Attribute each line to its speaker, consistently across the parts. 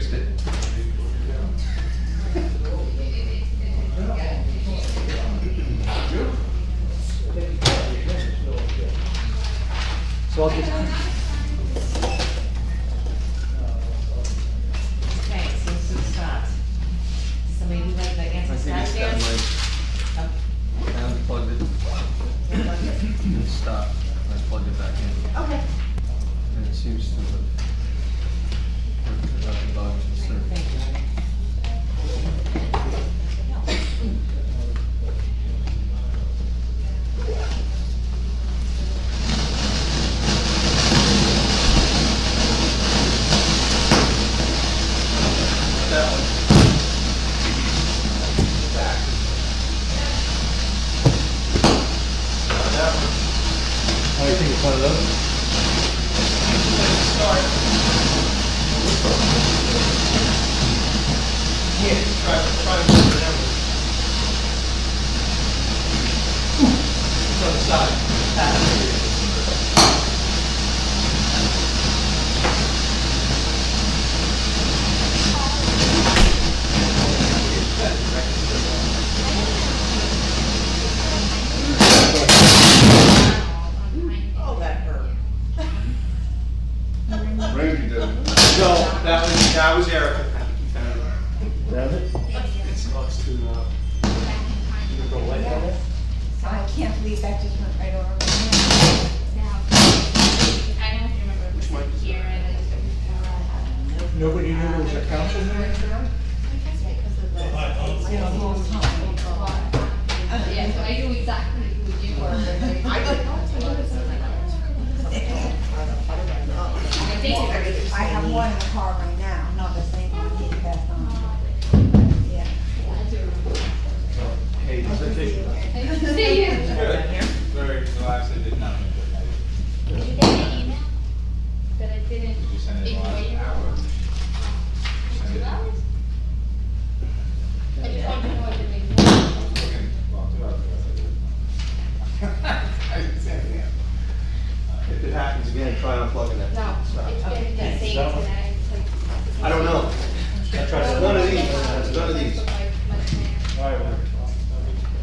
Speaker 1: fixed it.
Speaker 2: So I'll just.
Speaker 3: Okay, so start. Somebody who like the answer
Speaker 1: I think
Speaker 3: start
Speaker 1: it's
Speaker 3: there?
Speaker 1: got my, I unplugged it and stopped. I plugged it back in.
Speaker 3: Okay.
Speaker 1: And it seems to have worked without the bugs inserted.
Speaker 3: Thank you.
Speaker 1: That one. Back. That one.
Speaker 2: Oh, you think it's one of those?
Speaker 1: Start. Yeah, try to move it over. It's on the side.
Speaker 3: Oh, that hurt.
Speaker 4: Randy did it.
Speaker 1: No, that was Erica.
Speaker 2: Does it?
Speaker 1: It's too,
Speaker 2: Go away from it?
Speaker 5: I can't believe that just went right over my head.
Speaker 6: Now, I don't know if you remember,
Speaker 1: Which mic is
Speaker 6: here and
Speaker 2: Nobody knew there was a council meeting tonight?
Speaker 6: yeah, so I knew exactly who you were.
Speaker 5: I have one in the car right now, not the same one he passed on. Yeah.
Speaker 1: hey, does it take?
Speaker 6: Nice to see you.
Speaker 1: Good.
Speaker 7: Very relaxed, I did nothing.
Speaker 6: Did you get my email? That I didn't
Speaker 7: Did you send it in the last
Speaker 6: ignore you?
Speaker 7: hour? Send
Speaker 6: 2
Speaker 7: it.
Speaker 6: hours? I just wanted to know I didn't ignore you.
Speaker 7: Looking, well, 2 hours ago, I did. I didn't say anything.
Speaker 1: If it happens again, try unplugging that.
Speaker 6: No, it's been the same
Speaker 2: That one?
Speaker 6: today. It's like-
Speaker 1: I don't know.
Speaker 2: I tried
Speaker 1: It's
Speaker 2: to.
Speaker 1: one of these, it's one of these.
Speaker 6: Like,
Speaker 2: All right, well,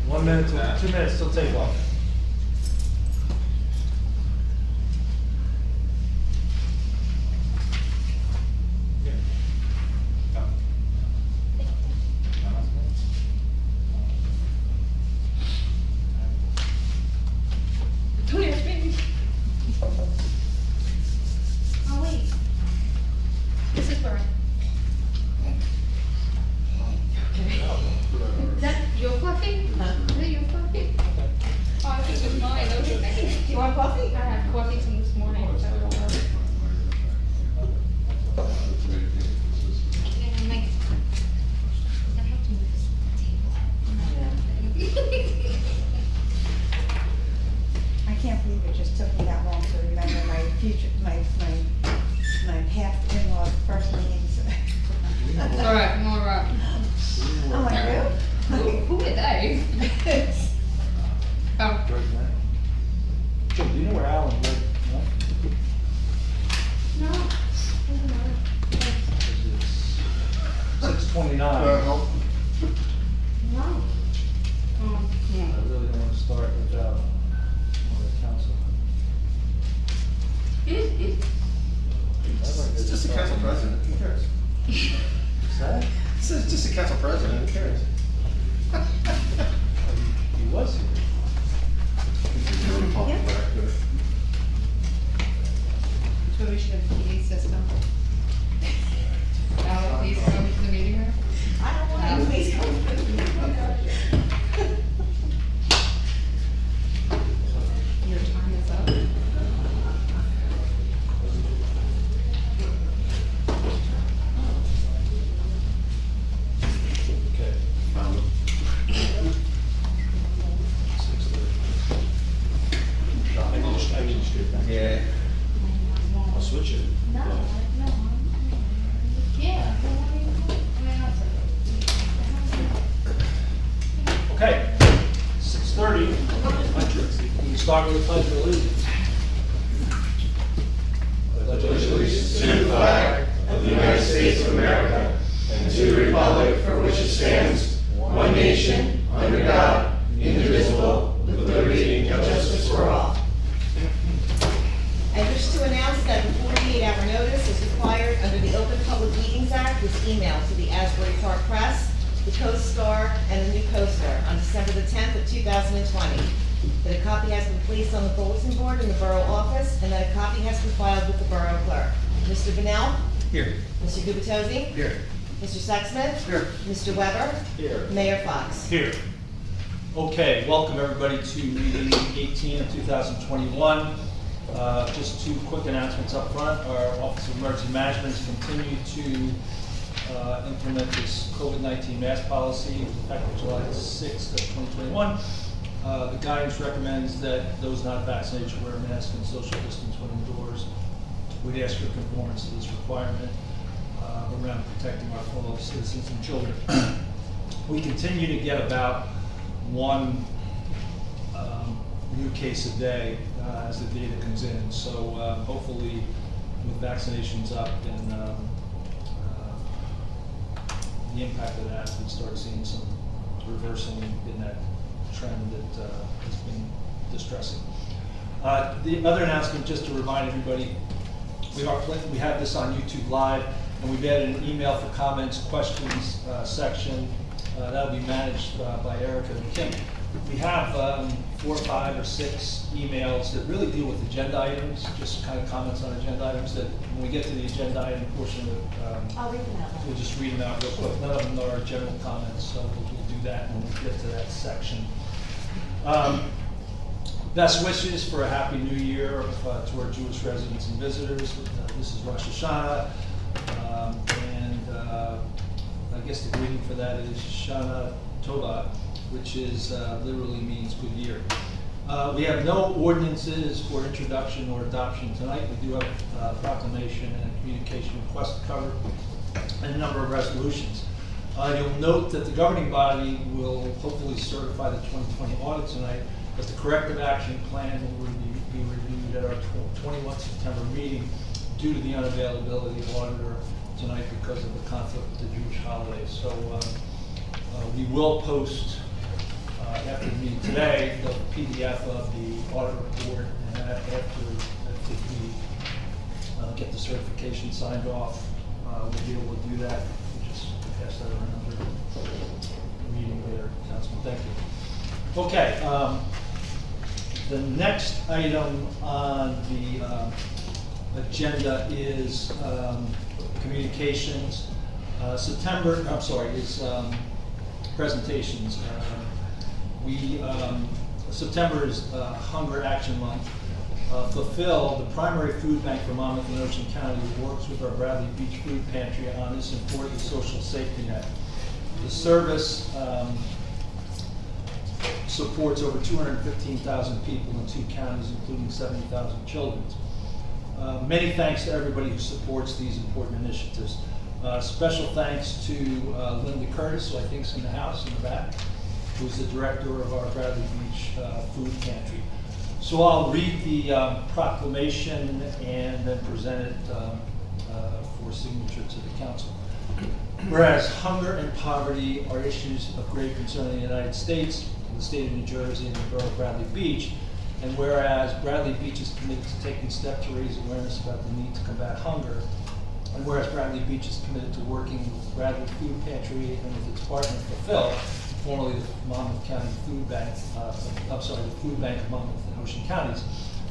Speaker 2: 1 minute, till 2 minutes till take off.
Speaker 7: No. No, that's good.
Speaker 6: Don't ask me. Oh, wait. This is for. Is that your coffee?
Speaker 3: Huh?
Speaker 6: Is that your coffee? Oh, I think it's mine, okay.
Speaker 5: You want coffee?
Speaker 6: I had coffee since this morning, so. And I'm like, I have to move this table.
Speaker 5: I can't believe it just took me that long to remember my future, my past in-laws' first names.
Speaker 6: It's all right, I'm all right.
Speaker 5: Oh, my
Speaker 6: Who are they? Oh,
Speaker 2: Greg, man. Jim, do you know where Alan lived? No?
Speaker 6: no.
Speaker 2: 629.
Speaker 4: No.
Speaker 6: No.
Speaker 2: I really don't want to start without one of the council.
Speaker 1: It's just a council president, who cares?
Speaker 2: What's that?
Speaker 1: It's just a council president, who cares?
Speaker 2: He was here.
Speaker 3: So we should have a PA system.
Speaker 6: Now, please come to the meeting room.
Speaker 5: I don't want to, please come.
Speaker 3: Your time is up.
Speaker 2: Okay. I can just get back.
Speaker 1: Yeah.
Speaker 2: I'll switch it.
Speaker 6: No, no. Yeah.
Speaker 2: Okay, 6:30. We can start with the pledge of allegiance. Pledge of allegiance
Speaker 4: To the flag of the United States
Speaker 7: States of America and to the republic for which it stands, one nation, under God, indivisible, with liberty and justice for all.
Speaker 4: I wish to announce that the 48-hour notice is required under the Open Public Meetings Act was emailed to the Asbury Park Press, the Coast Star, and the New Coaster on December the 10th of 2020. That a copy has been placed on the bulletin board in the borough office, and that a copy has been filed with the borough clerk. Mr. Bennell?
Speaker 1: Here.
Speaker 4: Mr. Gubatose?
Speaker 1: Here.
Speaker 4: Mr. Sexsmith?
Speaker 1: Here.
Speaker 4: Mr. Weber?
Speaker 7: Here.
Speaker 4: Mayor Fox?
Speaker 2: Here. Okay, welcome everybody to meeting 18 of 2021. Just two quick announcements up front. Our Office of Emergency Management has continued to implement this COVID-19 mask policy effective July 6th of 2021. The guidance recommends that those not vaccinated should wear a mask and social distance when indoors. We'd ask for conformance to this requirement around protecting our fellow citizens and children. We continue to get about one new case a day as the data comes in. So hopefully with vaccinations up and the impact of that, we start seeing some reversing in that trend that has been distressing. The other announcement, just to remind everybody, we have this on YouTube Live, and we've added an email for comments, questions section. That'll be managed by Erica and Kim. We have 4 or 5 or 6 emails that really deal with agenda items, just kind of comments on agenda items that when we get to the agenda item portion of
Speaker 4: I'll read them out.
Speaker 2: we'll just read them out real quick. None of them are general comments, so we'll do that when we get to that section. Best wishes for a happy new year to our Jewish residents and visitors. This is Rosh Hashanah, and I guess the greeting for that is Shana Tova, which is literally means good year. We have no ordinances for introduction or adoption tonight. We do have a proclamation and a communication request to cover, and a number of resolutions. You'll note that the governing body will hopefully certify the 2020 audit tonight, but the corrective action plan will be reviewed at our 21 September meeting due to the unavailability of auditor tonight because of the conflict with the Jewish holidays. So we will post after the meeting today the PDF of the audit report, and after we get the certification signed off, we'll be able to do that. We'll just pass that around for the meeting later. Councilman, thank you. Okay, the next item on the agenda is communications. Is presentations. September is Hunger Action Month. Fulfill, the primary food bank for Monmouth and Ocean County, works with our Bradley Beach Food Pantry on this important social safety net. The service supports over 215,000 people in 2 counties, including 70,000 children. Many thanks to everybody who supports these important initiatives. Special thanks to Linda Curtis, who I think is in the house in the back, who's the director of our Bradley Beach Food Pantry. So I'll read the proclamation and then present it for signature to the council. Whereas hunger and poverty are issues of great concern in the United States, the state of New Jersey, and the borough of Bradley Beach, and whereas Bradley Beach is committed to taking steps to raise awareness about the need to combat hunger, and whereas Bradley Beach is committed to working with the Bradley Food Pantry and with its partner Fulfill, formerly the Monmouth County Food Bank, the Food Bank of Monmouth and Ocean Counties,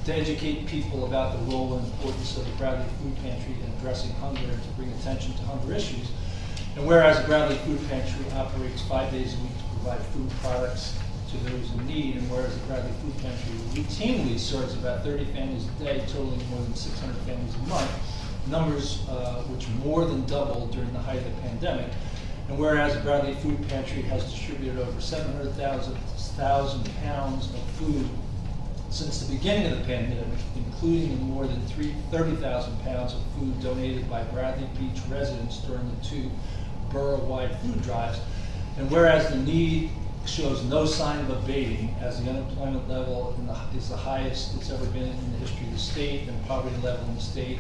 Speaker 2: to educate people about the role and importance of the Bradley Food Pantry in addressing hunger and to bring attention to hunger issues. And whereas the Bradley Food Pantry operates 5 days a week to provide food products to those in need, and whereas the Bradley Food Pantry routinely serves about 30 families a day, totaling more than 600 families a month, numbers which more than doubled during the height of the pandemic. And whereas the Bradley Food Pantry has distributed over 700,000 pounds of food since the beginning of the pandemic, including more than 30,000 pounds of food donated by Bradley Beach residents during the 2 borough-wide food drives. And whereas the need shows no sign of abating, as the unemployment level is the highest it's ever been in the history of the state, and poverty level in the state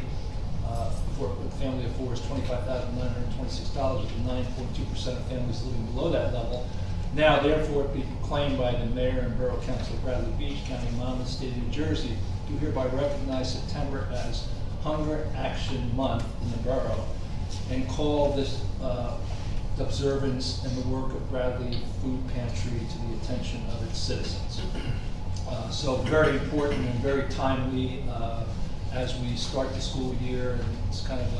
Speaker 2: for a family of four is $25,926, with 9.2% of families living below that level. Now, therefore, it be proclaimed by the Mayor and Borough Council of Bradley Beach, County of Monmouth, State of New Jersey, do hereby recognize September as Hunger Action Month in the borough, and call this observance and the work of Bradley Food Pantry to the attention of its citizens. So very important and very timely as we start the school year, and it's kind of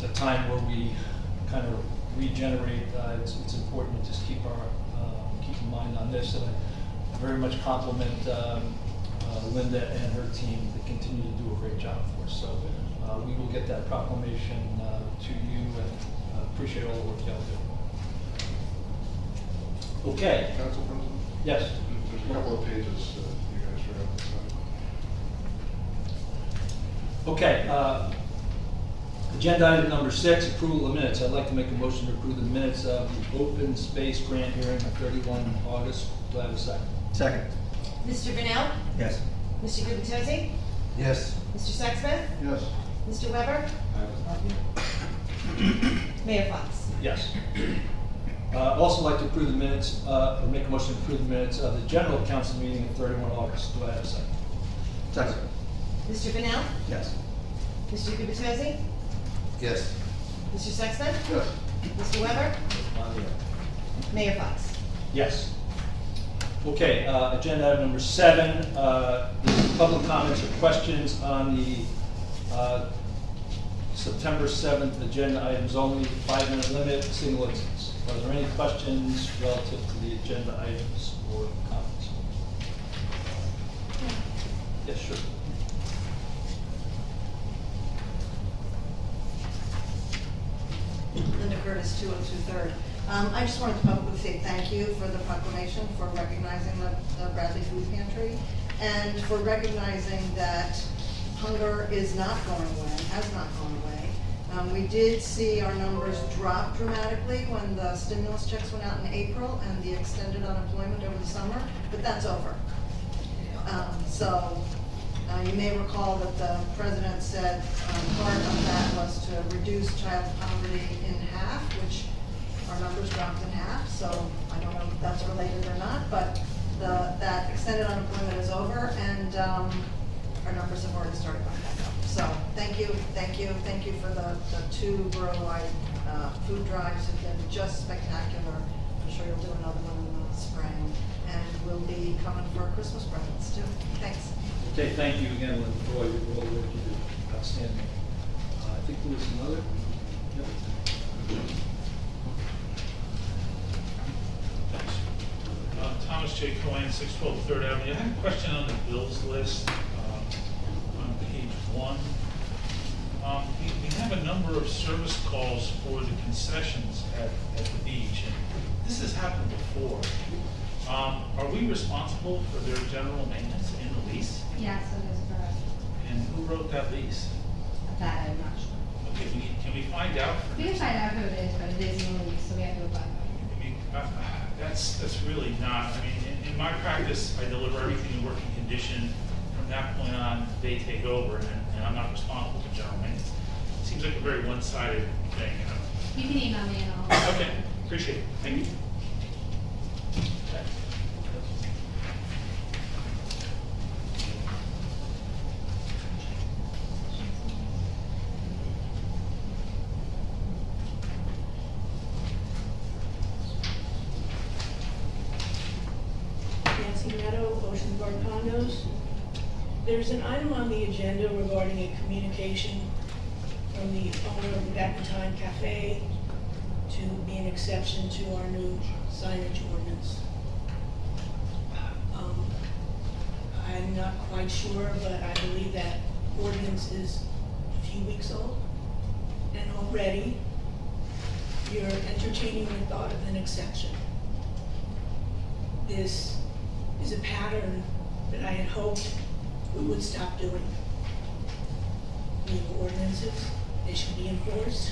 Speaker 2: a time where we kind of regenerate. It's important to just keep in mind on this, and I very much compliment Linda and her team. They continue to do a great job for us. So we will get that proclamation to you, and appreciate all the work y'all do. Okay.
Speaker 7: Council President?
Speaker 2: Yes.
Speaker 7: There's a couple of pages you guys forgot to sign.
Speaker 2: Okay. Agenda item number 6, approval of minutes. I'd like to make a motion to approve the minutes of the open space grant hearing on 31 August. Do I have a second?
Speaker 1: Second.
Speaker 4: Mr. Bennell?
Speaker 1: Yes.
Speaker 4: Mr. Gubatose?
Speaker 1: Yes.
Speaker 4: Mr. Sexsmith?
Speaker 7: Yes.
Speaker 4: Mr. Weber?
Speaker 1: I was not here.
Speaker 4: Mayor Fox?
Speaker 2: Yes. Also like to approve the minutes, or make a motion to approve the minutes of the general council meeting of 31 August. Do I have a second?
Speaker 1: Second.
Speaker 4: Mr. Bennell?
Speaker 1: Yes.
Speaker 4: Mr. Gubatose?
Speaker 1: Yes.
Speaker 4: Mr. Sexsmith?
Speaker 7: Yes.
Speaker 4: Mr. Weber?
Speaker 1: Not here.
Speaker 4: Mayor Fox?
Speaker 2: Yes. Okay, agenda item number 7, this is public comments or questions on the September 7th agenda items only, 5-minute limit, single instance. Are there any questions relative to the agenda items or comments? Yes, sure.
Speaker 8: Linda Curtis, 202 3rd. I just wanted to publicly say thank you for the proclamation, for recognizing the Bradley Food Pantry, and for recognizing that hunger is not going away, has not gone away. We did see our numbers drop dramatically when the stimulus checks went out in April and the extended unemployment over the summer, but that's over. You may recall that the president said part of that was to reduce child poverty in half, which our numbers dropped in half, so I don't know if that's related or not, but that extended unemployment is over, and our numbers have already started going back up. So thank you for the 2 borough-wide food drives have been just spectacular. I'm sure you'll do another one in the spring, and we'll be coming for Christmas presents too. Thanks.
Speaker 2: Okay, thank you again, Linda, for all your work you do. Outstanding. I think there was another. Yep.
Speaker 9: Thomas J. Cohen, 612 3rd Avenue. I have a question on the bills list on page 1. We have a number of service calls for the concessions at the beach. And this has happened before. Are we responsible for their general maintenance in the lease?
Speaker 3: Yes, it is correct.
Speaker 9: And who wrote that lease?
Speaker 3: That I'm not sure.
Speaker 9: Okay, can we find out?
Speaker 3: We can find out who it is, but it is in the lease, so we have to apply for
Speaker 9: I mean, that's really not, I mean, in my practice, I deliver everything in working condition. From that point on, they take over, and I'm not responsible for general maintenance. It seems like a very one-sided thing, you know?
Speaker 3: it. You can email me and I'll.
Speaker 9: Okay, appreciate it. Thank you.
Speaker 2: Okay.
Speaker 10: Nancy Meadow, Ocean Park Condos. There's an item on the agenda regarding a communication from the owner of the Back in Time Cafe to be an exception to our new signage ordinance. I'm not quite sure, but I believe that ordinance is a few weeks old, and already you're entertaining the thought of an exception. This is a pattern that I had hoped we would stop doing. We have ordinances, they should be enforced.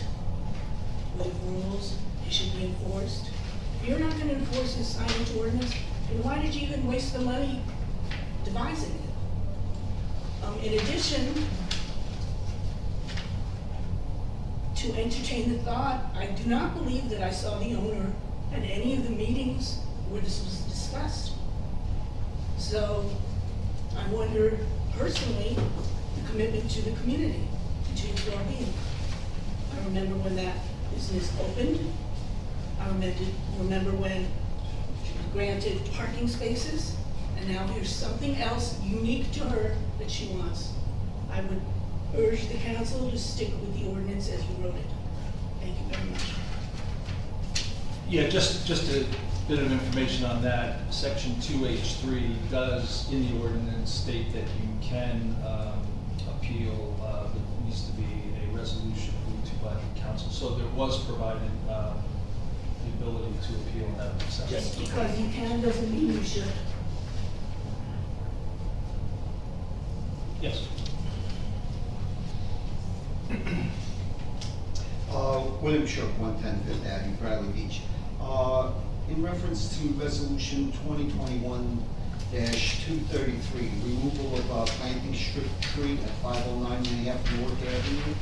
Speaker 10: We have rules, they should be enforced. If you're not gonna enforce this signage ordinance, then why did you even waste the money devising it? In addition, to entertain the thought. I do not believe that I saw the owner at any of the meetings where this was discussed. So I wonder personally, the commitment to the community, to its well-being. I remember when that business opened. I remember when she was granted parking spaces, and now here's something else unique to her that she wants. I would urge the council to stick with the ordinance as you wrote it. Thank you very much.
Speaker 2: Yeah, just a bit of information on that. Section 2H3 does, in the ordinance, state that you can appeal. There needs to be a resolution agreed to by the council. So there was provided the ability to appeal in that section.
Speaker 10: Just because you can doesn't mean you should.
Speaker 2: Yes.
Speaker 11: William Shook, 110 Fifth Avenue, Bradley Beach. In reference to resolution 2021-233, removal of planting strip tree at 509 Manhattan North Avenue.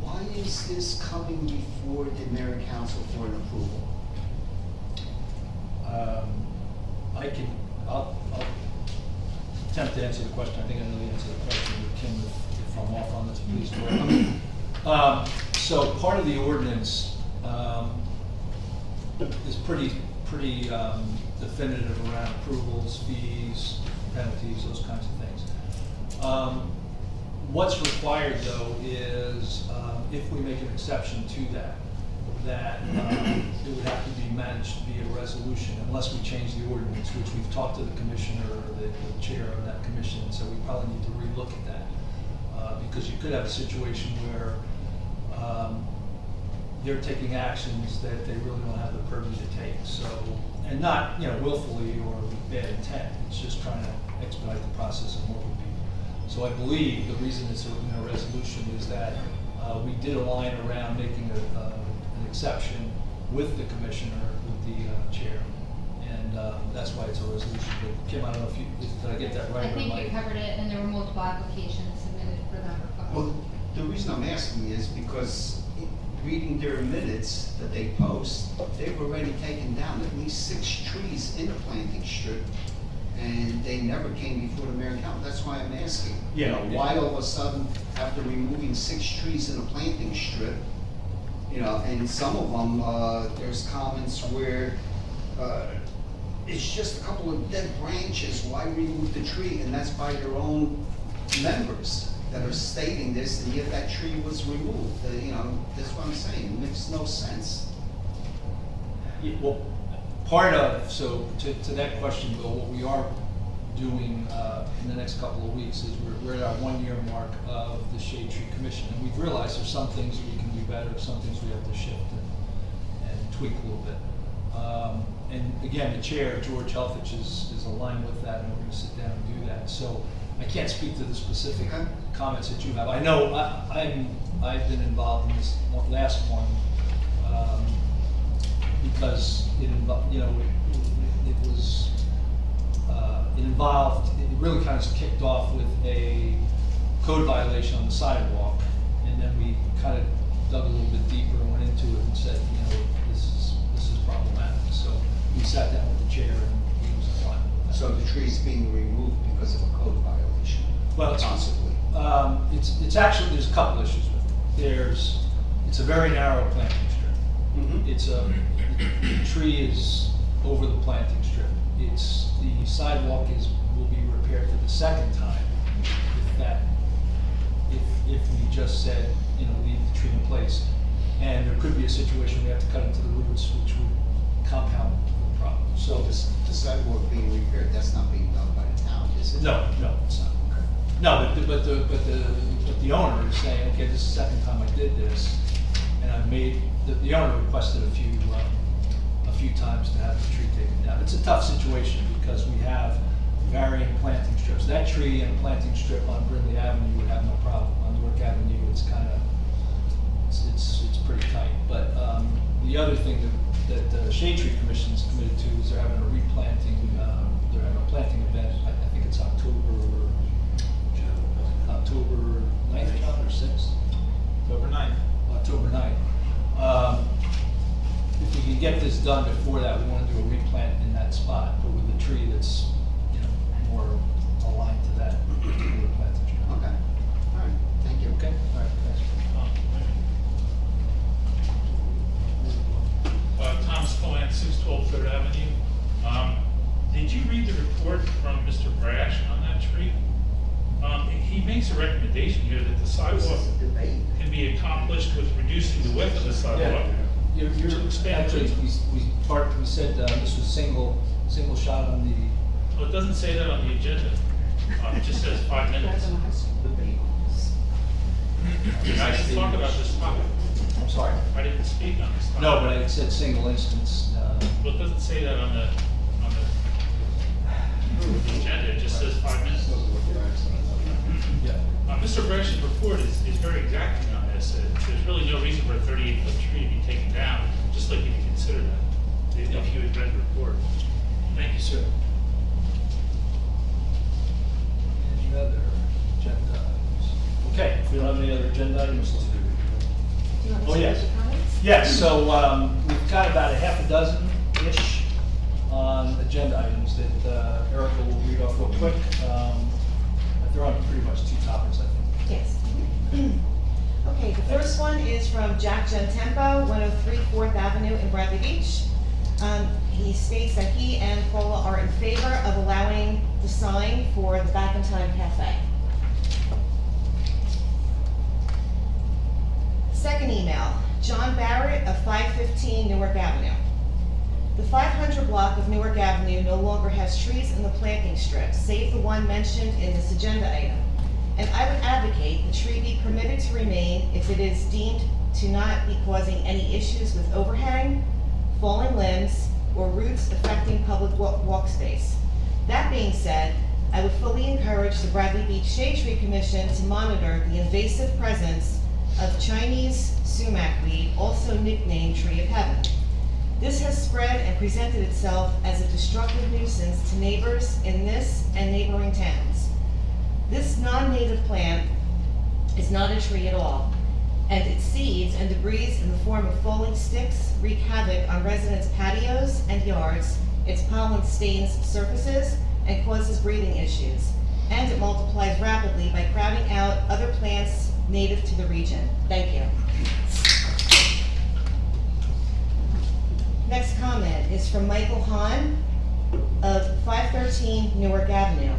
Speaker 11: Why is this coming before the mayor and council for an approval?
Speaker 2: I'll attempt to answer the question. I think I know the answer to the question. Kim, if I'm off on this, please correct me. So part of the ordinance is pretty definitive around approvals, fees, penalties, those kinds of things. What's required though is if we make an exception to that it would have to be managed via resolution unless we change the ordinance, which we've talked to the commissioner or the chair of that commission, so we probably need to relook at that. Because you could have a situation where they're taking actions that they really don't have the purview to take. So, and not willfully or with bad intent. It's just trying to expedite the process of more people. So I believe the reason it's in a resolution is that we did align around making an exception with the commissioner, with the chair, and that's why it's a resolution. But Kim, I don't know if did I get that right?
Speaker 3: I think you covered it, and there were multiple applications submitted for that request.
Speaker 11: Well, the reason I'm asking is because reading their minutes that they post, they've already taken down at least 6 trees in a planting strip, and they never came before the mayor and council. That's why I'm asking.
Speaker 2: Yeah.
Speaker 11: Why all of a sudden, after removing 6 trees in a planting strip, and some of them, there's comments where it's just a couple of dead branches, why remove the tree? And that's by their own members that are stating this, and yet that tree was removed. That's what I'm saying, it makes no sense.
Speaker 2: Yeah, well, part of, so to that question, Bill, what we are doing in the next couple of weeks is we're at our 1-year mark of the Shade Tree Commission, and we've realized there's some things that we can do better, some things we have to shift and tweak a little bit. And again, the chair, George Helfich, is aligned with that, and we're going to sit down and do that. So I can't speak to the specific comments that you have. I know I've been involved in this last one because it really kind of kicked off with a code violation on the sidewalk, and then we kind of dug a little bit deeper and went into it and said, this is problematic. So we sat down with the chair and he was aligned with that.
Speaker 11: So the tree's being removed because of a code violation?
Speaker 2: Well,
Speaker 11: possibly.
Speaker 2: It's actually, there's a couple issues with it. It's a very narrow planting strip.
Speaker 11: Mm-hmm.
Speaker 2: The tree is over the planting strip. The sidewalk will be repaired for the second time if we just said, leave the tree in place. And there could be a situation we have to cut into the roots, which would compound the problem. So
Speaker 11: the sidewalk being repaired, that's not being done by the town, is it?
Speaker 2: No, it's not. Okay. No, but the owner is saying, okay, this is the second time I did this, and I made the owner requested a few times to have the tree taken down. It's a tough situation because we have varying planting strips. That tree and a planting strip on Brindley Avenue would have no problem. On Newark Avenue, it's pretty tight. But the other thing that the Shade Tree Commission is committed to is they're having a replanting. They're having a planting event. I think it's October 9th or 6th.
Speaker 9: October 9th.
Speaker 2: October 9th. If we can get this done before that, we want to do a replant in that spot, but with a tree that's, more aligned to that. We'll replant the tree.
Speaker 11: Okay, all right, thank you.
Speaker 2: Okay, all right, thanks.
Speaker 9: Thomas Cohen, 612 3rd Avenue. Did you read the report from Mr. Brash on that tree? He makes a recommendation here that the sidewalk can be accomplished with reducing the width of the sidewalk.
Speaker 2: You're
Speaker 9: To expand
Speaker 2: actually,
Speaker 9: it.
Speaker 2: we said this was single shot on the.
Speaker 9: Well, it doesn't say that on the agenda. It just says 5 minutes. I didn't talk about this topic.
Speaker 2: I'm sorry?
Speaker 9: I didn't speak on this topic.
Speaker 2: No, but I said single instance.
Speaker 9: Well, it doesn't say that on the agenda. It just says 5 minutes.
Speaker 2: Yeah.
Speaker 9: Mr. Brash's report is very exacting on this. There's really no reason for a 38-foot tree to be taken down, just like you can consider that, if you had read the report. Thank you, sir.
Speaker 2: Any other agenda items? Okay, if we don't have any other agenda items, let's do it.
Speaker 4: Do you want
Speaker 2: Oh,
Speaker 4: to
Speaker 2: yes.
Speaker 4: your comments?
Speaker 2: Yes, so we've got about a half a dozen-ish on agenda items that Erica will read off real quick. They're on pretty much two topics, I think.
Speaker 4: Yes. Okay, the first one is from Jack Gentempo, 103 4th Avenue in Bradley Beach. He states that he and Paula are in favor of allowing the sign for the Back in Time Cafe. Second email, John Barrett of 515 Newark Avenue. The 500 block of Newark Avenue no longer has trees in the planting strip, save the one mentioned in this agenda item. And I would advocate the tree be permitted to remain if it is deemed to not be causing any issues with overhang, falling limbs, or roots affecting public walk space. That being said, I would fully encourage the Bradley Beach Shade Tree Commission to monitor the invasive presence of Chinese sumac weed, also nicknamed Tree of Heaven. This has spread and presented itself as a destructive nuisance to neighbors in this and neighboring towns. This non-native plant is not a tree at all, and its seeds and debris in the form of falling sticks wreak havoc on residents' patios and yards. Its pollen stains surfaces and causes breathing issues, and it multiplies rapidly by crowding out other plants native to the region. Thank you. Next comment is from Michael Hahn of 513 Newark Avenue.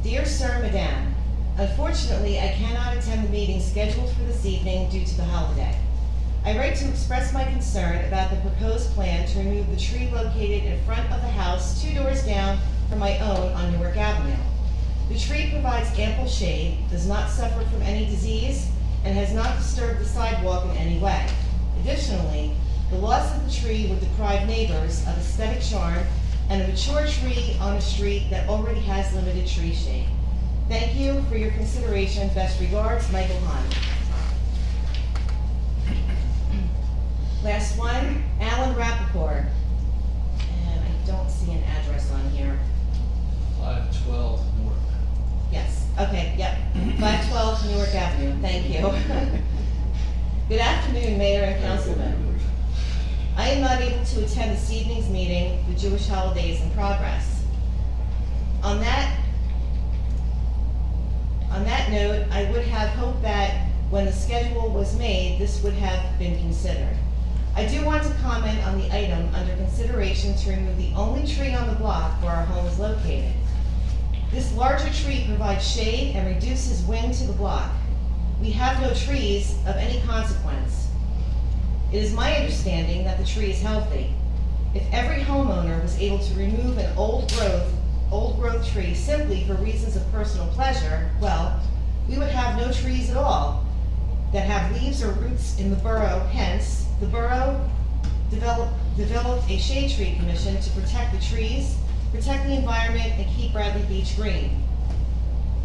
Speaker 4: Dear Sir, Madame, unfortunately I cannot attend the meeting scheduled for this evening due to the holiday. I write to express my concern about the proposed plan to remove the tree located in front of the house 2 doors down from my own on Newark Avenue. The tree provides ample shade, does not suffer from any disease, and has not disturbed the sidewalk in any way. Additionally, the loss of the tree would deprive neighbors of aesthetic charm and a mature tree on a street that already has limited tree shade. Thank you for your consideration. Best regards, Michael Hahn. Last one, Alan Rappaport. And I don't see an address on here.
Speaker 2: 512 Newark.
Speaker 4: Yes, okay, yep. 512 Newark Avenue, thank you. Good afternoon, Mayor and Councilman. I am not able to attend this evening's meeting, the Jewish holiday is in progress. On that note, I would have hoped that when the schedule was made, this would have been considered. I do want to comment on the item under consideration to remove the only tree on the block where our home is located. This larger tree provides shade and reduces wind to the block. We have no trees of any consequence. It is my understanding that the tree is healthy. If every homeowner was able to remove an old growth tree simply for reasons of personal pleasure, well, we would have no trees at all that have leaves or roots in the borough. Hence, the borough developed a shade tree commission to protect the trees, protect the environment, and keep Bradley Beach green.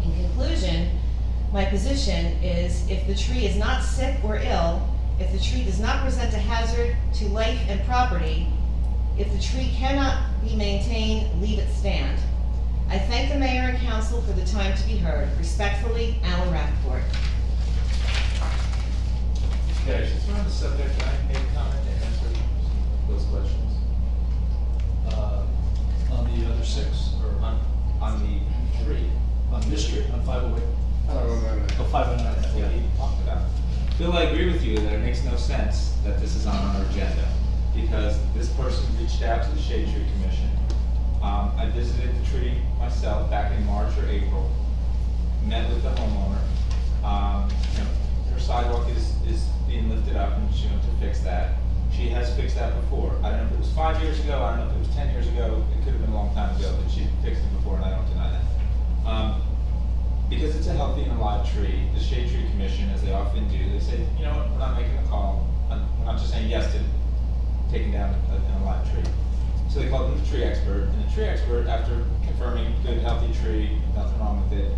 Speaker 4: In conclusion, my position is if the tree is not sick or ill, if the tree does not present a hazard to life and property, if the tree cannot be maintained, leave it stand. I thank the mayor and council for the time to be heard. Respectfully, Alan Rappaport.
Speaker 12: Okay, since we're on the subject, can I make a comment and answer those questions?
Speaker 2: On the other six, or
Speaker 12: On the tree.
Speaker 2: on this street, on 508? Oh, 509.
Speaker 12: That's what he talked about. Bill, I agree with you that it makes no sense that this is on our agenda, because this person reached out to the Shade Tree Commission. I visited the tree myself back in March or April, met with the homeowner. You know, her sidewalk is being lifted up and she wants to fix that. She has fixed that before. I don't know if it was 5 years ago, I don't know if it was 10 years ago, it could have been a long time ago, but she fixed it before and I don't deny that. Because it's a healthy and alive tree, the Shade Tree Commission, as they often do, they say, you know what, we're not making a call. We're not just saying yes to taking down an alive tree. So they called in the tree expert, and the tree expert, after confirming good, healthy tree, nothing wrong with it,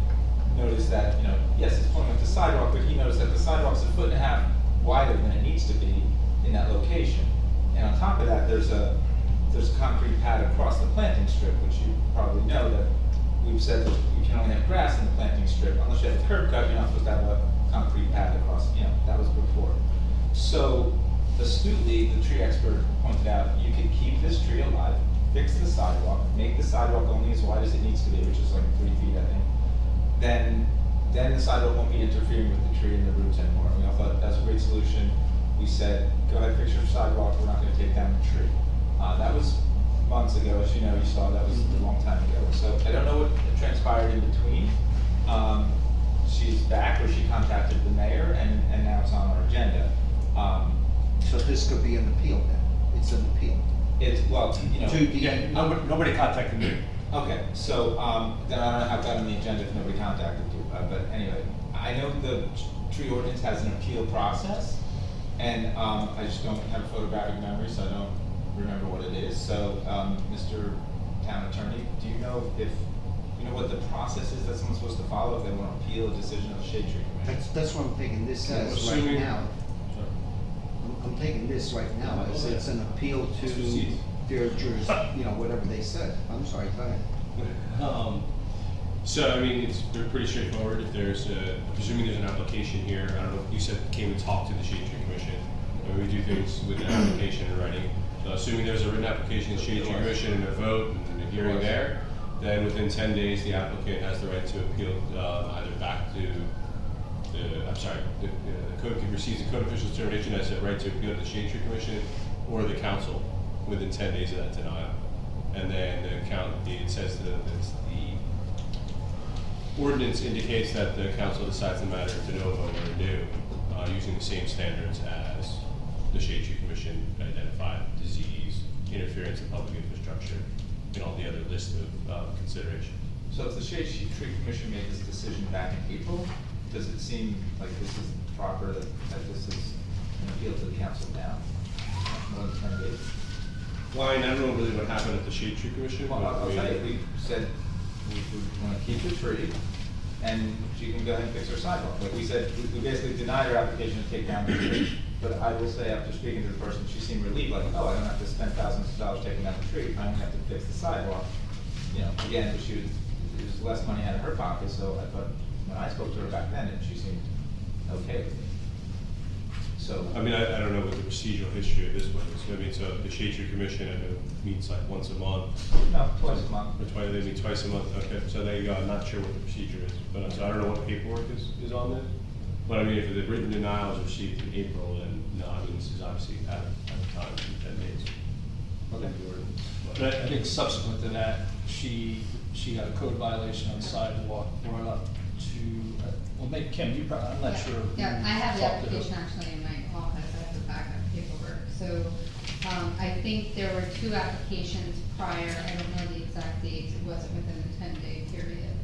Speaker 12: noticed that, you know, yes, it's pulling up the sidewalk, but he noticed that the sidewalk's 1.5 feet wider than it needs to be in that location. And on top of that, there's a concrete pad across the planting strip, which you probably know that we've said that you can only have grass in the planting strip. Unless you have a curb cut, you're not supposed to have a concrete pad across, you know, that was before. So astutely, the tree expert pointed out, you could keep this tree alive, fix the sidewalk, make the sidewalk only as wide as it needs to be, which is like 3 feet, I think. Then the sidewalk won't be interfering with the tree and the roots anymore. And we all thought that's a great solution. We said, go ahead, fix your sidewalk, we're not gonna take down the tree. That was months ago, as you know, you saw that was a long time ago. So I don't know what transpired in between. She's back, or she contacted the mayor, and now it's on our agenda.
Speaker 11: So this could be an appeal then? It's an appeal?
Speaker 12: It's, well, you know.
Speaker 2: Yeah, nobody contacted me.
Speaker 12: Okay, so, then I don't know how it got on the agenda if nobody contacted you, but anyway, I know the tree ordinance has an appeal process, and, I just don't have a photographic memory, so I don't remember what it is. So, Mr. Town Attorney, do you know what the process is that someone's supposed to follow if they want to appeal a decision of the Shade Tree Commission?
Speaker 11: That's what I'm thinking, this says right
Speaker 12: Assuming-
Speaker 11: now. I'm taking this right now, as it's an appeal to their you know, whatever they said. I'm sorry, go ahead.
Speaker 13: So, I mean, it's pretty straightforward. If there's presuming there's an application here, I don't know, you said came and talked to the Shade Tree Commission, and we do things with an application in writing. So assuming there's a written application to the Shade Tree Commission and a vote and a hearing there, then within 10 days, the applicant has the right to appeal either back to the code receives the code official's determination, has the right to appeal to the Shade Tree Commission or the council within 10 days of that denial. And then it says that the ordinance indicates that the council decides the matter de novo or anew, using the same standards as the Shade Tree Commission identified: disease, interference in public infrastructure, and all the other list of considerations.
Speaker 12: So if the Shade Tree Commission made this decision back in April, does it seem like this is proper that this is an appeal to the council now? More than 10 days?
Speaker 13: Well, I don't know really what happened at the Shade Tree Commission.
Speaker 12: Well,
Speaker 13: but
Speaker 12: I'll
Speaker 13: we-
Speaker 12: tell you, we said we want to keep the tree, and she can go ahead and fix her sidewalk. Like we said, we basically denied her application to take down the tree, but I will say, after speaking to the person, she seemed relieved, like, oh, I don't have to spend thousands of dollars taking down the tree, I only have to fix the sidewalk. You know, again, it was less money out of her pocket, so I thought, when I spoke to her back then, and she seemed okay with it. So.
Speaker 13: I mean, I don't know what the procedural history of this was. I mean, so the Shade Tree Commission, I know, meets like once a month.
Speaker 12: No, twice a month.
Speaker 13: Or twice, they meet twice a month, okay, so there you go, I'm not sure what the procedure is, but so I don't know what paperwork is on this. But I mean, if the written denial is received in April, then no, I mean, this is obviously out of time, 10 days.
Speaker 12: Okay.
Speaker 2: But I think subsequent to that, she got a code violation on the sidewalk, brought up to, well, maybe Kim, you probably, I'm not sure.
Speaker 14: Yeah, I have the
Speaker 2: Talked to her.
Speaker 14: application actually in my office, I have the backup paperwork. So, I think there were 2 applications prior, I don't know the exact dates, it wasn't within the 10-day period.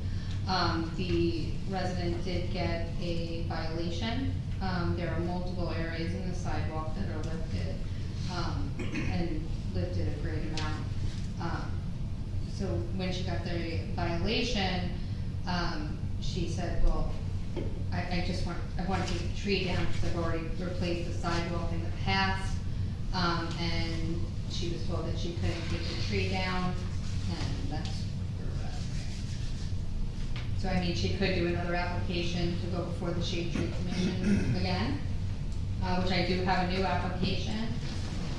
Speaker 14: The resident did get a violation. There are multiple areas in the sidewalk that are lifted, and lifted a great amount. So when she got the violation, she said, well, I want to take the tree down because I've already replaced the sidewalk in the past. And she was told that she couldn't take the tree down, and that's where we're at. So I mean, she could do another application to go before the Shade Tree Commission again. which I do have a new application.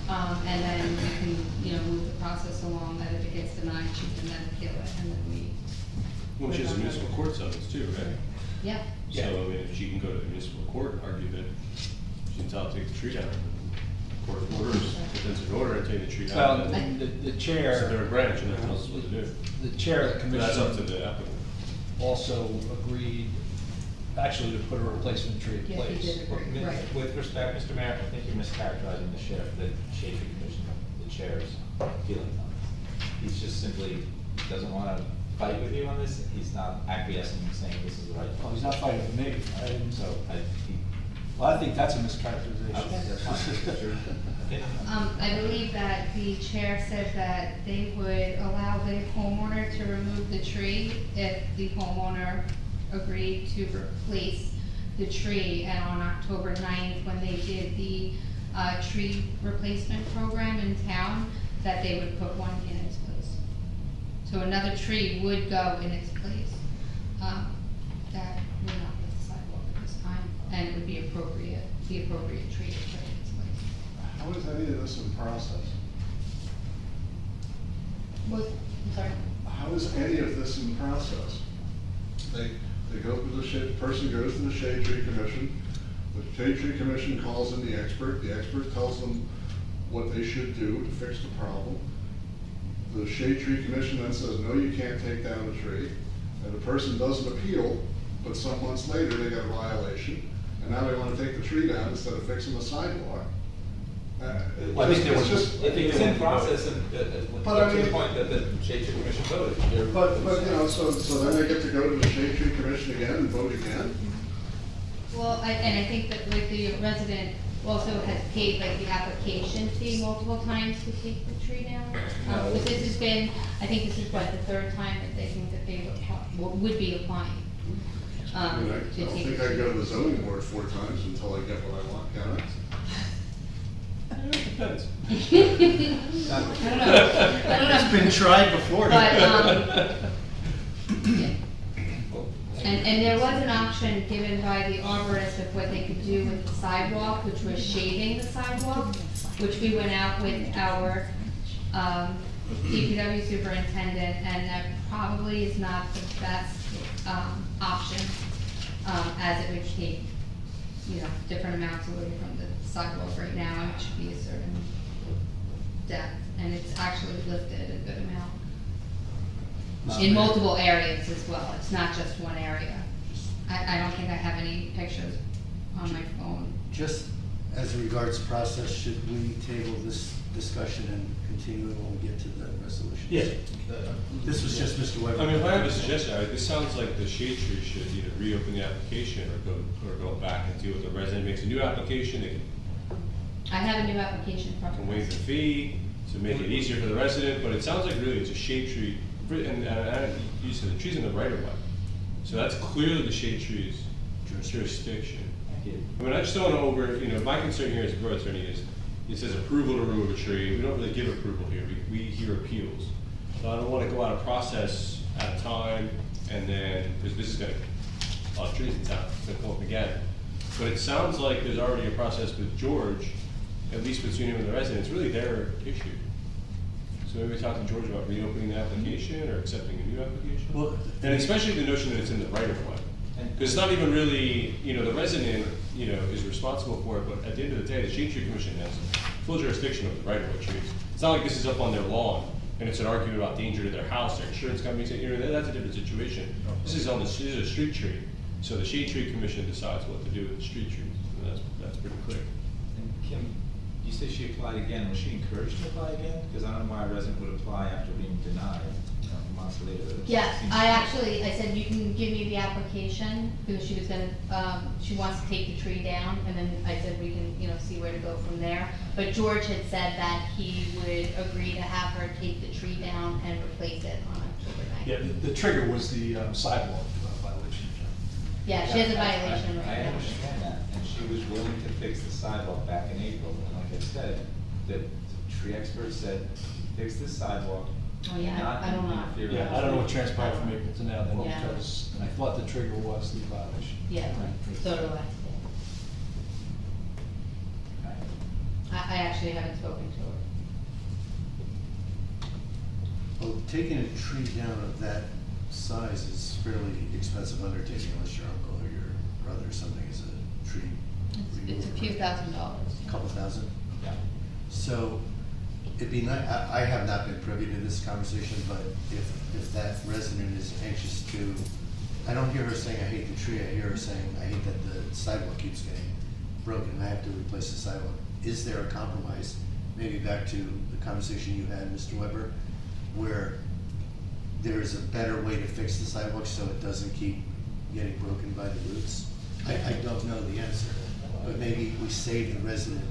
Speaker 14: And then we can, move the process along, that if it gets denied, she can then appeal it, and then we.
Speaker 13: Well, she has a municipal court summons too, right?
Speaker 14: Yeah.
Speaker 13: So, I mean, if she can go to the municipal court, argue that she's entitled to take the tree down. Court orders, defense an order and take the tree
Speaker 2: Well,
Speaker 13: down.
Speaker 2: the
Speaker 13: It's
Speaker 2: chair.
Speaker 13: a third branch and that tells us what to do.
Speaker 2: The chair of the
Speaker 13: But that's up to
Speaker 2: commission
Speaker 13: the applicant.
Speaker 2: also agreed, actually, to put a replacement tree in
Speaker 14: Yes, he
Speaker 2: place.
Speaker 14: did agree, right.
Speaker 12: With respect, Mr. Mayor, I think you're mischaracterizing the Shade Tree Commission, the chair's feelings on this. He's just simply doesn't want to fight with you on this. He's not acquiescing and saying this is the right.
Speaker 2: Oh, he's not fighting with me. Well, I think that's a mischaracterization.
Speaker 12: Okay, that's fine. Sure. Okay.
Speaker 14: I believe that the chair said that they would allow the homeowner to remove the tree if the homeowner agreed to replace the tree. And on October 9th, when they did the tree replacement program in town, that they would put one in its place. So another tree would go in its place. That would not be the sidewalk at this time, and it would be appropriate, the appropriate tree to put in its place.
Speaker 7: How is any of this in process?
Speaker 14: I'm sorry?
Speaker 7: How is any of this in process? They go to the person goes to the Shade Tree Commission, the Shade Tree Commission calls in the expert tells them what they should do to fix the problem. The Shade Tree Commission then says, no, you can't take down the tree, and the person doesn't appeal, but some months later they got a violation, and now they want to take the tree down instead of fixing the sidewalk.
Speaker 2: I think there was
Speaker 7: just.
Speaker 12: If it's in process, and
Speaker 7: But I
Speaker 12: to the
Speaker 7: mean-
Speaker 12: point that the Shade Tree Commission voted.
Speaker 7: But, so then they get to go to the Shade Tree Commission again and vote again?
Speaker 14: Well, and I think that like the resident also has paid like the application fee multiple times to take the tree down. But this has been, I think this is what, the third time that they think that they would be applying.
Speaker 7: I mean, I
Speaker 14: To
Speaker 7: don't
Speaker 14: take
Speaker 7: think
Speaker 14: the
Speaker 7: I
Speaker 14: tree
Speaker 7: go to
Speaker 14: down.
Speaker 7: the zoning board 4 times until I get what I want, can I?
Speaker 13: Depends.
Speaker 14: I don't know.
Speaker 2: It's been tried before.
Speaker 14: But, yeah. And there was an option given by the arborist of what they could do with the sidewalk, which was shading the sidewalk, which we went out with our DPW superintendent, and that probably is not the best option, as it would take, different amounts away from the sidewalk right now, and it should be a certain depth, and it's actually lifted a good amount. In multiple areas as well, it's not just one area. I don't think I have any pictures on my phone.
Speaker 15: Just as regards process, should we table this discussion and continue when we get to the resolution?
Speaker 2: Yeah.
Speaker 15: This was just Mr. Weber.
Speaker 13: I mean, if I have a suggestion, this sounds like the Shade Tree should either reopen the application or go back and deal with the resident makes a new application, they
Speaker 14: I have a new application from.
Speaker 13: can waive the fee to make it easier for the resident, but it sounds like really it's a shade tree, and you said the tree's in the right of way. So that's clearly the shade tree's jurisdiction. I mean, I just don't know my concern here as a borough attorney is, it says approval to remove a tree, we don't really give approval here, we hear appeals. So I don't wanna go out of process at a time, and then, because this is gonna, a lot of trees in town, it's gonna come up again. But it sounds like there's already a process with George, at least between him and the resident, it's really their issue. So maybe talk to George about reopening the application or accepting a new application?
Speaker 2: Well,
Speaker 13: And especially the notion that it's in the right of way. Because it's not even really, the resident, is responsible for it, but at the end of the day, the Shade Tree Commission has full jurisdiction over the right of way trees. It's not like this is up on their lawn and it's an argument about danger to their house, their insurance company, that's a different situation. This is this is a street tree. So the Shade Tree Commission decides what to do with the street trees, and that's pretty clear.
Speaker 12: And Kim, you say she applied again, was she encouraged to apply again? Because I don't know why a resident would apply after being denied, months later.
Speaker 14: Yeah, I said, you can give me the application, because she was gonna, she wants to take the tree down, and then I said we can, see where to go from there. But George had said that he would agree to have her take the tree down and replace it on October 9th.
Speaker 2: Yeah, the trigger was the sidewalk violation.
Speaker 14: Yeah, she has a violation
Speaker 12: I
Speaker 14: right now.
Speaker 12: understand that, and she was willing to fix the sidewalk back in April, and like I said, the tree expert said, fix this sidewalk.
Speaker 14: Oh, yeah,
Speaker 12: not
Speaker 14: I don't know.
Speaker 12: interfere with
Speaker 2: Yeah, I don't know what transpired from April to now then,
Speaker 14: Yeah.
Speaker 2: because I thought the trigger was the violation.
Speaker 14: Yeah, so do I. actually haven't spoken to her.
Speaker 15: Well, taking a tree down of that size is fairly expensive undertaking unless your uncle or your brother or something is a tree
Speaker 14: It's a few $1,000s.
Speaker 15: Couple thousand?
Speaker 12: Yeah.
Speaker 15: So, it'd be nice, I have not been privy to this conversation, but if that resident is anxious to, I don't hear her saying, I hate the tree, I hear her saying, I hate that the sidewalk keeps getting broken, and I have to replace the sidewalk. Is there a compromise, maybe back to the conversation you had, Mr. Weber, where there's a better way to fix the sidewalk so it doesn't keep getting broken by the roots? I don't know the answer, but maybe we save the resident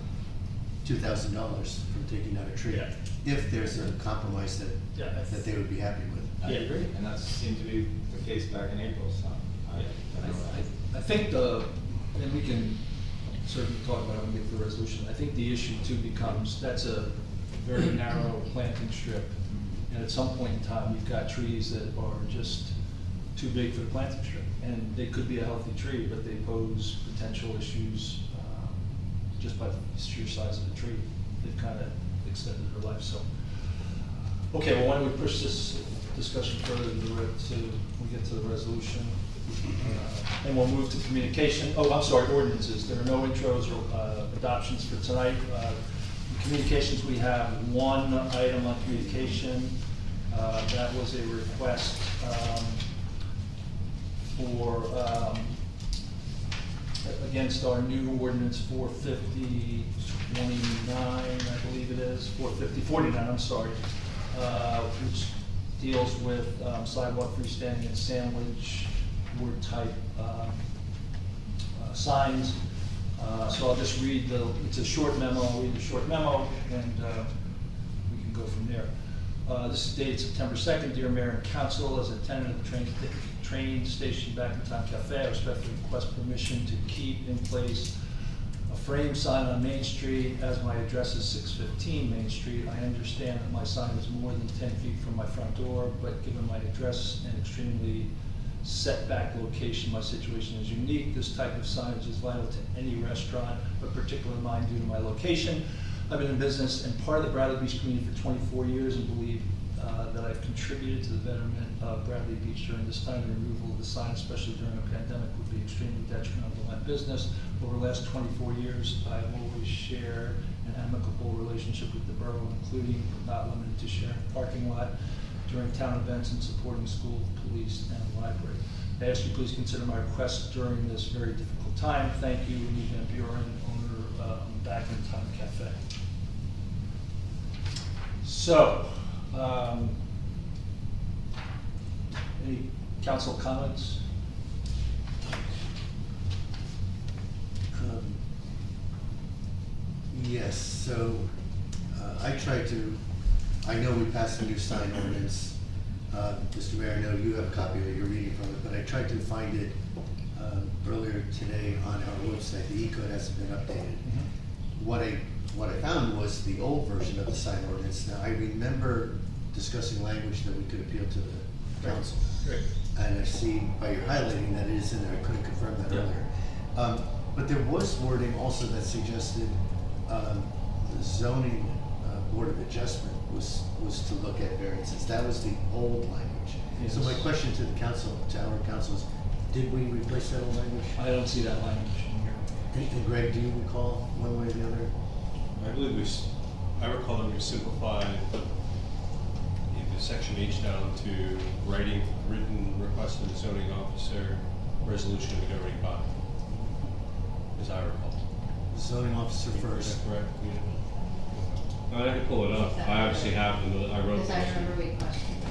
Speaker 15: $2,000 from taking out a tree.
Speaker 2: Yeah.
Speaker 15: If there's a compromise
Speaker 2: Yeah.
Speaker 15: that they would be happy with.
Speaker 12: I agree, and that seemed to be the case back in April, so.
Speaker 2: I think and we can certainly talk about it when we get to the resolution, I think the issue too becomes, that's a very narrow planting strip. And at some point in time, you've got trees that are just too big for the planting strip. And they could be a healthy tree, but they pose potential issues just by the sheer size of the tree. They've kind of extended their life, so. Okay, well, why don't we push this discussion further to we get to the resolution. And we'll move to communication. Oh, I'm sorry, ordinances. There are no intros or adoptions for tonight. In communications, we have one item on communication. That was a request for against our new ordinance 450-29, I believe it is, 450-49, I'm sorry, which deals with sidewalk freestanding and sandwich board type signs. So I'll just read it's a short memo, I'll read the short memo and we can go from there. This is dated September 2nd. Dear Mayor and Council, as a tenant of the train station back in Town Cafe, I respectfully request permission to keep in place a frame sign on Main Street as my address is 615 Main Street. I understand that my sign is more than 10 feet from my front door, but given my address and extremely setback location, my situation is unique. This type of signage is vital to any restaurant, but particularly mine due to my location. I've been in business and part of the Bradley Beach community for 24 years and believe that I've contributed to the betterment of Bradley Beach during this time. The removal of the sign, especially during a pandemic, would be extremely detrimental to my business. Over the last 24 years, I have always shared an amicable relationship with the borough, including but not limited to sharing a parking lot during town events and supporting schools, police, and library. I ask you please consider my request during this very difficult time. Thank you, Lee Van Buren, owner back in Town Cafe. So, any council comments?
Speaker 15: Yes, so I know we passed a new sign ordinance. Mr. Mayor, I know you have a copy of it, you're reading from it, but I tried to find it earlier today on our website. The E-code hasn't been updated. What I found was the old version of the sign ordinance. Now, I remember discussing language that we could appeal to the council.
Speaker 2: Great.
Speaker 15: And I see by your highlighting that it is in there. I couldn't confirm that earlier. But there was wording also that suggested the zoning board of adjustment was to look at variances. That was the old language.
Speaker 2: Yes.
Speaker 15: So my question to the council, to our council is, did we replace that old language?
Speaker 2: I don't see that language in here.
Speaker 15: And Greg, do you recall one way or the other?
Speaker 13: I believe I recall that we simplified the section H down to written request of the zoning officer, resolution of the governing body, as I recall.
Speaker 15: The zoning officer first.
Speaker 13: Is that correct? Yeah. I can pull it up. I obviously have them. I wrote
Speaker 14: Because I remember we questioned it,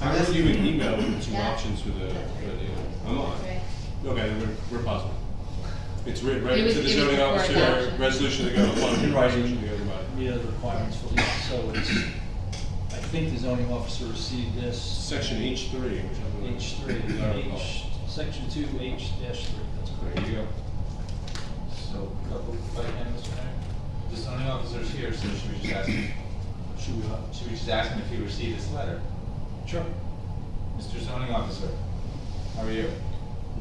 Speaker 14: I
Speaker 13: I wrote you an email with two
Speaker 14: Yeah.
Speaker 13: options for the I'm on.
Speaker 14: Right.
Speaker 13: Okay, then we're positive. It's written right
Speaker 14: It was-
Speaker 13: to the
Speaker 14: it was
Speaker 13: zoning
Speaker 14: before
Speaker 13: officer,
Speaker 14: adoption.
Speaker 13: resolution of the governing body,
Speaker 2: In writing.
Speaker 13: resolution of the governing body.
Speaker 2: Yeah, the requirements for lease, so it's, I think the zoning officer received this.
Speaker 13: Section H3, which I believe.
Speaker 2: H3, section 2, H-3, that's correct.
Speaker 13: There you go.
Speaker 12: So, couple by hand, Mr. Mayor. The zoning officer's here, so should we just ask him, should we just ask him if he received this letter?
Speaker 2: Sure.
Speaker 12: Mr. Zoning Officer, how are you?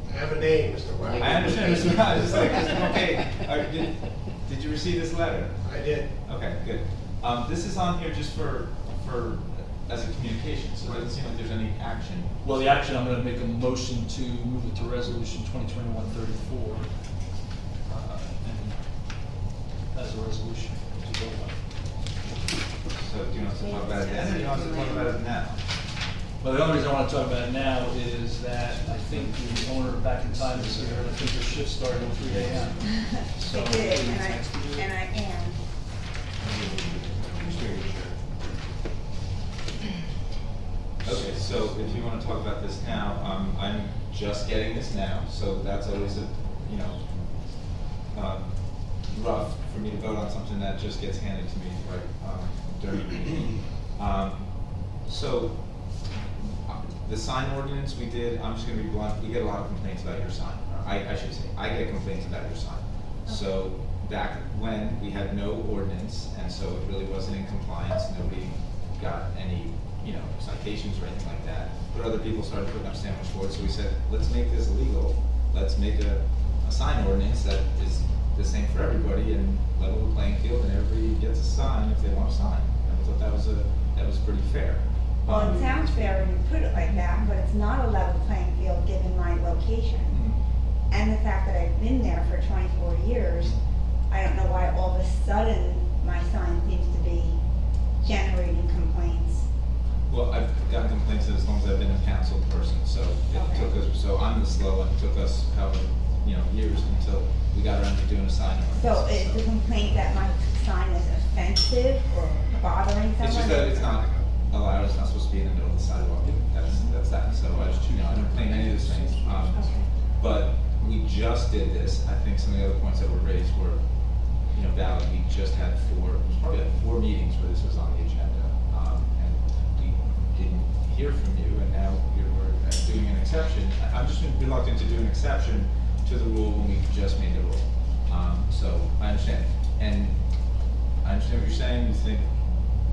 Speaker 16: I have a name, Mr. Webb.
Speaker 12: I understand, Mr. Rogers, it's like, okay, Did you receive this letter?
Speaker 2: I did.
Speaker 12: Okay, good. This is on here just for, as a communication, so it doesn't seem like there's any action.
Speaker 2: Well, the action, I'm gonna make a motion to move it to resolution 2021-34, and as a resolution to go on.
Speaker 12: So do you want us to talk about it then, or do you want us to talk about it now?
Speaker 2: Well, the only reason I want to talk about it now is that I think the owner of Back in Time is here, and I think the shift started at 3 a.m. So
Speaker 5: I did, and I am.
Speaker 12: Okay, so if you want to talk about this now, I'm just getting this now, so that's always a, you know, rough for me to vote on something that just gets handed to me right during the meeting. So the sign ordinance we did, I'm just going to be blunt, we get a lot of complaints about your sign. I should say, I get complaints about your sign. So back when we had no ordinance, and so it really wasn't in compliance, nobody got any, you know, citations or anything like that. But other people started putting up sandwich boards, so we said, let's make this illegal. Let's make a sign ordinance that is the same for everybody and level the playing field, and everybody gets a sign if they want a sign. And I thought that was pretty fair.
Speaker 5: Well, it sounds fair when you put it like that, but it's not a level playing field given my location. And the fact that I've been there for 24 years, I don't know why all of a sudden my sign seems to be generating complaints.
Speaker 12: Well, I've gotten complaints as long as I've been a council person, so it took us, so I'm the slow one, it took us however, you know, years until we got around to doing a sign ordinance.
Speaker 5: So is the complaint that my sign is offensive or bothering someone?
Speaker 12: It's just that it's not allowed, it's not supposed to be in the middle of the sidewalk, that's that, so I just, you know, I don't claim any of those things. But we just did this, I think some of the other points that were raised were, you know, valid. We just had four meetings where this was on the agenda, and we didn't hear from you, and now we're doing an exception. I'm just reluctant to do an exception to the rule when we just made the rule. So I understand, and I understand what you're saying. You think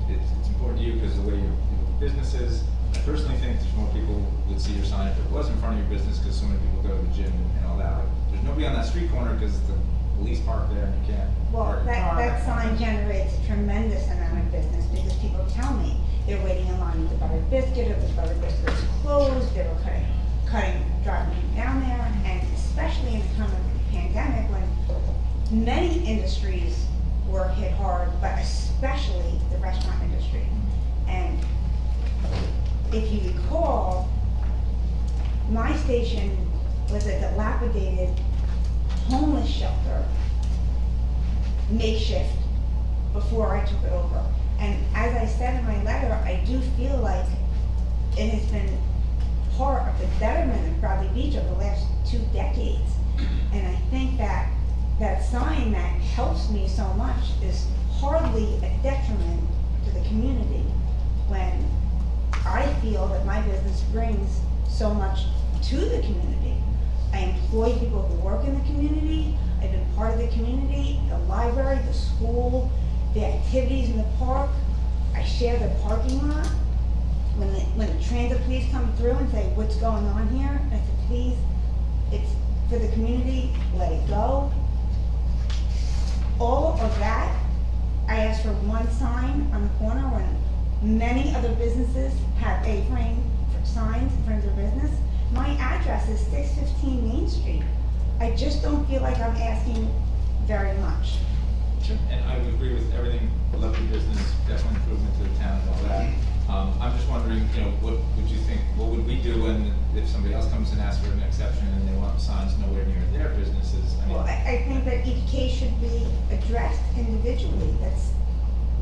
Speaker 12: it's important to you because of the way your business is. I personally think there's more people would see your sign if it was in front of your business because so many people go to the gym and all that. Like, there's nobody on that street corner because the police park there and you can't.
Speaker 5: Well, that sign generates a tremendous amount of business because people tell me they're waiting in line to buy a biscuit, or the butter biscuit is closed, they were driving down there, and especially in the time of the pandemic when many industries were hit hard, but especially the restaurant industry. And if you recall, my station was a dilapidated homeless shelter, makeshift, before I took it over. And as I said in my letter, I do feel like it has been part of the betterment of Bradley Beach over the last 2 decades. And I think that that sign that helps me so much is hardly a detriment to the community when I feel that my business brings so much to the community. I employ people who work in the community. I've been part of the community, the library, the school, the activities in the park. I share the parking lot. When the transit police come through and say, what's going on here? I said, please, it's for the community, let it go. All of that, I asked for one sign on the corner when many other businesses have A-frame signs in front of their business. My address is 615 Main Street. I just don't feel like I'm asking very much.
Speaker 12: Sure. And I would agree with everything, love your business, definitely improvement to the town and all that. I'm just wondering, you know, what would you think, what would we do if somebody else comes and asks for an exception and they want signs nowhere near their businesses? I mean,
Speaker 5: Well, I think that each case should be addressed individually. That's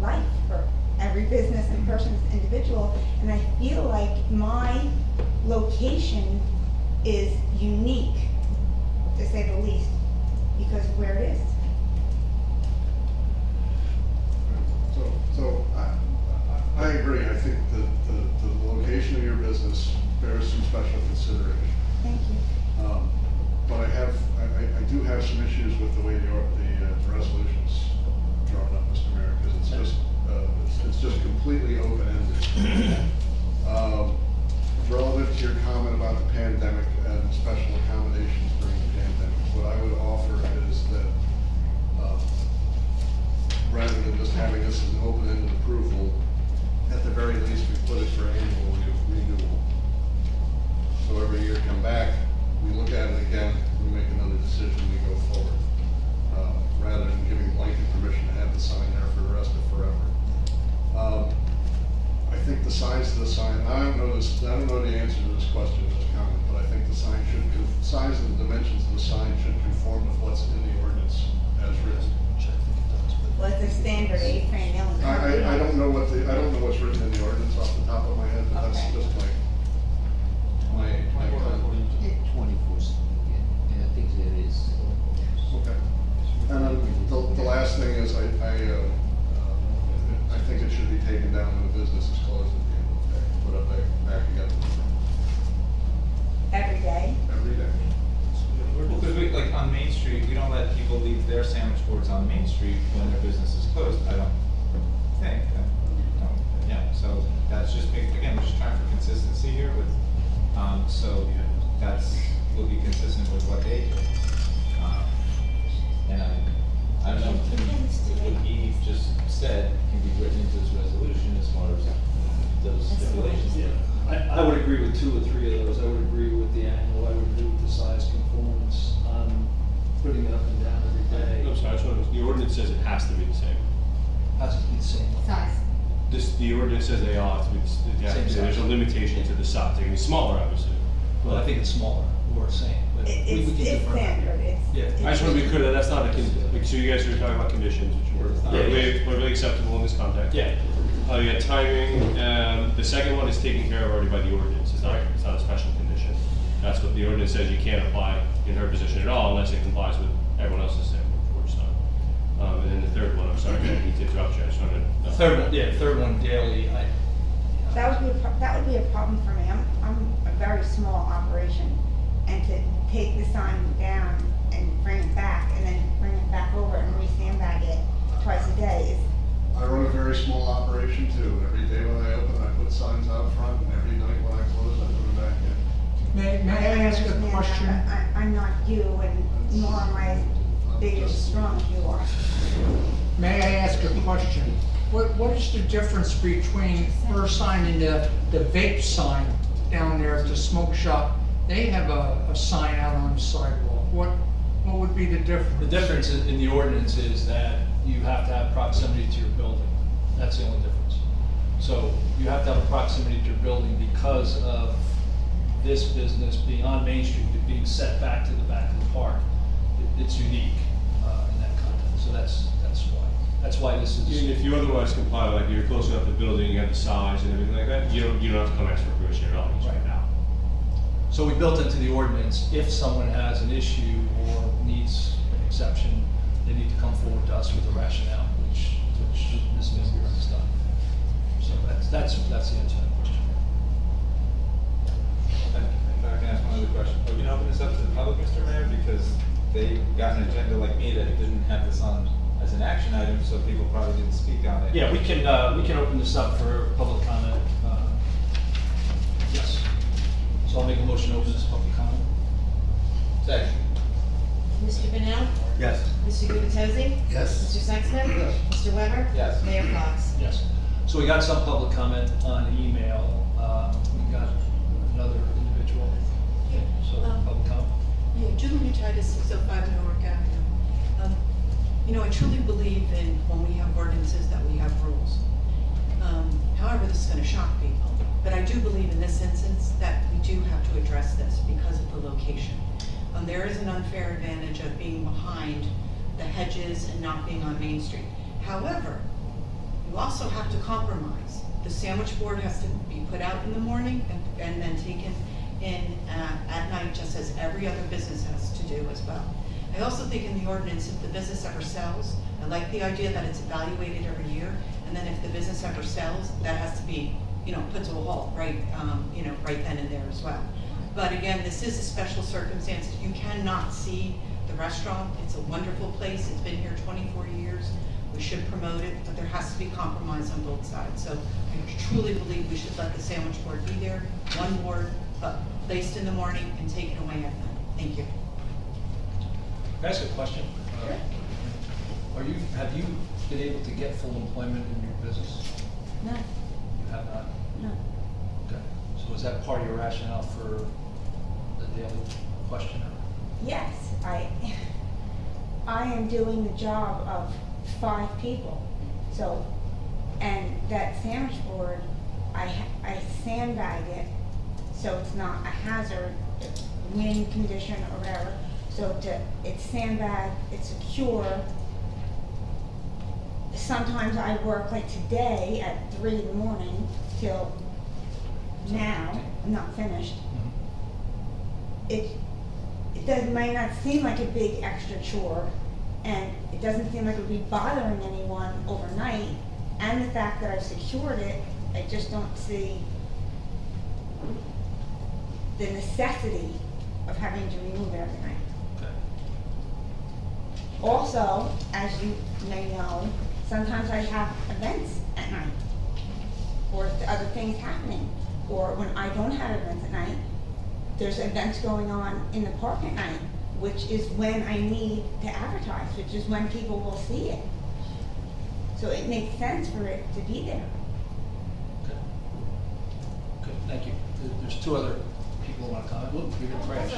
Speaker 5: life for every business and person is individual. And I feel like my location is unique, to say the least, because of where it is.
Speaker 7: So I agree. I think that the location of your business bears some special consideration.
Speaker 5: Thank you.
Speaker 7: But I do have some issues with the way the resolution's drawn up, Mr. Mayor, because it's just completely open-ended. Relative to your comment about the pandemic and special accommodations during the pandemic, what I would offer is that this is an open-ended approval, at the very least, we put it for annual renewal. So every year come back, we look at it again, we make another decision, we go forward. Rather than giving blanket permission to have the sign there for the rest of forever. I think the size of the sign, I don't know the answer to this question, this comment, but I think the sign should, size and the dimensions of the sign should conform with what's in the ordinance as written.
Speaker 5: Well, it's a standard A-frame element.
Speaker 7: I don't know what's written in the ordinance off the top of my head, but that's
Speaker 5: Okay.
Speaker 7: just my comment.
Speaker 16: 24, yeah, I think it is.
Speaker 7: Okay. And then the last thing is, I think it should be taken down when the business is closed at the end of the day, put up back again
Speaker 5: Every day?
Speaker 7: every day.
Speaker 12: Well, because we, like, on Main Street, we don't let people leave their sandwich boards on Main Street when their business is closed, I don't think. Yeah, so that's just, again, we're just trying for consistency here with, so that's, will be consistent with what they do. And I don't know, what he just said can be written into this resolution as far as those stipulations.
Speaker 2: Yeah, I would agree with 2 or 3 of those. I would agree with the annual, I would agree with the size conformance, putting it up and down every day.
Speaker 13: I'm sorry, I just want to, the ordinance says it has to be the same.
Speaker 2: Has to be the same.
Speaker 14: Size.
Speaker 13: The ordinance says they all have to be,
Speaker 2: Same size.
Speaker 13: there's a limitation to the size, they can be smaller, obviously.
Speaker 2: Well, I think it's smaller, or same, but we
Speaker 5: It's
Speaker 2: can defer.
Speaker 5: standard,
Speaker 2: Yeah.
Speaker 13: I just want to be clear that that's not like, so you guys are talking about conditions, which were really acceptable in this context.
Speaker 2: Yeah.
Speaker 13: You got timing, the second one is taken care of already by the ordinance, it's not a special condition. That's what the ordinance says, you can't apply in her position at all unless it complies with everyone else's standard for it's done. And then the third one, I'm sorry, I didn't mean to interrupt you, I just wanted to.
Speaker 2: Third one daily,
Speaker 5: That would be a problem for me. I'm a very small operation, and to take the sign down and bring it back, and then bring it back over and re-sandbag it twice a day is.
Speaker 7: I run a very small operation too. Every day when I open, I put signs out front, and every night when I close, I put them back in.
Speaker 17: May I ask a
Speaker 5: understand that,
Speaker 17: question?
Speaker 5: but I'm not you, and nor am I as big and strong as you are.
Speaker 17: May I ask a question? What is the difference between her sign and the vape sign down there at the smoke shop? They have a sign out on the sidewalk. What would be the difference?
Speaker 2: the difference in the ordinance is that you have to have proximity to your building. That's the only difference. So you have to have a proximity to your building because of this business being on Main Street, it being set back to the back of the park. It's unique in that context. So that's why. That's why this is.
Speaker 13: Even if you otherwise comply, like you're close enough to the building, you have the size and everything like that, you don't have to come ask for permission at all, you just
Speaker 2: Right.
Speaker 13: now.
Speaker 2: So we built into the ordinance, if someone has an issue or needs an exception, they need to come forward to us with a rationale, which Ms. Mizger has done. So that's the answer to that question.
Speaker 12: If I can ask one other question, are we gonna open this up to the public, Mr. Mayor, because they got an agenda like me that didn't have this on as an action item, so people probably didn't speak on it.
Speaker 2: Yeah, we can open this up for public comment. Yes. So I'll make a motion to open this public comment.
Speaker 12: Second.
Speaker 4: Mr. Bennell?
Speaker 15: Yes.
Speaker 4: Mr. Gubatose?
Speaker 15: Yes.
Speaker 4: Mr. Sexsmith?
Speaker 15: Yes.
Speaker 4: Mr. Weber?
Speaker 12: Yes.
Speaker 4: Mayor Fox?
Speaker 2: Yes. So we got some public comment on email. We got another individual. So public comment.
Speaker 18: Yeah, Julie Titus, 605 Newark Avenue. You know, I truly believe in when we have ordinances that we have rules. However, this is going to shock people, but I do believe in this instance that we do have to address this because of the location. There is an unfair advantage of being behind the hedges and not being on Main Street. However, you also have to compromise. The sandwich board has to be put out in the morning and then taken in at night, just as every other business has to do as well. I also think in the ordinance, if the business ever sells, I like the idea that it's evaluated every year, and then if the business ever sells, that has to be, put to a halt, right, right then and there as well. But again, this is a special circumstance. You cannot see the restaurant. It's a wonderful place. It's been here 24 years. We should promote it, but there has to be compromise on both sides. So I truly believe we should let the sandwich board be there, one board, but placed in the morning and taken away at night. Thank you.
Speaker 2: Can I ask a question?
Speaker 4: Sure.
Speaker 2: Have you been able to get full employment in your business?
Speaker 5: No,
Speaker 2: You have not?
Speaker 5: no.
Speaker 2: Okay. So is that part of your rationale for the daily question?
Speaker 5: Yes, I am doing the job of 5 people. So, and that sandwich board, I sandbag it, so it's not a hazard, wind condition or whatever. So it's sandbagged, it's secure. Sometimes I work like today at 3 in the morning till now, I'm not finished. It might not seem like a big extra chore, and it doesn't seem like it would be bothering anyone overnight. And the fact that I've secured it, I just don't see the necessity of having to remove it every night.
Speaker 2: Okay.
Speaker 5: Also, as you may know, sometimes I have events at night, or other things happening, or when I don't have events at night, there's events going on in the park at night, which is when I need to advertise, which is when people will see it. So it makes sense for it to be there.
Speaker 2: Okay. Okay, thank you. There's 2 other people who want to comment. Look, you're going to crash.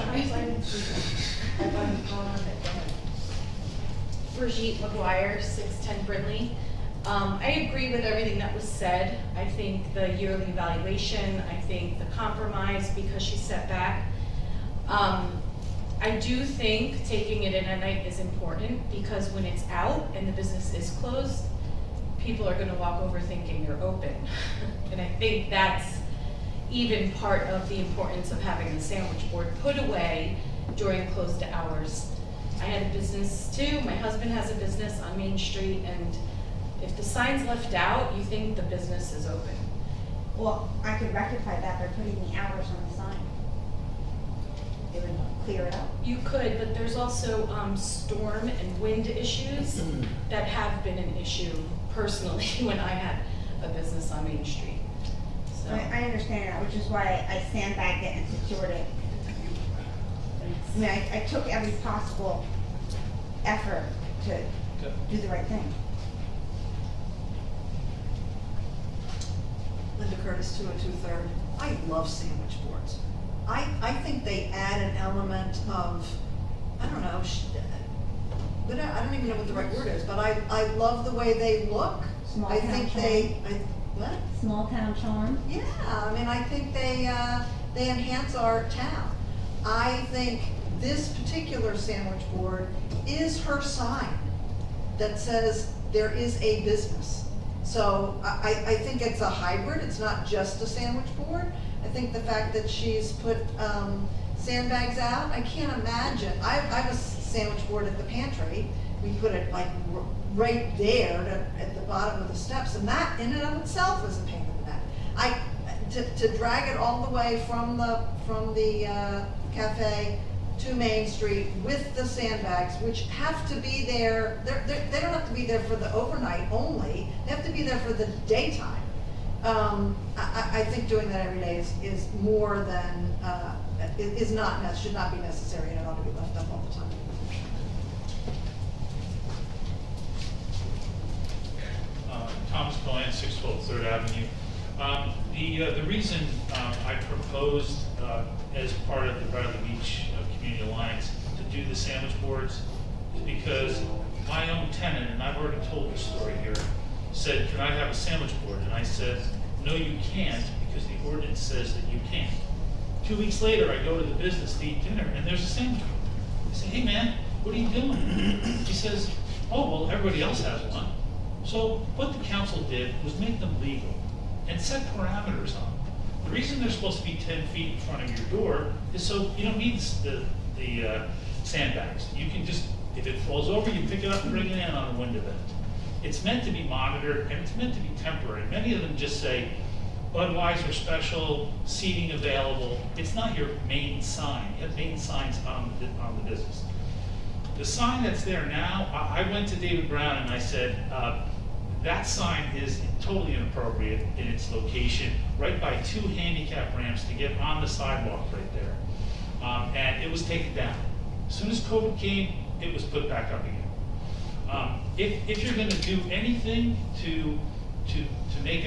Speaker 6: Brigitte McGuire, 610 Brindley. I agree with everything that was said. I think the yearly evaluation, I think the compromise because she's set back. I do think taking it in at night is important because when it's out and the business is closed, people are gonna walk over thinking you're open. And I think that's even part of the importance of having the sandwich board put away during closed hours. I had a business too, my husband has a business on Main Street, and if the sign's left out, you think the business is open.
Speaker 5: Well, I could rectify that by putting the hours on the sign. It would clear it up.
Speaker 6: You could, but there's also storm and wind issues that have been an issue personally when I had a business on Main Street. So.
Speaker 5: I understand that, which is why I sandbagged it and secured it. I mean, I took every possible effort to do the right thing.
Speaker 8: Linda Curtis, 202 I love sandwich boards. I think they add an element of, I don't know, but I don't even know what the right word is, but I love the way they look.
Speaker 5: Small
Speaker 8: I
Speaker 5: town
Speaker 8: think
Speaker 5: charm.
Speaker 8: what?
Speaker 5: Small town charm.
Speaker 8: Yeah, I mean, I think they enhance our town. I think this particular sandwich board is her sign that says there is a business. So I think it's a hybrid, it's not just a sandwich board. I think the fact that she's put sandbags out, I can't imagine. I have a sandwich board at the pantry. We put it like right there at the bottom of the steps, and that in and of itself is a pain in the neck. To drag it all the way from the cafe to Main Street with the sandbags, which have to be there, they don't have to be there for the overnight only, they have to be there for the daytime. I think doing that every day is more than, should not be necessary, and it ought to be left up all the time.
Speaker 9: Thomas Cohen, 612 3rd Avenue. The reason I proposed as part of the Bradley Beach Community Alliance to do the sandwich boards is because my own tenant, and I've already told this story here, said, "Can I have a sandwich board?" And I said, "No, you can't, because the ordinance says that you can't." 2 weeks later, I go to the business to eat dinner, and there's a sandwich board. I say, "Hey man, what are you doing?" He says, "Oh, well, everybody else has one." So what the council did was make them legal and set parameters on them. The reason they're supposed to be 10 feet in front of your door is so you don't need the sandbags. You can just, if it falls over, you pick it up and bring it in on a wind event. It's meant to be monitored, and it's meant to be temporary. Many of them just say, Budweiser special, seating available. It's not your main sign. You have main signs on the business. The sign that's there now, I went to David Brown and I said, that sign is totally inappropriate in its location, right by 2 handicap ramps to get on the sidewalk right there. And it was taken down. As soon as COVID came, it was put back up again. If you're gonna do anything to make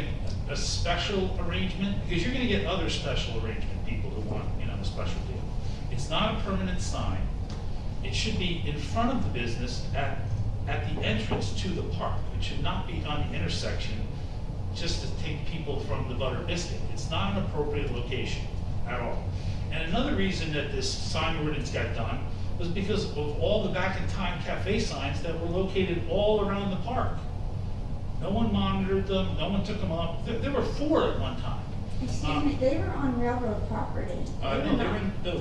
Speaker 9: a special arrangement, because you're gonna get other special arrangement people who want, a special deal. It's not a permanent sign. It should be in front of the business at the entrance to the park. It should not be on the intersection just to take people from the Butter Biscuit. It's not an appropriate location at all. And another reason that this sign ordinance got done was because of all the back in time cafe signs that were located all around the park. No one monitored them, no one took them up. There were 4 at one time.
Speaker 5: Excuse me, they were on railroad property.
Speaker 9: No,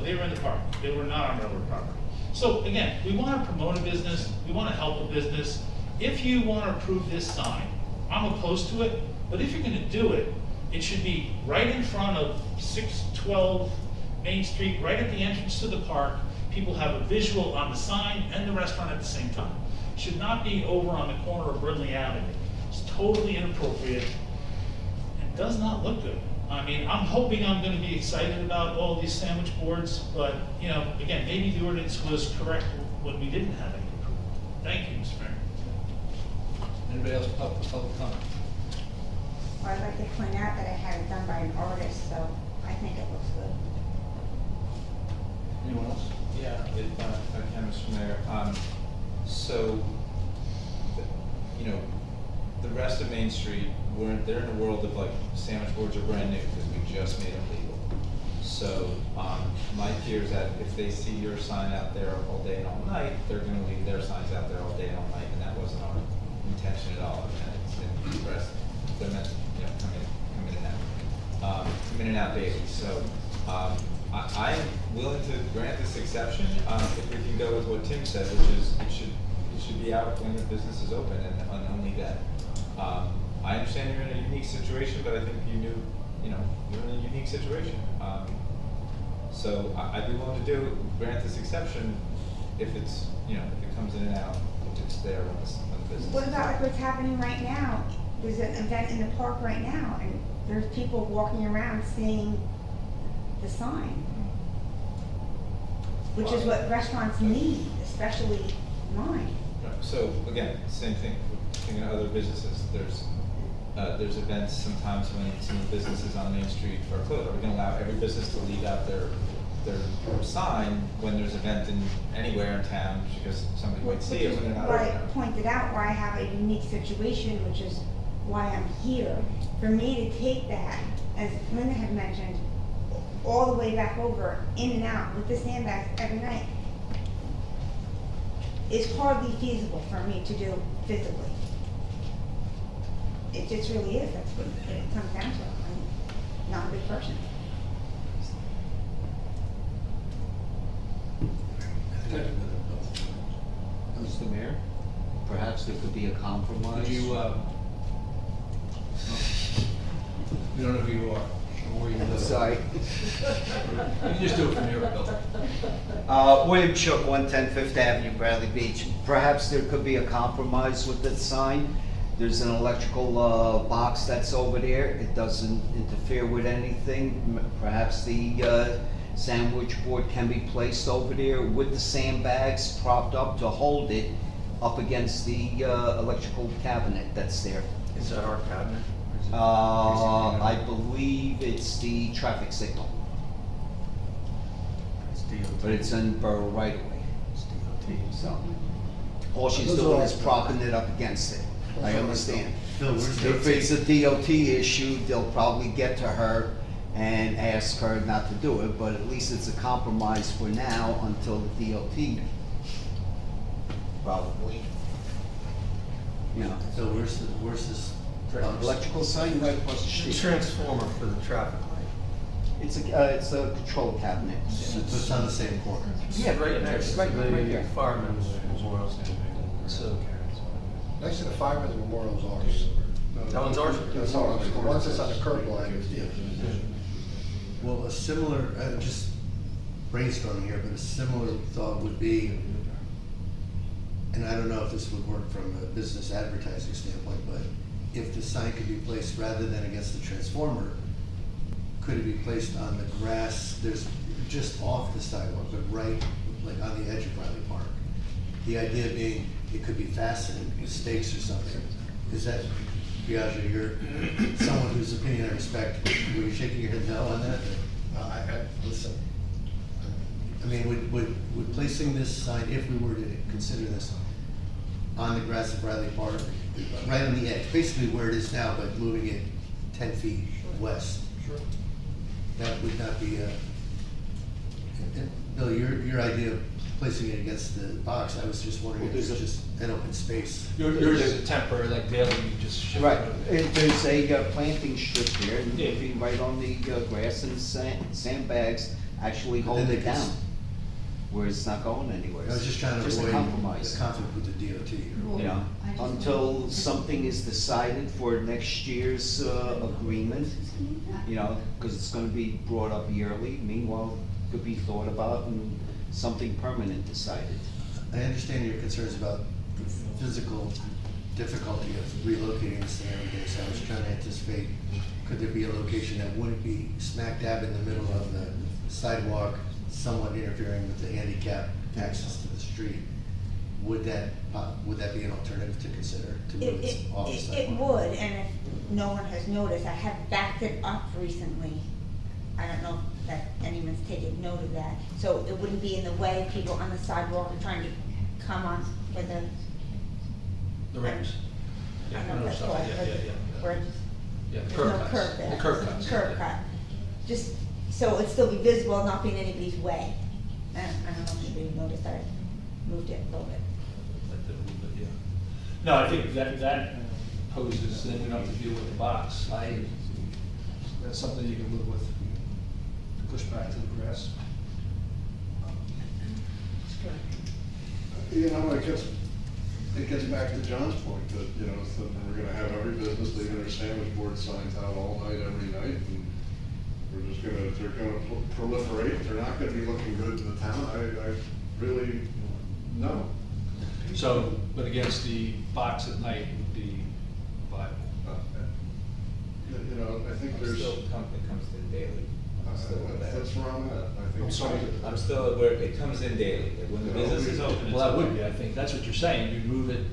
Speaker 9: they were in the park. They were not on railroad property. So again, we want to promote a business, we want to help a business. If you want to approve this sign, I'm opposed to it, but if you're going to do it, it should be right in front of 612 Main Street, right at the entrance to the park. People have a visual on the sign and the restaurant at the same time. It should not be over on the corner of Brindley Avenue. It's totally inappropriate and does not look good. I mean, I'm hoping I'm going to be excited about all these sandwich boards, but, again, maybe the ordinance was correct when we didn't have any approval. Thank you, Mr. Mayor.
Speaker 2: Anybody else public comment?
Speaker 5: Well, I'd like to point out that I had it done by an artist, so I think it looks good.
Speaker 2: Anyone else?
Speaker 12: Yeah, if I can, Mr. Mayor. So, the rest of Main Street, they're in a world of sandwich boards are brand new because we just made them legal. So, my fear is that if they see your sign out there all day and all night, they're going to leave their signs out there all day and all night, and that wasn't our intention at all. It's impressive. They're meant to, come in and out daily. So, I'm willing to grant this exception if we can go with what Tim said, which is it should be out when the business is open and only then. I understand you're in a unique situation, but I think you're in a unique situation. So I'd be willing to grant this exception if it's, if it comes in and out, if it's there when the business.
Speaker 5: What about what's happening right now? There's an event in the park right now, and there's people walking around seeing the sign, which is what restaurants need, especially mine.
Speaker 12: So again, same thing. Thinking of other businesses, there's events sometimes when some businesses on Main Street are closed. Are we going to allow every business to leave out their sign when there's an event anywhere in town because somebody might see it when they're not
Speaker 5: Right,
Speaker 12: around?
Speaker 5: pointed out where I have a unique situation, which is why I'm here. For me to take that, as Linda had mentioned, all the way back over, in and out, with the sandbags every night, is hardly feasible for me to do physically. It just really is, that's what it comes down to. I'm not a big person.
Speaker 16: Mr. Mayor, perhaps there could be a compromise.
Speaker 2: Would you, we don't know who you are, or where you live.
Speaker 11: Sorry.
Speaker 2: You can just do it from here, Bill.
Speaker 11: William Shook, 110 Fifth Avenue, Bradley Beach. Perhaps there could be a compromise with that sign. There's an electrical box that's over there. It doesn't interfere with anything. Perhaps the sandwich board can be placed over there with the sandbags propped up to hold it up against the electrical cabinet that's there.
Speaker 1: Is that our cabinet?
Speaker 11: I believe it's the traffic signal,
Speaker 1: It's DOT.
Speaker 11: but it's in borough right away.
Speaker 1: It's DOT.
Speaker 11: So, all she's
Speaker 15: Those are
Speaker 11: doing
Speaker 15: all-
Speaker 11: is propping it up against it. I understand.
Speaker 15: Phil, where's the-
Speaker 11: If it's a DOT issue, they'll probably get to her and ask her not to do it, but at least it's a compromise for now until the DOT probably.
Speaker 15: So where's this?
Speaker 11: Electrical sign right across the street.
Speaker 1: Transformer for the traffic light.
Speaker 11: It's a control cabinet.
Speaker 15: So it's on the same corner.
Speaker 11: Yeah,
Speaker 1: Right next to
Speaker 11: right
Speaker 1: the
Speaker 11: there.
Speaker 1: fireman's memorial.
Speaker 2: So,
Speaker 19: Next to the fireman's memorial is ours.
Speaker 1: That one's ours?
Speaker 19: That's ours. The ones that's on the curb line.
Speaker 15: Well, a similar, just brainstorming here, but a similar thought would be, and I don't know if this would work from a business advertising standpoint, but if the sign could be placed rather than against the transformer, could it be placed on the grass, there's just off the sidewalk, but right, like on the edge of Riley Park? The idea being, it could be fastened with stakes or something. Is that, Biagio, you're someone whose opinion I respect, were you shaking your head no on that?
Speaker 19: Listen,
Speaker 15: I mean, would placing this sign, if we were to consider this, on the grass of Bradley Park, right on the edge, basically where it is now, but moving it 10 feet west,
Speaker 2: Sure.
Speaker 15: that would not be a, Bill, your idea of placing it against the box, I was just wondering if there's just an open space.
Speaker 2: Yours is a temporary, like daily, you just shift
Speaker 16: Right,
Speaker 2: it.
Speaker 16: there's a planting strip there, and it'd be right on the grass, and sandbags actually
Speaker 15: But
Speaker 16: hold
Speaker 15: then they
Speaker 16: it
Speaker 15: could
Speaker 16: down, where it's not going anywhere.
Speaker 15: I was just trying to
Speaker 16: Just a
Speaker 15: avoid
Speaker 16: compromise.
Speaker 15: the conflict with the DOT.
Speaker 14: Well,
Speaker 16: You know,
Speaker 14: I just
Speaker 16: until
Speaker 14: want-
Speaker 16: something is decided for next year's agreement, you know, because it's gonna be brought up yearly, meanwhile, could be thought about and something permanent decided.
Speaker 15: I understand your concerns about the physical difficulty of relocating this thing every day, so I was trying to anticipate, could there be a location that wouldn't be smack dab in the middle of the sidewalk, somewhat interfering with the handicap access to the street? Would that be an alternative to consider, to move it off the
Speaker 5: It
Speaker 15: sidewalk?
Speaker 5: would, and if no one has noticed, I have backed it up recently. I don't know that anyone's taken note of that. So it wouldn't be in the way of people on the sidewalk and trying to come on for the,
Speaker 2: The ramps.
Speaker 5: I don't know
Speaker 2: no,
Speaker 5: what that's
Speaker 2: sorry,
Speaker 5: called,
Speaker 2: yeah,
Speaker 5: but
Speaker 2: yeah, yeah.
Speaker 5: where
Speaker 2: Yeah, the
Speaker 5: there's
Speaker 2: curb
Speaker 5: no
Speaker 2: cuts.
Speaker 5: curb there.
Speaker 2: The curb cuts.
Speaker 5: Curb cut. Just, so it'd still be visible, not be in anybody's way. And I don't know if anybody noticed, I moved it a little bit.
Speaker 2: Like the little bit, yeah. No, I think that poses, then we don't have to deal with the box. That's something you can live with, push back to the grass.
Speaker 7: You know, it gets back to John's point that, you know, so we're gonna have every business leaving their sandwich board signs out all night, every night, and we're just gonna, they're gonna proliferate, they're not gonna be looking good in the town, I really, no.
Speaker 2: So, but against the box at night would be viable.
Speaker 7: You know, I think there's.
Speaker 12: It comes in daily. I'm still with that.
Speaker 7: What's wrong with that? I think.
Speaker 2: I'm sorry.
Speaker 12: I'm still where it comes in daily. When the business is open, it's
Speaker 2: Well, that
Speaker 12: open.
Speaker 2: would be, I think, that's what you're saying, you move it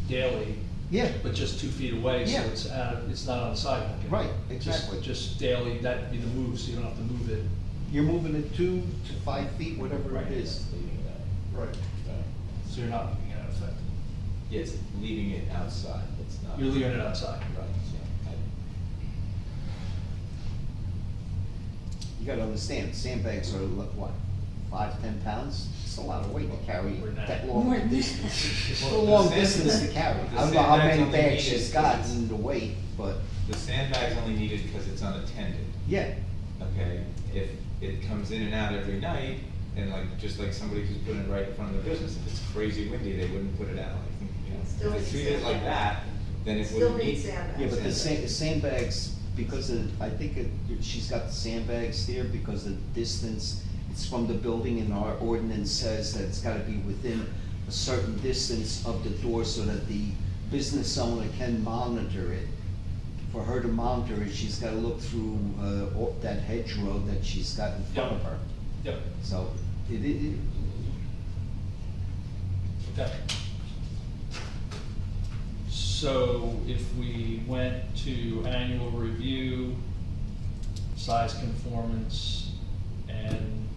Speaker 2: daily.
Speaker 16: Yeah.
Speaker 2: But just 2 feet away, so
Speaker 16: Yeah.
Speaker 2: it's not on the sidewalk.
Speaker 16: Right,
Speaker 2: Just-
Speaker 16: exactly.
Speaker 2: Just daily, that'd be the move, so you don't have to move it.
Speaker 16: You're moving it 2 to 5 feet, whatever
Speaker 2: Right.
Speaker 16: it is.
Speaker 12: Leaving that.
Speaker 7: Right.
Speaker 2: So you're not leaving it in effect.
Speaker 12: Yeah, it's leaving it outside. It's not.
Speaker 2: You're leaving it outside.
Speaker 12: Right, yeah.
Speaker 16: You gotta understand, sandbags are what, 5-10 pounds? It's a lot of weight to carry
Speaker 2: More than that.
Speaker 16: that long
Speaker 5: More
Speaker 16: a
Speaker 5: than
Speaker 16: distance. It's a
Speaker 12: Well,
Speaker 16: long
Speaker 12: the
Speaker 16: distance to
Speaker 12: sand-
Speaker 16: carry.
Speaker 12: the
Speaker 16: I don't know how
Speaker 12: sandbags
Speaker 16: many
Speaker 12: only
Speaker 16: bags
Speaker 12: needed
Speaker 16: she's got
Speaker 12: because-
Speaker 16: and the weight, but,
Speaker 12: The sandbag's only needed because it's unattended.
Speaker 16: yeah.
Speaker 12: Okay, if it comes in and out every night, and like, just like somebody who's putting it right in front of their business, if it's crazy windy, they wouldn't put it out. I think, you know,
Speaker 8: Still
Speaker 12: if
Speaker 8: needs
Speaker 12: it's treated like
Speaker 8: sandbags.
Speaker 12: that, then it
Speaker 8: Still
Speaker 12: wouldn't need.
Speaker 8: needs sandbags.
Speaker 16: Yeah, but the
Speaker 12: sandbags.
Speaker 16: sandbags, because of, I think she's got the sandbags there because the distance, it's from the building and our ordinance says that it's gotta be within a certain distance of the door so that the business owner can monitor it. For her to monitor it, she's gotta look through, that hedgerow that she's got in front of her.
Speaker 2: Yep.
Speaker 16: So,
Speaker 2: Okay. So if we went to annual review, size conformance, and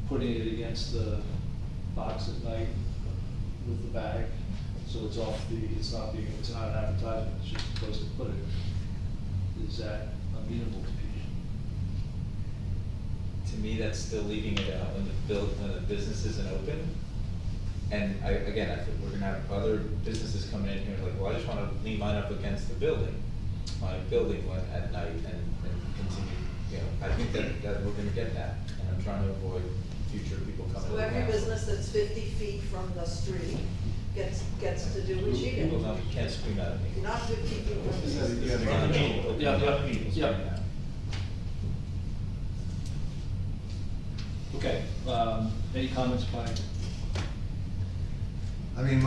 Speaker 2: putting it against the box at night with the bag, so it's off the, it's not an advertisement, it's just a place to put it, is that amenable to people?
Speaker 12: To me, that's still leaving it out when the business isn't open. And I think we're gonna have other businesses coming in here like, well, I just wanna lean mine up against the building, my building one at night and continue, you know, I think that we're gonna get that. And I'm trying to avoid future people coming in.
Speaker 8: So every business that's 50 feet from the street gets to do what you
Speaker 12: People
Speaker 8: do.
Speaker 12: know, you can't scream at me.
Speaker 8: You're not 50 feet from the street.
Speaker 12: It's not a meeting.
Speaker 2: Yeah. Okay, any comments by?
Speaker 15: I mean,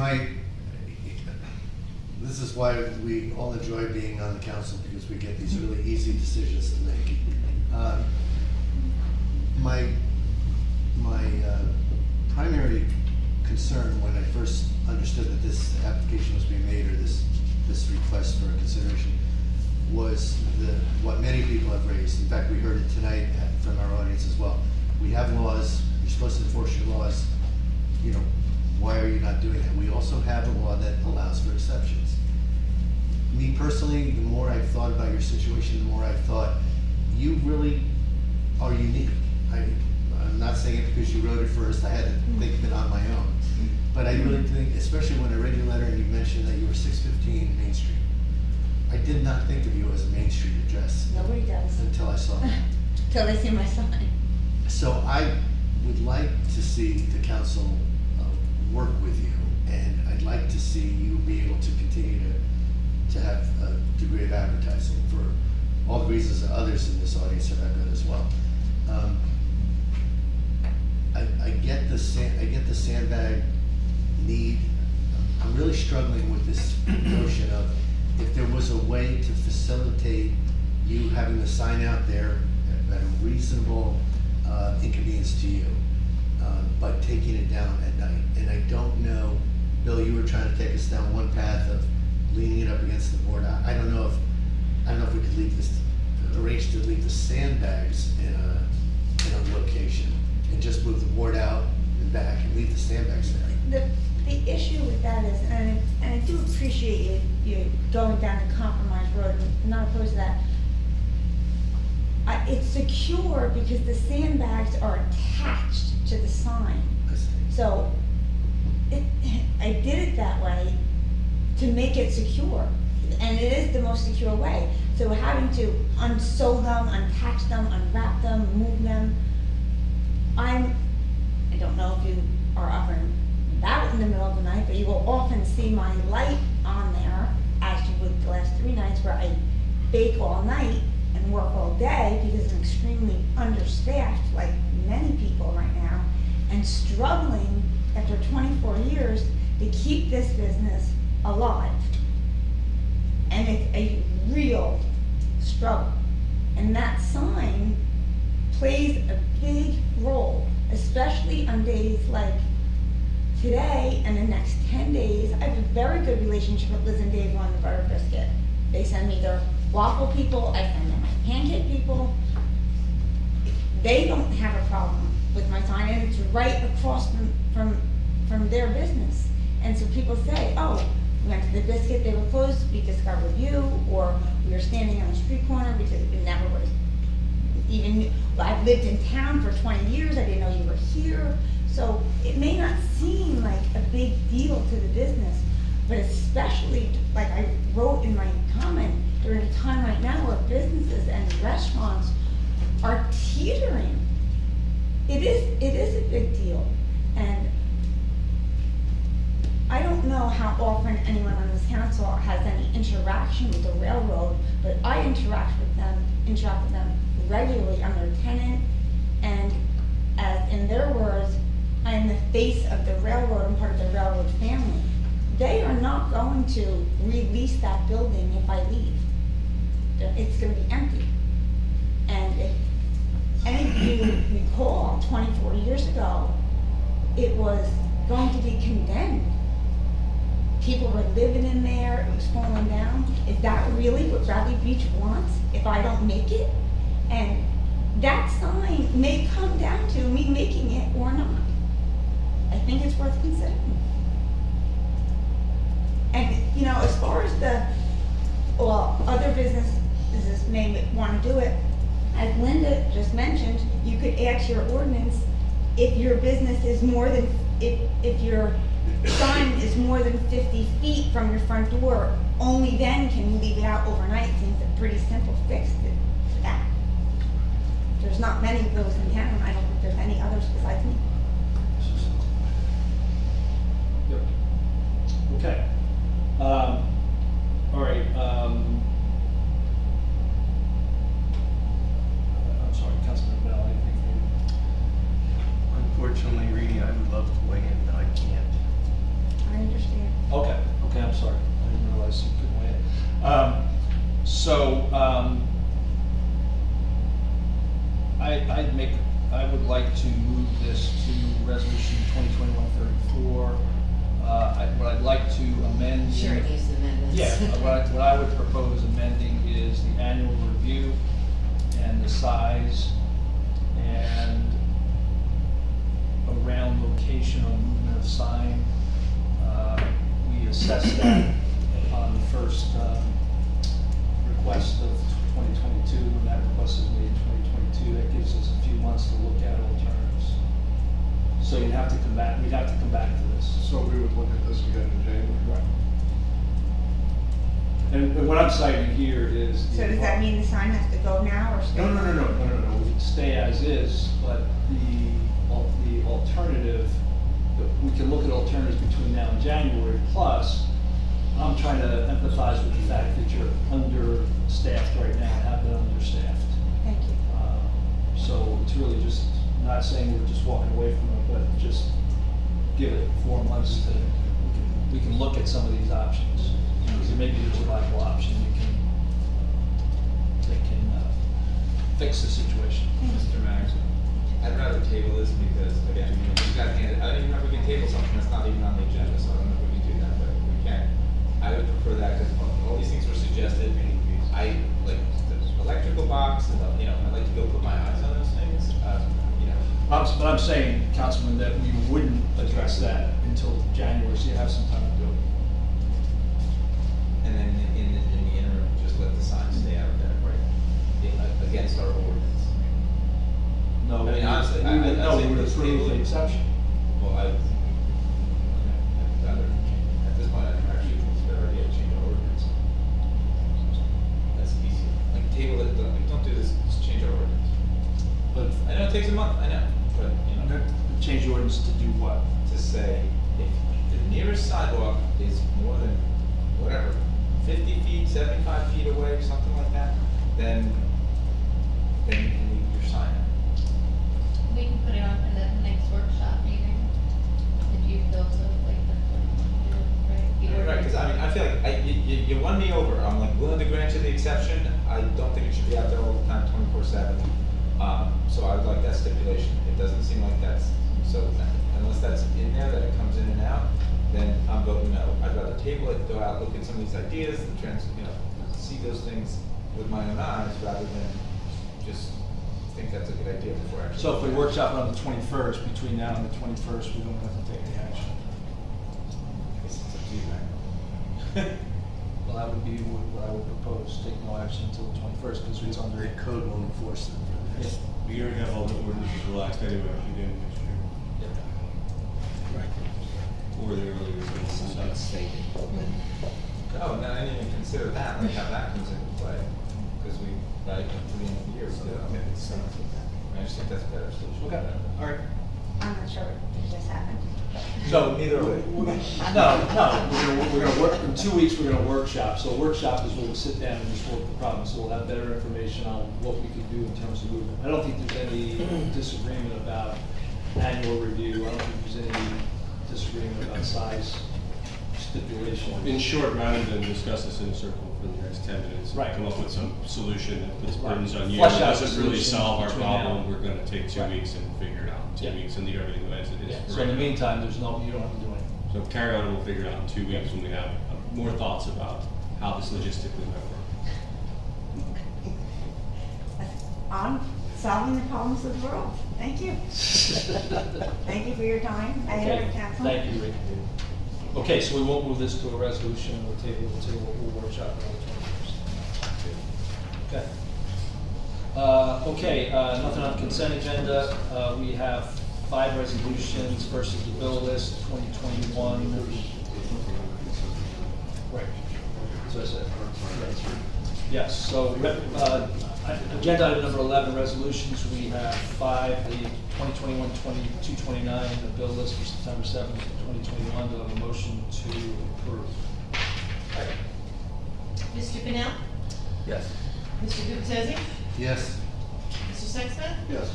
Speaker 15: this is why we all enjoy being on the council, because we get these really easy decisions to make. My primary concern when I first understood that this application was being made, or this request for consideration, was what many people have raised. In fact, we heard it tonight from our audience as well. We have laws, you're supposed to enforce your laws, you know, why are you not doing that? We also have a law that allows for exceptions. Me personally, the more I've thought about your situation, the more I've thought, you really are unique. I'm not saying it because you wrote it first, I had to think of it on my own. But I really think, especially when I read your letter and you mentioned that you were 615 Main Street, I did not think of you as a Main Street address.
Speaker 5: Nobody does.
Speaker 15: Until I saw it.
Speaker 5: Till they see my sign.
Speaker 15: So I would like to see the council work with you, and I'd like to see you be able to continue to have a degree of advertising for all the reasons that others in this audience have echoed as well. I get the sandbag need. I'm really struggling with this notion of if there was a way to facilitate you having the sign out there at a reasonable inconvenience to you, but taking it down at night. And I don't know, Bill, you were trying to take us down one path of leaning it up against the board. I don't know if we could arrange to leave the sandbags in a location and just move the board out and back and leave the sandbags there.
Speaker 5: The issue with that is, and I do appreciate you going down the compromise road, I'm not opposed to that. It's secure because the sandbags are attached to the sign. So I did it that way to make it secure, and it is the most secure way. So having to unsew them, unattach them, unwrap them, move them, I don't know if you are up and about in the middle of the night, but you will often see my light on there, as you would the last 3 nights where I bake all night and work all day because I'm extremely understaffed, like many people right now, and struggling after 24 years to keep this business alive. And it's a real struggle. And that sign plays a big role, especially on days like today and the next 10 days. I have a very good relationship with Liz and Dave on the butter biscuit. They send me their waffle people, I send them my pancake people. They don't have a problem with my sign, and it's right across from their business. And so people say, oh, we went to the biscuit, they were closed, we discovered you, or we were standing on the street corner because it never was even, I've lived in town for 20 years, I didn't know you were here. So it may not seem like a big deal to the business, but especially, like I wrote in my comment, during a time right now where businesses and restaurants are teetering. It is a big deal. And I don't know how often anyone on this council has any interaction with the railroad, but I interact with them regularly. I'm their tenant, and as in their words, I am the face of the railroad and part of the railroad family. They are not going to release that building if I leave. It's going to be empty. And if any of you recall, 24 years ago, it was going to be condemned. People were living in there, it was falling down. Is that really what Bradley Beach wants if I don't make it? And that sign may come down to me making it or not. I think it's worth considering. And, you know, as far as other businesses may want to do it, as Linda just mentioned, you could add to your ordinance, if your business is more than, if your sign is more than 50 feet from your front door, only then can you leave it out overnight. Seems a pretty simple fix to that. There's not many of those in town. I don't think there's any others besides me.
Speaker 2: Yep. Okay. All right. I'm sorry, Councilman Bell, anything for you?
Speaker 1: Unfortunately, Rini, I would love to weigh in, but I can't.
Speaker 5: I understand.
Speaker 2: Okay, I'm sorry. I didn't realize you couldn't weigh in. I'd make I would like to move this to resolution 2021-34. What I'd like to amend.
Speaker 3: Sure, it needs amendments.
Speaker 2: Yeah, what I would propose amending is the annual review and the size and around location or movement of sign. We assessed that upon the first request of 2022, when that request was made in 2022. That gives us a few months to look at alternatives. So we'd have to come back to this.
Speaker 7: So we would look at this again in January?
Speaker 2: Right. And what I'm citing here is.
Speaker 5: So does that mean the sign has to go now or stay?
Speaker 2: No. We can stay as is, but the alternative, we can look at alternatives between now and January. Plus, I'm trying to empathize with the fact that you're understaffed right now, have been understaffed.
Speaker 5: Thank you.
Speaker 2: So it's really just not saying we're just walking away from it, but just give it 4 months to, we can look at some of these options. Because maybe there's a viable option that can fix the situation.
Speaker 12: Mr. Manager, I'd rather table this because, again, you got handed, I don't even know if we can table something that's not even on the agenda, so I don't know if we can do that, but we can. I would prefer that because all these things were suggested. I like the electrical box and, I'd like to go put my eyes on those things,
Speaker 2: But I'm saying, Councilman, that we wouldn't address that until January, so you have some time to do it.
Speaker 12: And then in the interim, just let the sign stay out there, right? Against our ordinance.
Speaker 2: No,
Speaker 12: I mean, honestly,
Speaker 2: we would approve the exception.
Speaker 12: Well, I'd rather, at this point, I'd actually think it's a better idea to change our ordinance. That's easy. Like, table it, don't do this, just change our ordinance.
Speaker 2: But
Speaker 12: I know it takes a month, I know, but,
Speaker 2: change the ordinance to do what?
Speaker 12: To say, if the nearest sidewalk is more than, whatever, 50 feet, 75 feet away, something like that, then you can leave your sign out.
Speaker 14: We can put it on for the next workshop meeting, if you feel so like that's what you want to do, right? The
Speaker 12: Right, because I mean, I feel like you won me over. I'm like willing to grant you the exception. I don't think it should be out there all the time, 24/7. So I would like that stipulation. It doesn't seem like that's, so unless that's in there, that it comes in and out, then I'm voting no. I'd rather table it, go out, look at some of these ideas, see those things with my own eyes rather than just think that's a good idea before actually.
Speaker 2: So if we workshop it on the 21st, between now and the 21st, we don't have to take any action.
Speaker 12: I guess it's up to you, man.
Speaker 2: Well, that would be what I would propose, take no action until the 21st, because it's under.
Speaker 15: The code won't enforce them for this.
Speaker 13: We already have all the ordinances relaxed anyway, if you did next year.
Speaker 15: Right.
Speaker 13: Or the early release.
Speaker 12: Oh, no, I didn't even consider that, like how that comes into play, because we, right, up to the end of the year, so maybe it's something like that. I just think that's a better solution.
Speaker 2: Okay, all right.
Speaker 5: I'm not sure what just happened.
Speaker 2: So
Speaker 12: Either way.
Speaker 2: No, we're gonna work, in 2 weeks, we're gonna workshop. So a workshop is where we sit down and just work the problem. So we'll have better information on what we can do in terms of movement. I don't think there's any disagreement about annual review. I don't think there's any disagreement about size stipulation.
Speaker 13: In short, rather than discuss this in a circle for the next 10 minutes,
Speaker 2: Right.
Speaker 13: come up with some solution that puts burdens on you,
Speaker 2: Flesh
Speaker 13: that
Speaker 2: out the
Speaker 13: doesn't really
Speaker 2: solution
Speaker 13: solve our
Speaker 2: between now.
Speaker 13: problem, we're gonna take 2
Speaker 2: Right.
Speaker 13: weeks and figure it out in 2
Speaker 2: Yeah.
Speaker 13: weeks and leave everything as it is.
Speaker 2: Yeah.
Speaker 13: for
Speaker 2: So in the
Speaker 13: right now.
Speaker 2: meantime, you don't have to do anything.
Speaker 13: So carry on and we'll figure it out in 2 weeks when we have more thoughts about how this logistically might work.
Speaker 5: On solving the problems of the world. Thank you. Thank you for your time. I
Speaker 2: Okay.
Speaker 5: have council.
Speaker 2: Thank you, Rick. Okay, so we won't move this to a resolution, we'll table it to a workshop on the 21st. Okay. Nothing on consent agenda. We have 5 resolutions versus the bill list, 2021. Right. So I said. Yes, so, agenda item number 11, resolutions, we have 5, the 2021-2229, the bill list for September 7th, 2021, do I have a motion to approve?
Speaker 4: Mr. Pennell?
Speaker 15: Yes.
Speaker 4: Mr. Gubatose?
Speaker 15: Yes.
Speaker 4: Mr. Sexton?
Speaker 7: Yes.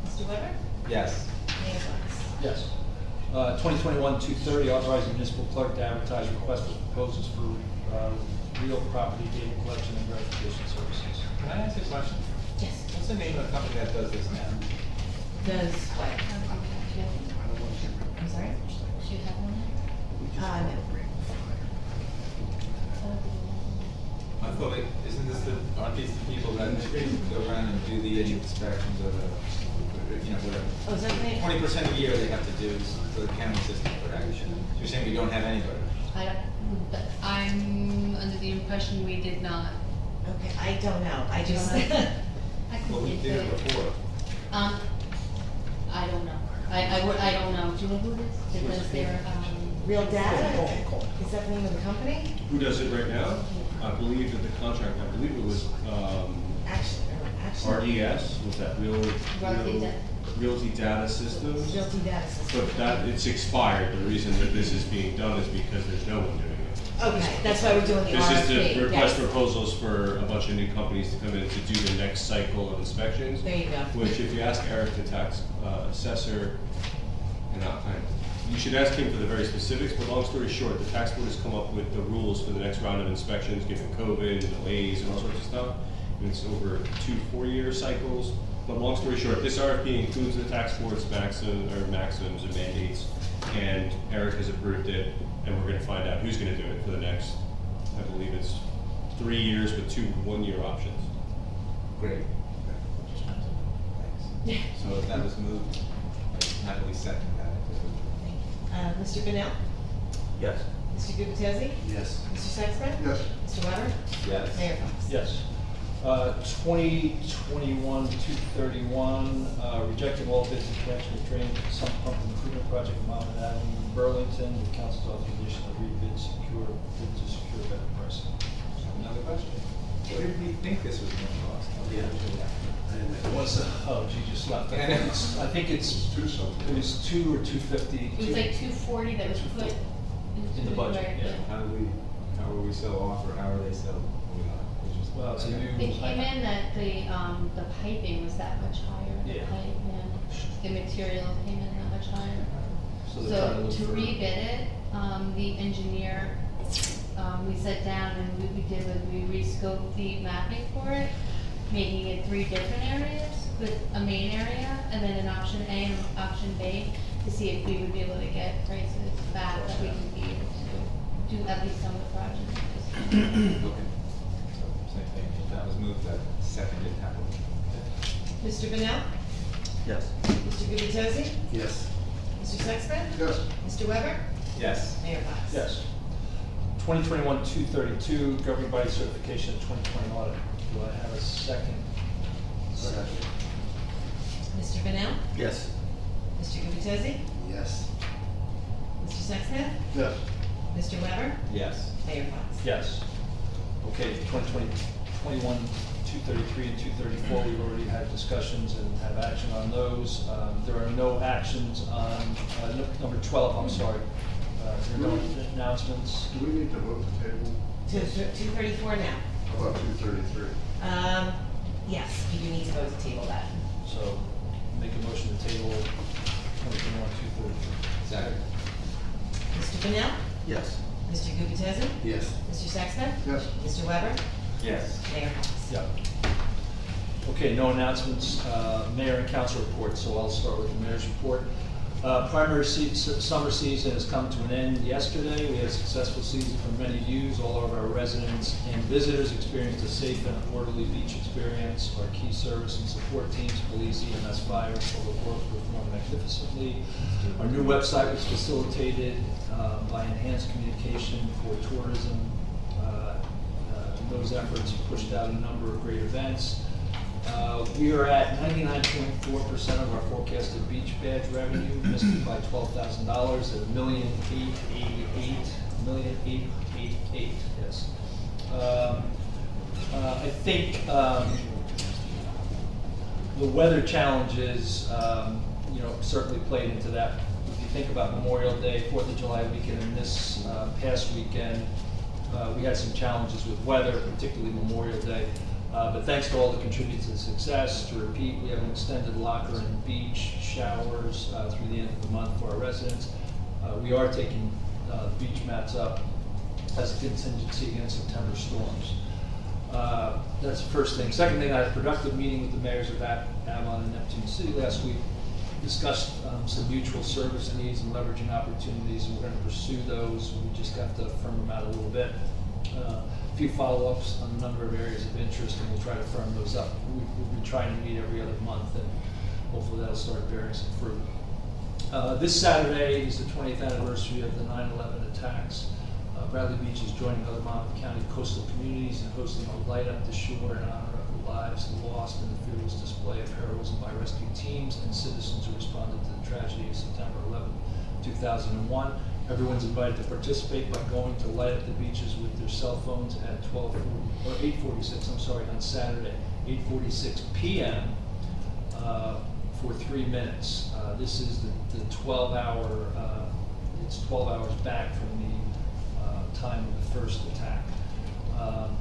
Speaker 4: Mr. Weber?
Speaker 12: Yes.
Speaker 4: Mayor Fox?
Speaker 2: Yes. 2021-230, authorizing municipal clerk to advertise requests for proposals for real property data collection and verification services.
Speaker 12: Can I ask you a question?
Speaker 4: Yes.
Speaker 12: What's the name of the company that does this now?
Speaker 4: Does what? I'm sorry?
Speaker 14: Do you have one?
Speaker 4: No.
Speaker 12: I thought, isn't this aren't these the people that go around and do the inspections of the, you know,
Speaker 4: Oh, is that
Speaker 12: whatever?
Speaker 4: right?
Speaker 12: 20% a year they have to do for the county system, correct? You're saying we don't have anybody?
Speaker 14: I'm under the impression we did not.
Speaker 4: Okay, I don't know, I just.
Speaker 14: I can
Speaker 12: Well, we
Speaker 14: get
Speaker 12: did it
Speaker 14: the-
Speaker 12: before.
Speaker 14: I don't know. I don't know. Do you know who it is? Because they're,
Speaker 4: Real data? Is that the name of the company?
Speaker 13: Who does it right now? I believe that the contract, I believe it was,
Speaker 4: Actually.
Speaker 13: RDS, was that Realty Data Systems?
Speaker 4: Realty Data Systems.
Speaker 13: But that, it's expired. The reason that this is being done is because there's no one doing it.
Speaker 4: Okay, that's why we're doing the RFP.
Speaker 13: This is to request
Speaker 4: yes.
Speaker 13: proposals for a bunch of new companies to come in to do the next cycle of inspections.
Speaker 4: There you go.
Speaker 13: Which, if you ask Eric, the tax assessor, you should ask him for the very specifics, but long story short, the tax board has come up with the rules for the next round of inspections, given COVID and delays and all sorts of stuff. And it's over 2 4-year cycles. But long story short, this RFP includes the tax board's maxims and mandates, and Eric has approved it, and we're gonna find out who's gonna do it for the next, I believe it's 3 years with 2 1-year options.
Speaker 12: Great. So if that was moved, I happily second that.
Speaker 4: Mr. Bennell?
Speaker 1: Yes.
Speaker 4: Mr. Gubatese?
Speaker 15: Yes.
Speaker 4: Mr. Sexton?
Speaker 7: Yes.
Speaker 4: Mr. Weber?
Speaker 12: Yes.
Speaker 4: Mayor Fox?
Speaker 2: Yes. 2021-231, rejecting all bids in connection with drain sump pump improvement project at Monmouth Avenue, Burlington, with council's authorization to rebid to secure better pricing.
Speaker 12: Another question. What did we think this was going to cost?
Speaker 2: It was, oh, gee, just left. I think it's, it was 2 or 250.
Speaker 14: It was like 240 that was put
Speaker 2: In the budget,
Speaker 14: right,
Speaker 2: yeah.
Speaker 12: How are we so off, or how are they so?
Speaker 2: Well, it's a new.
Speaker 14: It came in that the piping was that much higher. The
Speaker 2: Yeah.
Speaker 14: pipe, yeah. The material came in that much higher.
Speaker 2: So they're trying to look
Speaker 14: To
Speaker 2: for-
Speaker 14: rebid it, the engineer, we sat down and we did was we rescoped the mapping for it, making it 3 different areas with a main area and then an option A and option B to see if we would be able to get prices back that we could be able to do at least some of the projects.
Speaker 12: Okay. So, same thing, if that was moved, that seconded happily.
Speaker 4: Mr. Bennell?
Speaker 1: Yes.
Speaker 4: Mr. Gubatese?
Speaker 15: Yes.
Speaker 4: Mr. Sexton?
Speaker 7: Yes.
Speaker 4: Mr. Weber?
Speaker 12: Yes.
Speaker 4: Mayor Fox?
Speaker 2: Yes. 2021-232, governing body certification of 2020 audit. Do I have a second?
Speaker 15: Second.
Speaker 4: Mr. Bennell?
Speaker 1: Yes.
Speaker 4: Mr. Gubatese?
Speaker 15: Yes.
Speaker 4: Mr. Sexton?
Speaker 7: Yes.
Speaker 4: Mr. Weber?
Speaker 12: Yes.
Speaker 4: Mayor Fox?
Speaker 2: Yes. Okay, 2021, 233 and 234, we've already had discussions and have action on those. There are no actions on, number 12, I'm sorry. There are no announcements.
Speaker 7: Do we need to vote the table?
Speaker 4: 234 now.
Speaker 7: How about 233?
Speaker 4: Yes, you do need to vote to table that.
Speaker 2: So make a motion to table 2021, 233.
Speaker 12: Second.
Speaker 4: Mr. Bennell?
Speaker 1: Yes.
Speaker 4: Mr. Gubatese?
Speaker 15: Yes.
Speaker 4: Mr. Sexton?
Speaker 7: Yes.
Speaker 4: Mr. Weber?
Speaker 12: Yes.
Speaker 4: Mayor Fox?
Speaker 2: Yeah. Okay, no announcements, mayor and council reports, so I'll start with the mayor's report. Primary summer season has come to an end yesterday. We had a successful season from many views. All of our residents and visitors experienced a safe and orderly beach experience. Our key service and support teams, police, EMS, fire, and public works performed magnificently. Our new website was facilitated by enhanced communication for tourism. Those efforts pushed out a number of great events. We are at 99.4% of our forecasted beach badge revenue, missed it by $12,000 at $1,888,888, yes. I think the weather challenges, certainly played into that. If you think about Memorial Day, 4th of July weekend, and this past weekend, we had some challenges with weather, particularly Memorial Day. But thanks to all the contributors to success, to repeat, we have an extended locker and beach showers through the end of the month for our residents. We are taking beach mats up as a contingency against September storms. That's the first thing. Second thing, I had a productive meeting with the mayors of Avon and Neptune City last week. discussed some mutual service needs and leveraging opportunities, and we're going to pursue those. We just have to firm them out a little bit. A few follow-ups on a number of areas of interest, and we'll try to firm those up. We've been trying to meet every other month, and hopefully that'll start bearing some fruit. This Saturday is the 20th anniversary of the 9/11 attacks. Bradley Beach is joining other Monmouth County coastal communities in hosting a light up the shore in honor of the lives lost in the fearless display of heroism by rescue teams and citizens who responded to the tragedy of September 11, 2001. Everyone's invited to participate by going to light up the beaches with their cell phones at 8:46, on Saturday, 8:46 p.m. For 3 minutes. This is the 12-hour, it's 12 hours back from the time of the first attack.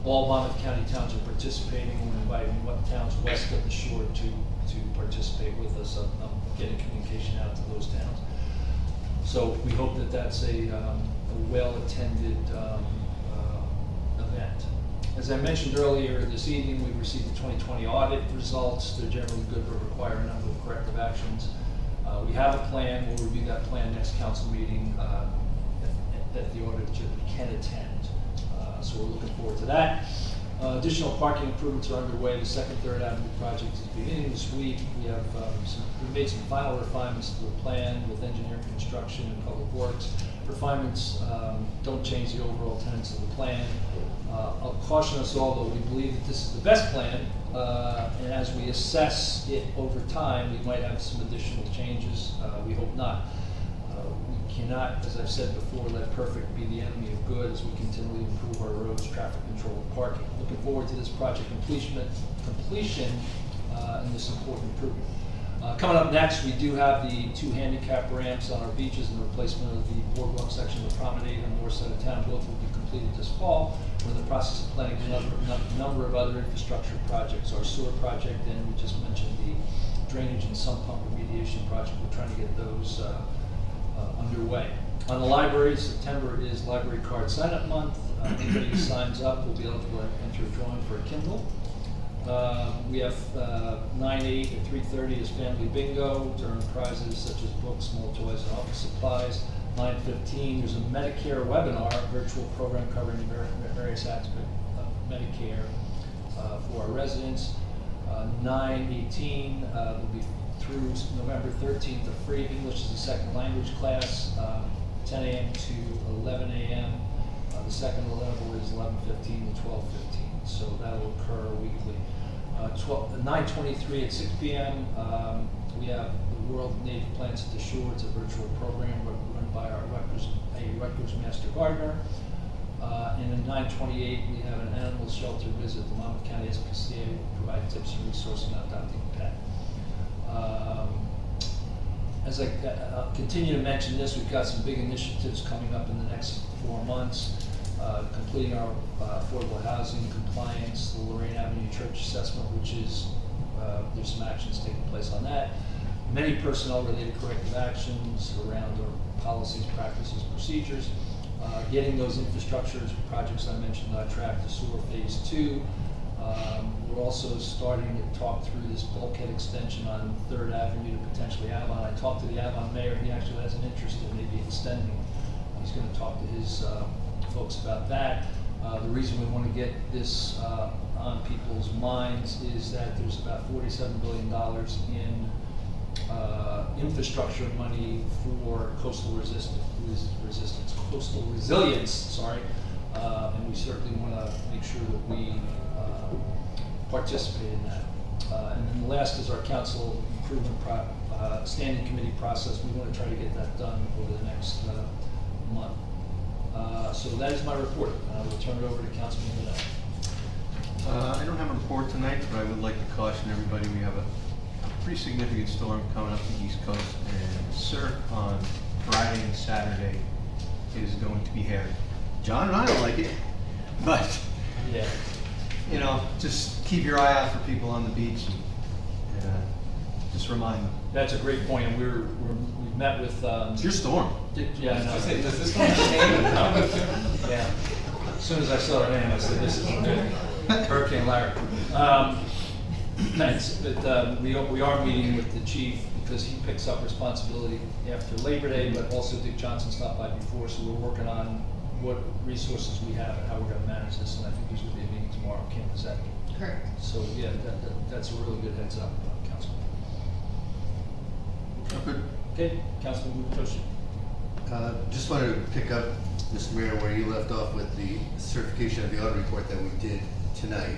Speaker 2: All Monmouth County towns are participating. We're inviting what towns west of the shore to participate with us. I'm getting communication out to those towns. So we hope that that's a well-attended event. As I mentioned earlier this evening, we received the 2020 audit results. They're generally good but require a number of corrective actions. We have a plan. We'll review that plan next council meeting that the auditor can attend. So we're looking forward to that. Additional parking improvements are underway. The 2nd, 3rd Avenue project is beginning this week. We made some final refinements to the plan with engineering, construction, and public works. Refinements don't change the overall tenets of the plan. I'll caution us all, though, we believe that this is the best plan, and as we assess it over time, we might have some additional changes. We hope not. We cannot, as I've said before, let perfect be the enemy of good as we continually improve our roads, traffic control, and parking. Looking forward to this project completion and this important improvement. Coming up next, we do have the 2 handicap ramps on our beaches and the replacement of the boardwalk section of the promenade on the north side of town. Both will be completed this fall. We're in the process of planning a number of other infrastructure projects. Our sewer project, and we just mentioned the drainage and sump pump remediation project. We're trying to get those underway. On the library, September is library card sign-up month. Anybody who signs up will be eligible to enter a drawing for a Kindle. We have 9/8 at 3:30 is family bingo to earn prizes such as books, small toys, and office supplies. 9:15 there's a Medicare webinar, virtual program covering various aspects of Medicare for our residents. 9:18 will be through November 13th a free English as a second language class, 10 a.m. to 11 a.m. The second level is 11:15 to 12:15, so that will occur weekly. 9:23 at 6 p.m. We have the World Native Plants at the Shore. It's a virtual program run by our Rutgers Master Gardener. And at 9:28 we have an animal shelter visit. The Monmouth County SPCA will provide tips and resources on adopting a pet. As I continue to mention this, we've got some big initiatives coming up in the next 4 months. Completing our affordable housing compliance, the Lorraine Avenue Church assessment, which is, there's some actions taking place on that. Many personnel-related corrective actions around our policies, practices, procedures. Getting those infrastructure projects I mentioned on track to sewer phase 2. We're also starting to talk through this bulkhead extension on 3rd Avenue to potentially Avon. I talked to the Avon mayor, and he actually has an interest in maybe extending. He's going to talk to his folks about that. The reason we want to get this on people's minds is that there's about $47 billion in infrastructure money for coastal coastal resilience, and we certainly want to make sure that we participate in that. And then the last is our council improvement standing committee process. We want to try to get that done over the next month. So that is my report. I will turn it over to Councilman Vanel.
Speaker 1: I don't have a report tonight, but I would like to caution everybody we have a pretty significant storm coming up the East Coast, and surf on Friday and Saturday is going to be hairy. John and I don't like it, but
Speaker 2: yeah,
Speaker 1: you know, just keep your eye out for people on the beach and just remind them.
Speaker 2: That's a great point, and we've met with.
Speaker 1: It's your storm.
Speaker 2: Yeah, I know.
Speaker 12: Does this one have a name?
Speaker 2: Yeah. As soon as I saw her name, I said, "This is good." Hurricane Larry. Thanks, but we are meeting with the chief because he picks up responsibility after Labor Day, but also Dick Johnson stopped by before, so we're working on what resources we have and how we're gonna manage this, and I think there's gonna be a meeting tomorrow, Kim, is that?
Speaker 14: Correct.
Speaker 2: So, yeah, that's a really good heads up, Councilman. Okay, Councilman Toshi.
Speaker 15: Just wanted to pick up, Mr. Mayor, where you left off with the certification of the audit report that we did tonight.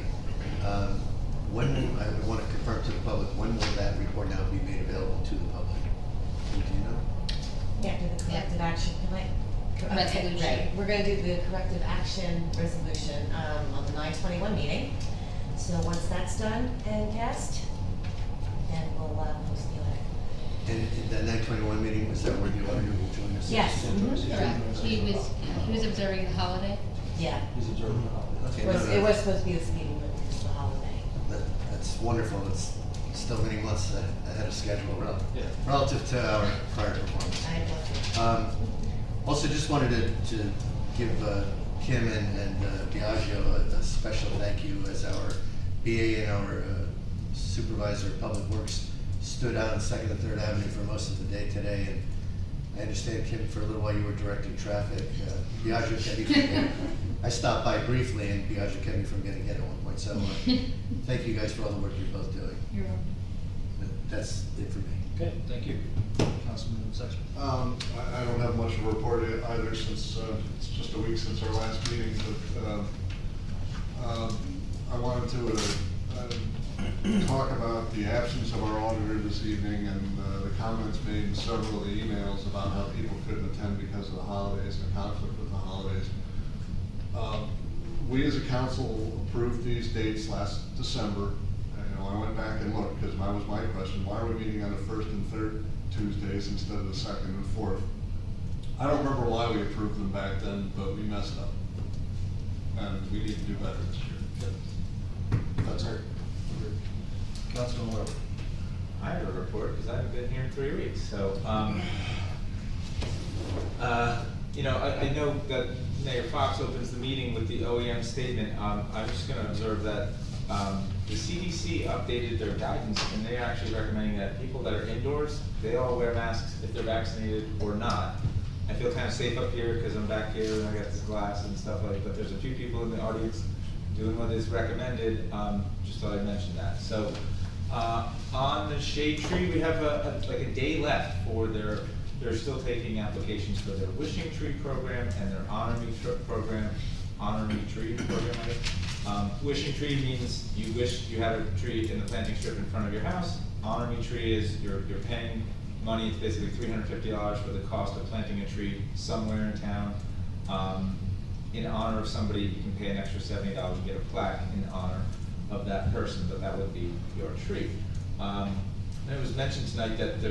Speaker 15: When, I want to confirm to the public, when will that report now be made available to the public? Do you know?
Speaker 4: Yeah, do the corrective action,
Speaker 14: Resolution.
Speaker 4: Right, we're gonna do the corrective action resolution, on the 9/21 meeting. So once that's done and passed, then we'll, post the audit.
Speaker 15: And in that 9/21 meeting, was that where the auditor will join us?
Speaker 4: Yes.
Speaker 14: Correct. He was observing the holiday.
Speaker 4: Yeah.
Speaker 2: He's observing the holiday.
Speaker 15: Okay,
Speaker 4: It was supposed to be this meeting, but it's the holiday.
Speaker 15: That's wonderful. It's still many months ahead of schedule
Speaker 2: Yeah.
Speaker 15: relative to our prior performance.
Speaker 4: I love it.
Speaker 15: Also, just wanted to give Kim and Biagio a special thank you, as our BA and our supervisor of Public Works stood out on 2nd and 3rd Avenue for most of the day today. And I understand, Kim, for a little while you were directing traffic. Biagio kept me from getting, I stopped by briefly, and Biagio kept me from getting hit at one point. So thank you guys for all the work you're both doing.
Speaker 14: You're welcome.
Speaker 15: That's it for me.
Speaker 2: Okay, thank you. Councilman Sexton.
Speaker 7: I don't have much of a report either, since it's just a week since our last meeting, but I wanted to talk about the absence of our auditor this evening and the comments made in several of the emails about how people couldn't attend because of the holidays and the conflict with the holidays. We as a council approved these dates last December. I went back and looked, because that was my question, why are we meeting on the 1st and 3rd Tuesdays instead of the 2nd and 4th? I don't remember why we approved them back then, but we messed up. And we need to do better this year. That's it.
Speaker 2: Councilman Weber.
Speaker 12: I have a report because I haven't been here in 3 weeks, so, I know that Mayor Fox opens the meeting with the OEM statement. I'm just gonna observe that, the CDC updated their guidance, and they're actually recommending that people that are indoors, they all wear masks if they're vaccinated or not. I feel kind of safe up here because I'm back here and I got this glass and stuff like that, but there's a few people in the audience doing what is recommended. Just thought I'd mention that. So, on the shade tree, we have like a day left for they're still taking applications for their wishing tree program and their honor me program, honor me tree program, I guess. Wishing tree means you wish you had a tree in the planting strip in front of your house. Honor me tree is you're paying money. It's basically $350 for the cost of planting a tree somewhere in town. In honor of somebody, you can pay an extra $70 and get a plaque in honor of that person, but that would be your tree. And it was mentioned tonight that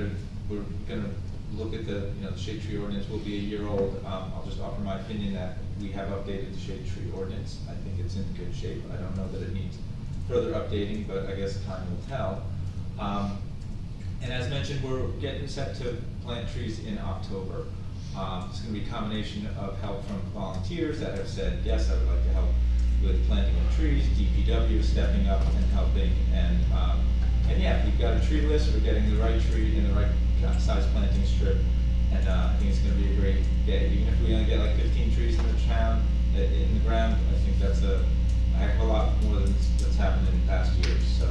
Speaker 12: we're going to look at the shade tree ordinance will be a year old. I'll just offer my opinion that we have updated the shade tree ordinance. I think it's in good shape. I don't know that it needs further updating, but I guess time will tell. And as mentioned, we're getting set to plant trees in October. It's going to be a combination of help from volunteers that have said, yes, I would like to help with planting of trees, DPW stepping up and helping, and yeah, we've got a tree list. We're getting the right tree in the right size planting strip, and I think it's going to be a great day. Even if we only get like 15 trees in the town, in the ground, I think that's a heck of a lot more than what's happened in past years. So,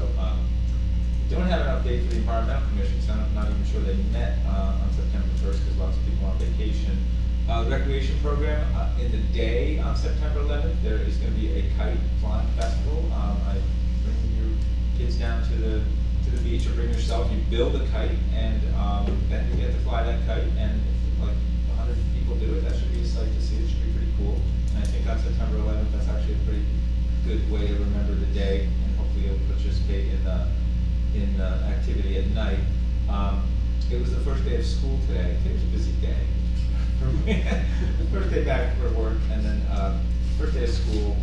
Speaker 12: don't have an update for the Environmental Commission, so I'm not even sure they met on September 1st because lots of people are on vacation. The recreation program, in the day on September 11th, there is going to be a kite flying festival. I bring your kids down to the beach, or bring yourself. You build a kite, and then you get to fly that kite. And if like 100 people do it, that should be a sight to see. It should be pretty cool. And I think on September 11th, that's actually a pretty good way to remember the day, and hopefully you'll participate in the activity at night. It was the first day of school today. It was a busy day. The first day back for work, and then first day of school.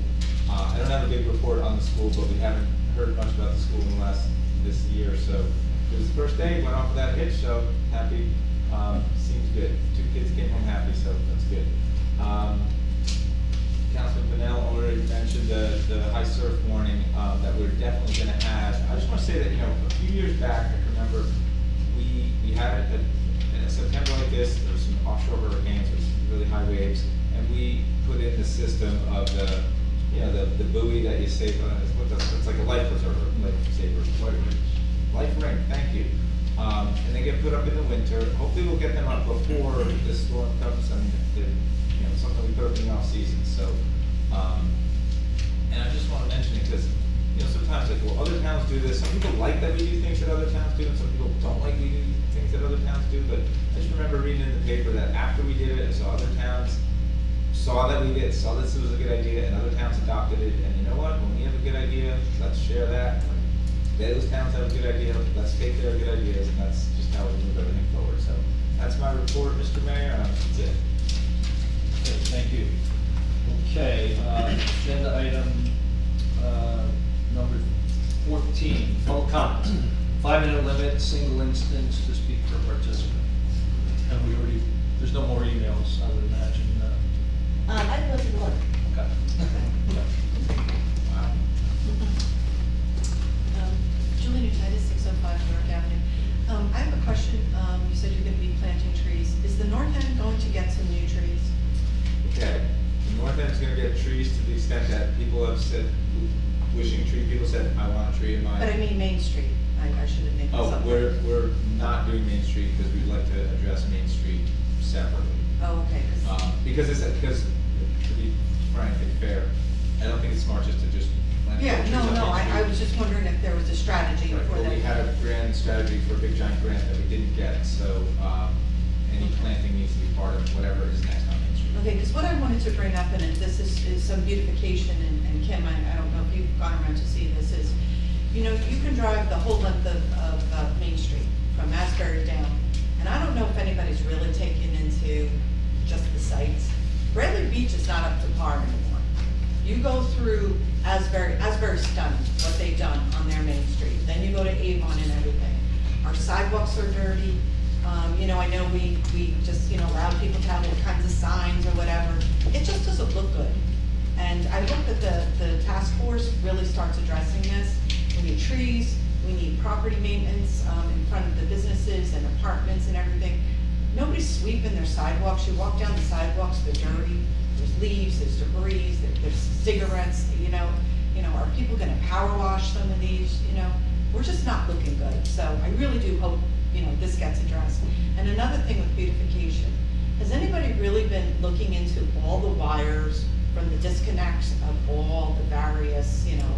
Speaker 12: I don't have a big report on the school, but we haven't heard much about the school in this year. So it was the first day, went off without a hitch, so happy. Seems good. 2 kids came home happy, so that's good. Councilman Vanel already mentioned the high surf warning that we're definitely going to have. I just want to say that, a few years back, I remember we had it in a September like this, there was some offshore hurricanes, there was really high waves, and we put in the system of the, you know, the buoy that you save on, it's like a life preserver, life saver, life ring, thank you. And they get put up in the winter. Hopefully we'll get them up before the storm comes. I mean, they're, you know, something we put up in the off season. So, and I just want to mention it because, you know, sometimes like, well, other towns do this. Some people like that we do things that other towns do, and some people don't like we do things that other towns do. But I just remember reading in the paper that after we did it, I saw other towns saw that we did, saw this was a good idea, and other towns adopted it. And you know what? When we have a good idea, let's share that. Those towns have a good idea, let's take their good ideas, and that's just how we move everything forward. So that's my report, Mr. Mayor, and that's it.
Speaker 2: Okay, thank you. Okay, agenda item number 14, public comments. 5-minute limit, single instance to speak per participant. And we already, there's no more emails, I would imagine.
Speaker 4: I didn't go to the one.
Speaker 2: Okay.
Speaker 12: Wow.
Speaker 18: Julie Nutitis, 605 York Avenue. I have a question. You said you're going to be planting trees. Is the north end going to get some new trees?
Speaker 12: Okay, the north end's gonna get trees to the extent that people have said, wishing tree, people said, I want a tree in my.
Speaker 18: But I mean Main Street. I should have made this
Speaker 12: Oh,
Speaker 18: up.
Speaker 12: we're not doing Main Street because we'd like to address Main Street separately.
Speaker 18: Oh, okay.
Speaker 12: Because to be frank and fair, I don't think it's smart just to just plant
Speaker 18: Yeah,
Speaker 12: trees
Speaker 18: no,
Speaker 12: on
Speaker 18: no,
Speaker 12: Main
Speaker 18: I
Speaker 12: Street.
Speaker 18: was just wondering if there was a strategy
Speaker 12: Right,
Speaker 18: for
Speaker 12: well,
Speaker 18: that.
Speaker 12: we had a grand strategy for a big giant grant that we didn't get, so, any planting needs to be part of whatever is next on Main Street.
Speaker 18: Okay, because what I wanted to bring up, and this is some beautification, and Kim, I don't know if you've gone around to see this, is, you know, you can drive the whole length of Main Street, from Asbury down, and I don't know if anybody's really taken into just the sites. Bradley Beach is not up to par anymore. You go through Asbury's stunning, what they've done on their Main Street, then you go to Avon and everything. Our sidewalks are dirty. You know, I know we just, you know, allowed people to have all kinds of signs or whatever. It just doesn't look good. And I hope that the task force really starts addressing this. We need trees, we need property maintenance in front of the businesses and apartments and everything. Nobody's sweeping their sidewalks. You walk down the sidewalks, they're dirty. There's leaves, there's debris, there's cigarettes, you know, are people gonna power wash some of these, you know? We're just not looking good. So I really do hope, you know, this gets addressed. And another thing with beautification, has anybody really been looking into all the wires from the disconnects of all the various, you know,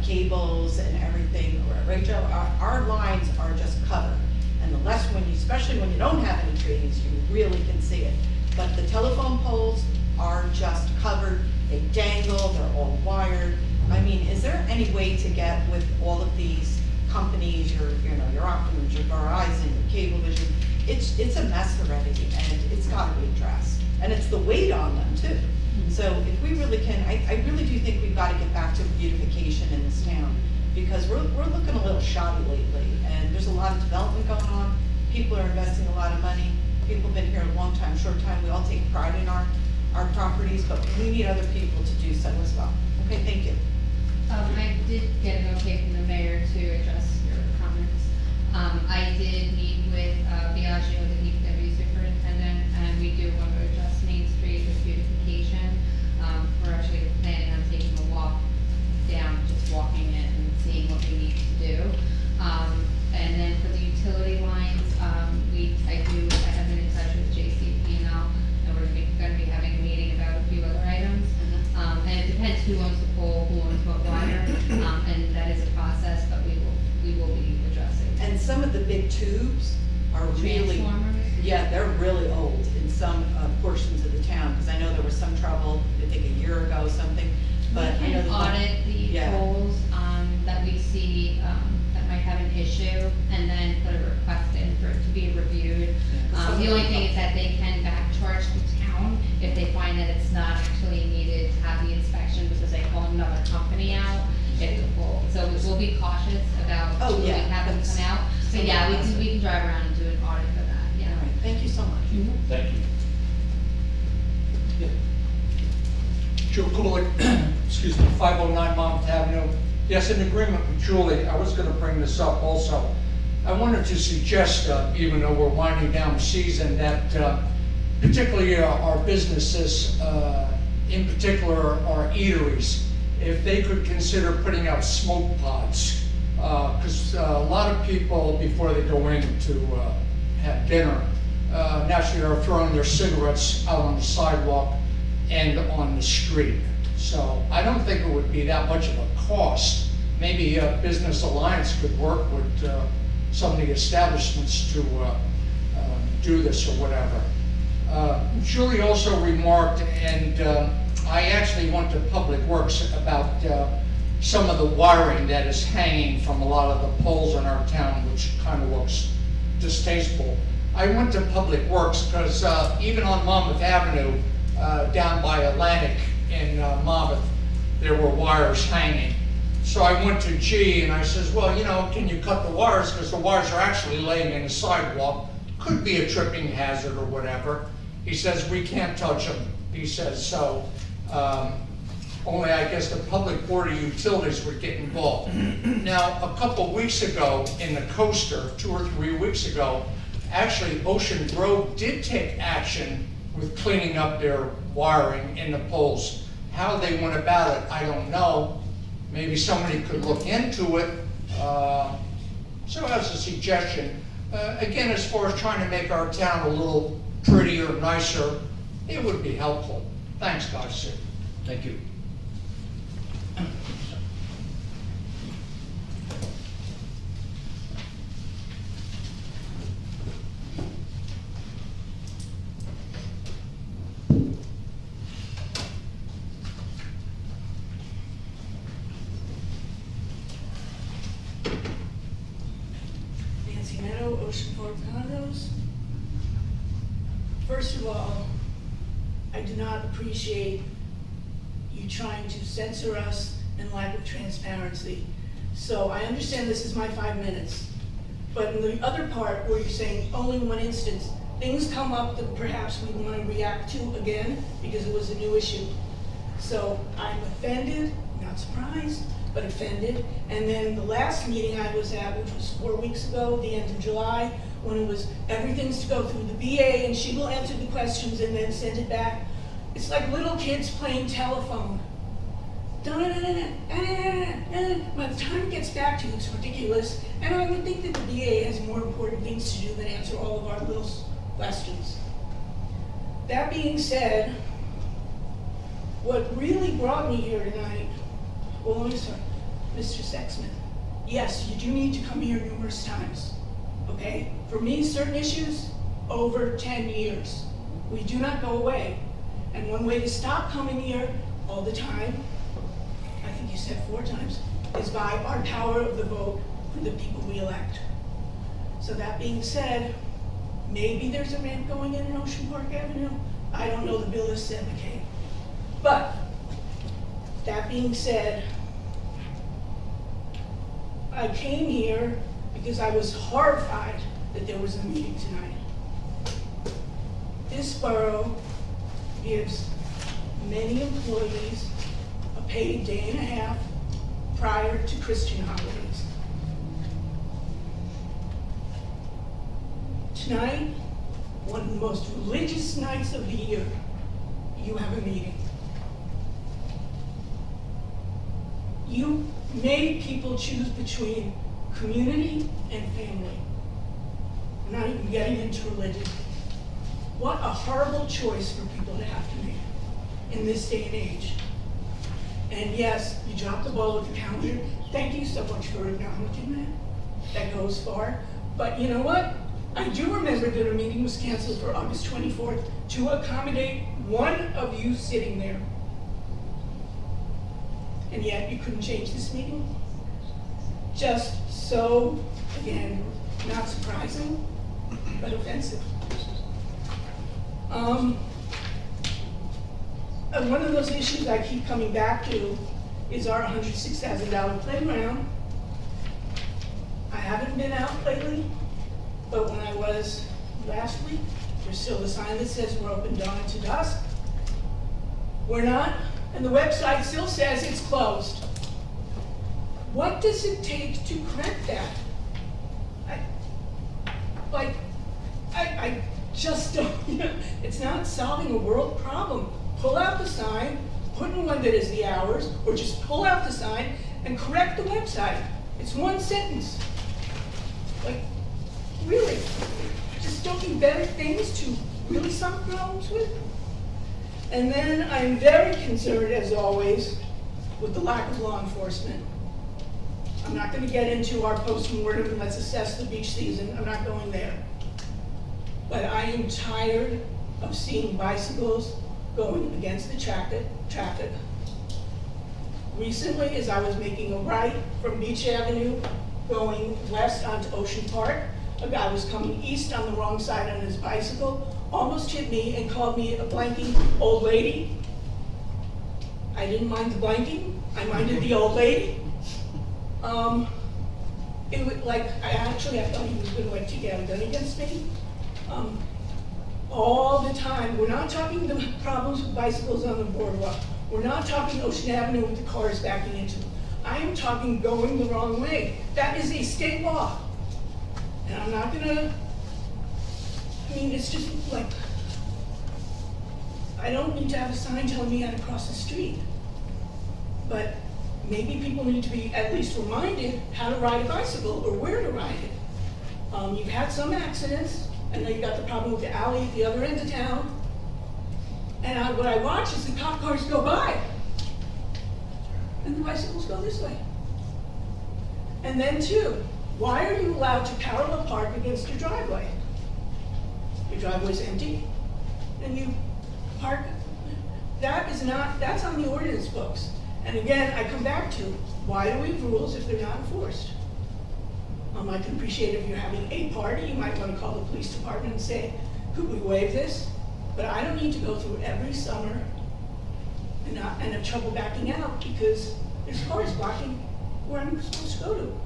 Speaker 18: cables and everything? Right, Joe, our lines are just covered. And the less especially when you don't have any trees, you really can see it. But the telephone poles are just covered, they dangle, they're all wired. I mean, is there any way to get with all of these companies, your Optimum, your Verizon, your Cablevision, it's a mess already, and it's gotta be addressed. And it's the weight on them too. So if we really can, I really do think we've gotta get back to beautification in this town, because we're looking a little shoddy lately, and there's a lot of development going on. People are investing a lot of money. People have been here a long time, short time. We all take pride in our properties, but we need other people to do so as well. Okay, thank you.
Speaker 14: I did get an okay from the mayor to address your comments. I did meet with Biagio, the DPW superintendent, and we do want to address Main Street with beautification. We're actually planning on taking a walk down, just walking it and seeing what we need to do. And then for the utility lines, I have been in touch with JCP now, and we're going to be having a meeting about a few other items. And it depends who owns the pole, who owns what wire, and that is a process, but we will be addressing.
Speaker 18: And some of the big tubes are really,
Speaker 14: Transformers?
Speaker 18: yeah, they're really old in some portions of the town, because I know there was some trouble, I think a year ago or something, but
Speaker 14: We
Speaker 18: I know
Speaker 14: can audit the poles that we see that might have an issue, and then put a request in for it to be reviewed. The only thing is that they can back charge the town if they find that it's not actually needed to have the inspection, because they call another company out if the pole. So we'll be cautious about who we have them come out. But yeah, we can drive around and do an audit for that, yeah.
Speaker 18: All right, thank you so much.
Speaker 2: Thank you.
Speaker 17: Joe Kulik, excuse me, 509 Monmouth Avenue. Yes, in agreement with Julie, I was gonna bring this up also. I wanted to suggest, even though we're winding down the season, that particularly our businesses, in particular our eateries, if they could consider putting out smoke pods. Because a lot of people, before they go in to have dinner, naturally are throwing their cigarettes out on the sidewalk and on the street. So I don't think it would be that much of a cost. Maybe Business Alliance could work with some of the establishments to do this or whatever. Julie also remarked, and I actually went to Public Works about some of the wiring that is hanging from a lot of the poles in our town, which kind of looks distasteful. I went to Public Works because even on Monmouth Avenue, down by Atlantic in Monmouth, there were wires hanging. So I went to G and I says, well, you know, can you cut the wires? Because the wires are actually laying in the sidewalk. Could be a tripping hazard or whatever. He says, we can't touch them. He says, so only I guess the Public Board of Utilities would get involved. Now, a couple weeks ago in the coaster, 2 or 3 weeks ago, actually Ocean Grove did take action with cleaning up their wiring in the poles. How they went about it, I don't know. Maybe somebody could look into it. So as a suggestion, again, as far as trying to make our town a little prettier, nicer, it would be helpful. Thanks, guys.
Speaker 2: Thank you.
Speaker 10: Nancy Meadow, Ocean Park Condos. First of all, I do not appreciate you trying to censor us and lack of transparency. So I understand this is my 5 minutes, but in the other part where you're saying only one instance, things come up that perhaps we want to react to again because it was a new issue. So I'm offended, not surprised, but offended. And then the last meeting I was at, which was 4 weeks ago, the end of July, when it was everything's to go through the BA and she will answer the questions and then send it back. It's like little kids playing telephone. By the time it gets back to you, it's ridiculous. And I would think that the BA has more important things to do than answer all of our little questions. That being said, what really brought me here tonight, well, let me start. Mr. Sexsmith, yes, you do need to come here numerous times, okay? For me, certain issues, over 10 years. We do not go away. And one way to stop coming here all the time, I think you said 4 times, is by our power of the vote for the people we elect. So that being said, maybe there's a ramp going in Ocean Park Avenue. I don't know, the bill is $7K. But, that being said, I came here because I was horrified that there was a meeting tonight. This borough gives many employees a paid day and a half prior to Christian holidays. Tonight, one of the most religious nights of the year, you have a meeting. You made people choose between community and family. I'm not even getting into religion. What a horrible choice for people to have to make in this day and age. And yes, you dropped the ball with the calendar. Thank you so much for acknowledging that. That goes far. But you know what? I do remember that a meeting was canceled for August 24th to accommodate one of you sitting there. And yet you couldn't change this meeting? Just so, again, not surprising, but offensive. One of those issues I keep coming back to is our $106,000 playground. I haven't been out lately, but when I was last week, there's still a sign that says we're open dawn to dusk. We're not, and the website still says it's closed. What does it take to correct that? like, I just don't, it's not solving a world problem. Pull out the sign, put in when that is the hours, or just pull out the sign and correct the website. It's one sentence. Like, really, just don't do better things to really solve problems with? And then I'm very concerned, as always, with the lack of law enforcement. I'm not gonna get into our post-mortem and let's assess the beach season, I'm not going there. But I am tired of seeing bicycles going against the traffic. Recently, as I was making a right from Beach Avenue, going west onto Ocean Park, a guy was coming east on the wrong side on his bicycle, almost hit me and called me a blanking old lady. I didn't mind the blanking, I minded the old lady. It was like, I thought he was going to get a gun against me. All the time, we're not talking the problems with bicycles on the boardwalk. We're not talking Ocean Avenue with the cars backing into them. I am talking going the wrong way. That is a state law. And I'm not gonna, it's just like, I don't need to have a sign telling me how to cross the street. But maybe people need to be at least reminded how to ride a bicycle or where to ride it. You've had some accidents. I know you got the problem with the alley at the other end of town. And what I watch is the cop cars go by. And the bicycles go this way. And then two, why are you allowed to parallel park against your driveway? Your driveway's empty, and you park. That's on the ordinance books. And again, I come back to, why do we have rules if they're not enforced? I can appreciate if you're having a party, you might want to call the police department and say, could we waive this? But I don't need to go through every summer and have trouble backing out because there's cars blocking where I'm supposed to go to.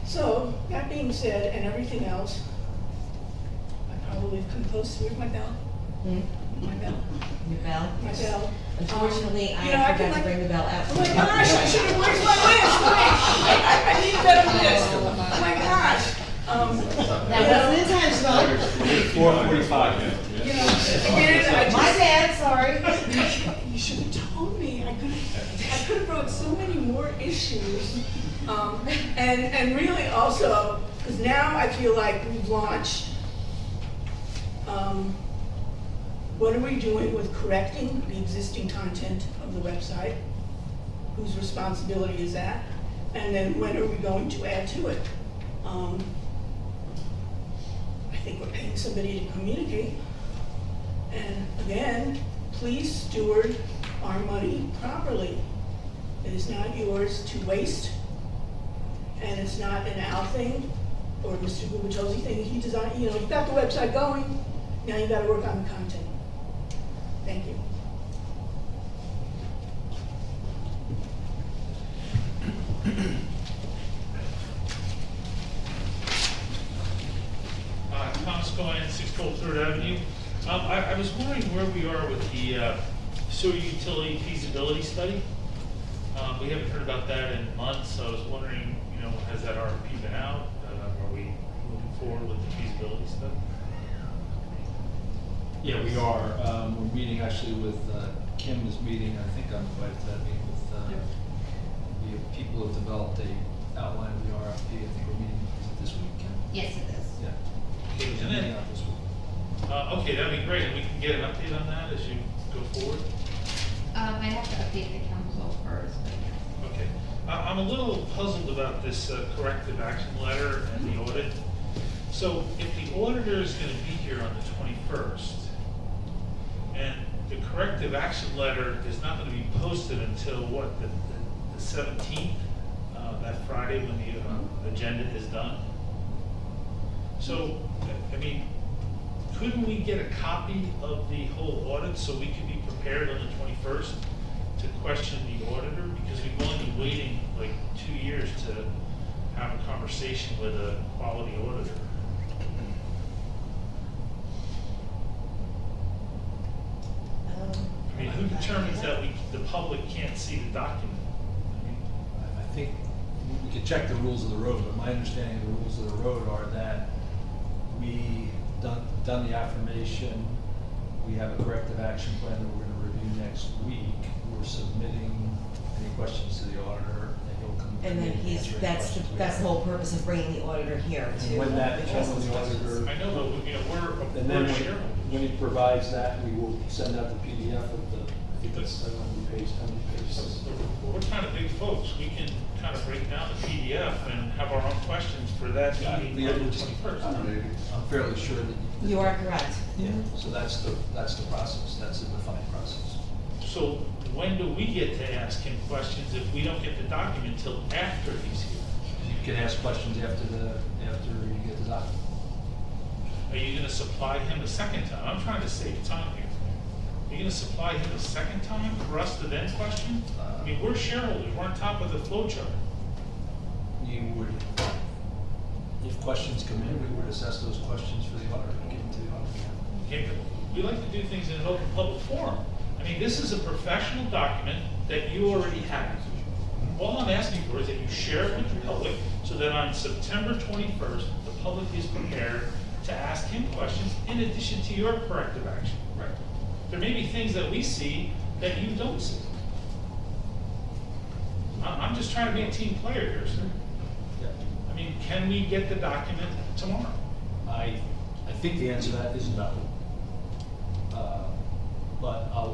Speaker 10: So, that being said, and everything else, I probably have come close to my bell. My bell.
Speaker 4: Your bell?
Speaker 10: My bell.
Speaker 4: Unfortunately, I forgot to bring the bell out.
Speaker 10: Oh my gosh, I should have, where's my list? I need a better list. Oh my gosh.
Speaker 4: That wasn't intentional.
Speaker 13: 4:45.
Speaker 10: Again,
Speaker 4: My bad, sorry.
Speaker 10: You should have told me. I could have brought so many more issues. And really also, because now I feel like we've launched, what are we doing with correcting the existing content of the website? Whose responsibility is that? And then when are we going to add to it? I think we're paying somebody to communicate. And again, please steward our money properly. It is not yours to waste, and it's not an Al thing or Mr. Gubitosi thing. He designed, you've got the website going, now you gotta work on the content. Thank you.
Speaker 9: Thomas Cohen, 612 3rd Avenue. I was wondering where we are with the sewer utility feasibility study. We haven't heard about that in months, so I was wondering, has that RFP been out? Are we moving forward with the feasibility study?
Speaker 2: Yeah, we are. We're meeting actually with, Kim is meeting, I think I'm invited to that meeting with, the people who have developed a outline of the RFP. I think we're meeting this week, Kim.
Speaker 14: Yes, it is.
Speaker 2: Yeah.
Speaker 9: Okay,
Speaker 2: We're
Speaker 9: and then-
Speaker 2: meeting out this week.
Speaker 9: Okay, that'd be great, and we can get an update on that as you go forward.
Speaker 14: I have to update the council first, but yes.
Speaker 9: Okay. I'm a little puzzled about this corrective action letter and the audit. So if the auditor is going to be here on the 21st, and the corrective action letter is not going to be posted until what, the 17th, that Friday when the agenda is done? So, couldn't we get a copy of the whole audit so we could be prepared on the 21st to question the auditor? Because we've only been waiting like 2 years to have a conversation with a quality auditor. Who determines that the public can't see the document?
Speaker 2: I think we could check the rules of the road, but my understanding of the rules of the road are that we done the affirmation, we have a corrective action plan that we're gonna review next week. We're submitting any questions to the auditor, and he'll come.
Speaker 4: And then
Speaker 2: and answer any
Speaker 4: that's
Speaker 2: questions we
Speaker 4: the
Speaker 2: have.
Speaker 4: whole purpose of bringing the auditor here
Speaker 2: And
Speaker 4: to
Speaker 2: when that,
Speaker 4: address
Speaker 2: when
Speaker 4: those
Speaker 2: the
Speaker 4: questions.
Speaker 2: auditor.
Speaker 9: I know, but,
Speaker 2: And then
Speaker 9: we're shareholders.
Speaker 2: when he provides that, we will send out the PDF of the, I think that's, I don't know, how many pages.
Speaker 9: We're kind of big folks, we can kind of break down the PDF and have our own questions for that meeting on the 21st.
Speaker 2: I'm fairly sure that.
Speaker 4: You are correct.
Speaker 2: Yeah, so that's the process, that's the defined process.
Speaker 9: So when do we get to ask him questions if we don't get the document till after he's here?
Speaker 2: You can ask questions after you get the document.
Speaker 9: Are you gonna supply him a second time? I'm trying to save time here. Are you gonna supply him a second time for us to then question? I mean, we're shareholders, we're on top of the flow chart.
Speaker 2: You would, if questions come in, we would assess those questions for the auditor, and give them to the auditor.
Speaker 9: Okay, but we like to do things in an open public forum. I mean, this is a professional document that you already have. All I'm asking for is that you share it with the public so that on September 21st, the public is prepared to ask him questions in addition to your corrective action.
Speaker 2: Right.
Speaker 9: There may be things that we see that you don't see. I'm just trying to be a team player here, sir.
Speaker 2: Yeah.
Speaker 9: I mean, can we get the document tomorrow?
Speaker 2: I think the answer to that is no. But I'll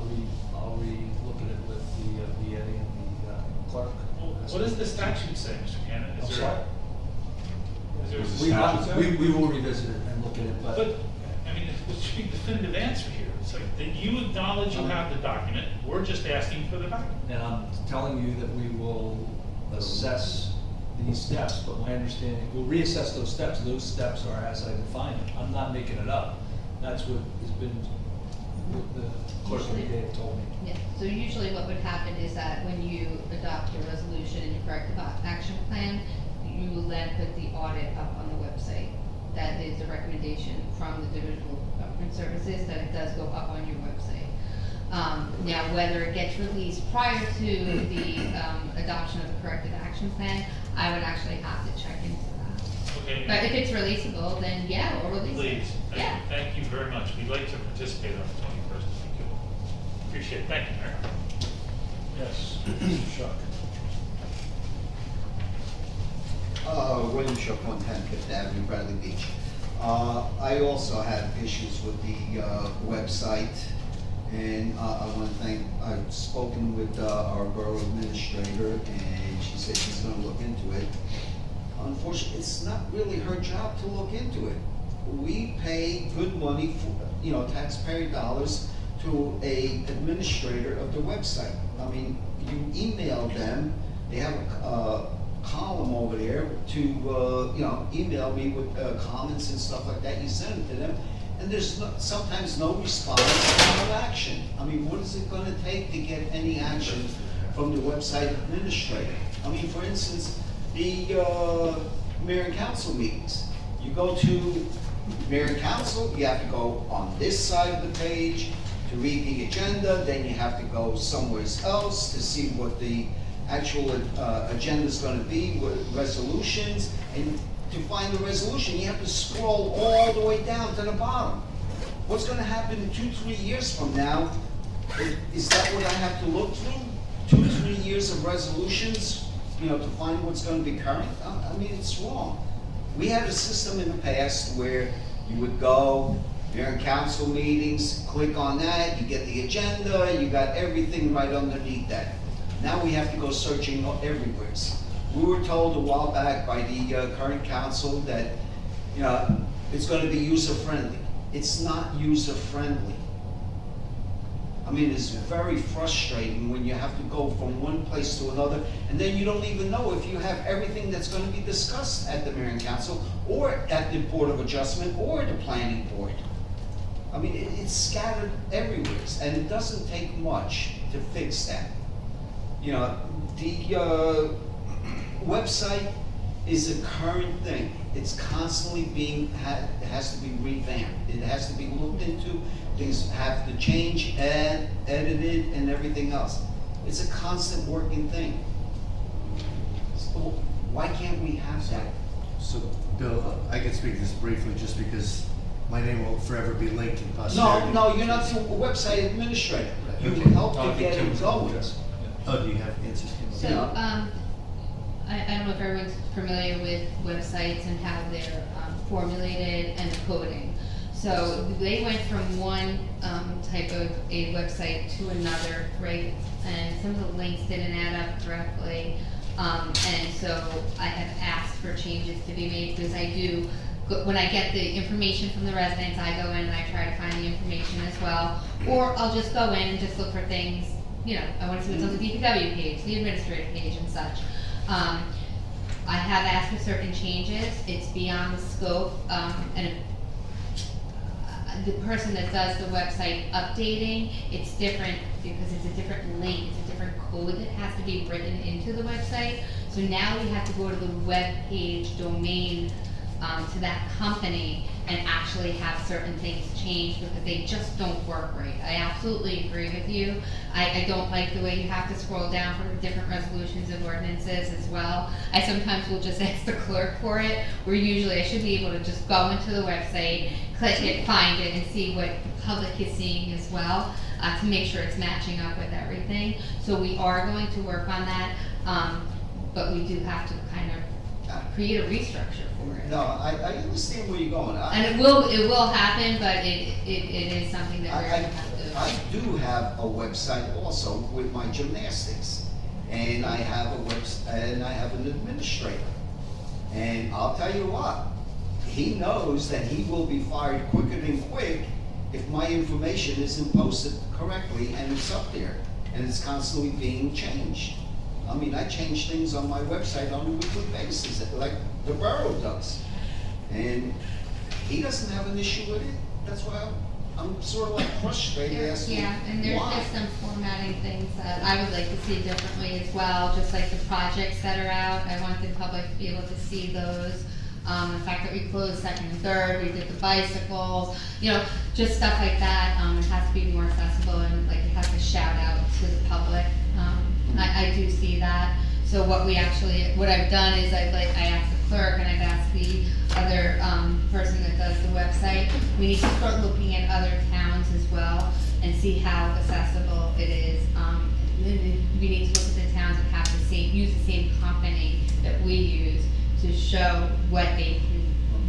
Speaker 2: re-look at it with the VA and the clerk.
Speaker 9: Well, what does the statute say, Mr. Cannon?
Speaker 2: I'm sorry?
Speaker 9: Is there a statute?
Speaker 2: We will revisit it and look at it,
Speaker 9: But, I mean, it should be a definitive answer here. It's like, that you acknowledge you have the document, we're just asking for the document.
Speaker 2: and I'm telling you that we will assess these steps, but my understanding, we'll reassess those steps. Those steps are as I defined them. I'm not making it up. That's what has been, what the clerk of the day have told me.
Speaker 14: Yeah, so usually what would happen is that when you adopt your resolution and your corrective action plan, you will then put the audit up on the website. That is a recommendation from the Division of Government Services, that it does go up on your website. Now, whether it gets released prior to the adoption of the corrective action plan, I would actually have to check into that.
Speaker 9: Okay.
Speaker 14: But if it's releasable, then yeah, we'll release it.
Speaker 9: Please,
Speaker 14: Yeah.
Speaker 9: thank you very much. We'd like to participate on the 21st if we could. Appreciate it. Thank you, Mayor.
Speaker 2: Yes, Mr. Shuck.
Speaker 11: William Shook, 110 Fifth Avenue, Bradley Beach. I also have issues with the website, and I want to thank, I've spoken with our borough administrator, and she said she's going to look into it. Unfortunately, it's not really her job to look into it. We pay good money for, taxpayer dollars to a administrator of the website. I mean, you email them, they have a column over there to, email me with comments and stuff like that. You send it to them, and there's sometimes no response, no action. I mean, what is it gonna take to get any action from the website administrator? I mean, for instance, the mayor and council meetings. You go to mayor and council, you have to go on this side of the page to read the agenda, then you have to go somewhere else to see what the actual agenda is going to be, with resolutions, and to find the resolution, you have to scroll all the way down to the bottom. What's going to happen 2-3 years from now? Is that what I have to look through? 2-3 years of resolutions, to find what's going to be current? I mean, it's wrong. We had a system in the past where you would go, mayor and council meetings, click on that, you get the agenda, you got everything right underneath that. Now we have to go searching everywhere. We were told a while back by the current council that, it's going to be user-friendly. It's not user-friendly. I mean, it's very frustrating when you have to go from one place to another, and then you don't even know if you have everything that's going to be discussed at the mayor and council, or at the Board of Adjustment, or the planning board. I mean, it's scattered everywhere, and it doesn't take much to fix that. The website is a current thing. It's constantly it has to be revamped. It has to be looked into. Things have to change and edited and everything else. It's a constant working thing. So Why can't we have that?
Speaker 15: So, Bill, I can speak to this briefly, just because my name will forever be linked in posterity.
Speaker 11: No, you're not the website administrator. You
Speaker 15: Okay.
Speaker 11: help to get it going.
Speaker 15: Oh, do you have answers?
Speaker 14: So, I don't know if everyone's familiar with websites and how they're formulated and coding. So they went from one type of a website to another, right? And some of the links didn't add up correctly. And so I have asked for changes to be made, because I do, when I get the information from the residents, I go in and I try to find the information as well. Or I'll just go in and just look for things, you know, I wanna see what's on the DPW page, the administrative page and such. I have asked for certain changes, it's beyond the scope, and the person that does the website updating, it's different because it's a different link, it's a different code that has to be written into the website. So now we have to go to the web page domain to that company and actually have certain things changed because they just don't work right. I absolutely agree with you. I don't like the way you have to scroll down for different resolutions of ordinances as well. I sometimes will just ask the clerk for it, where usually I should be able to just go into the website, click it, find it, and see what the public is seeing as well, to make sure it's matching up with everything. So we are going to work on that, but we do have to kind of create a restructure for it.
Speaker 11: No, I understand where you're going.
Speaker 14: And it will happen, but it is something that we're gonna have to.
Speaker 11: I do have a website also with my gymnastics, and I have an administrator. And I'll tell you what, he knows that he will be fired quicker than quick if my information isn't posted correctly and it's up there, and it's constantly being changed. I mean, I change things on my website on a weekly basis, like the borough does. And he doesn't have an issue with it. That's why I'm sort of like frustrated as to
Speaker 14: Yeah, and there's
Speaker 11: why.
Speaker 14: just some formatting things that I would like to see differently as well, just like the projects that are out. I want the public to be able to see those. The fact that we closed second and third, we did the bicycles, you know, just stuff like that. It has to be more accessible, and like it has to shout out to the public. I do see that. So what I've done is I asked the clerk and I've asked the other person that does the website. We need to start looking at other towns as well and see how accessible it is. We need to look at the towns that have use the same company that we use to show what they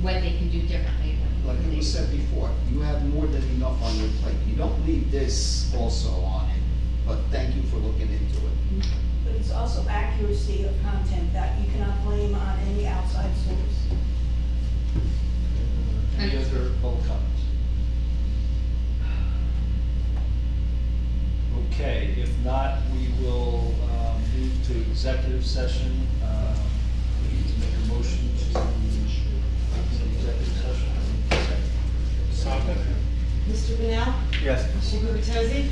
Speaker 14: can do differently.
Speaker 11: Like it was said before, you have more than enough on your plate. You don't need this also on it, but thank you for looking into it.
Speaker 10: But it's also accuracy of content that you cannot blame on any outside source.
Speaker 2: Any other public comments? Okay, if not, we will move to executive session. We need to make a motion to executive session.
Speaker 4: Mr. Bennell?
Speaker 2: Yes.
Speaker 4: Mr. Gubertozzi?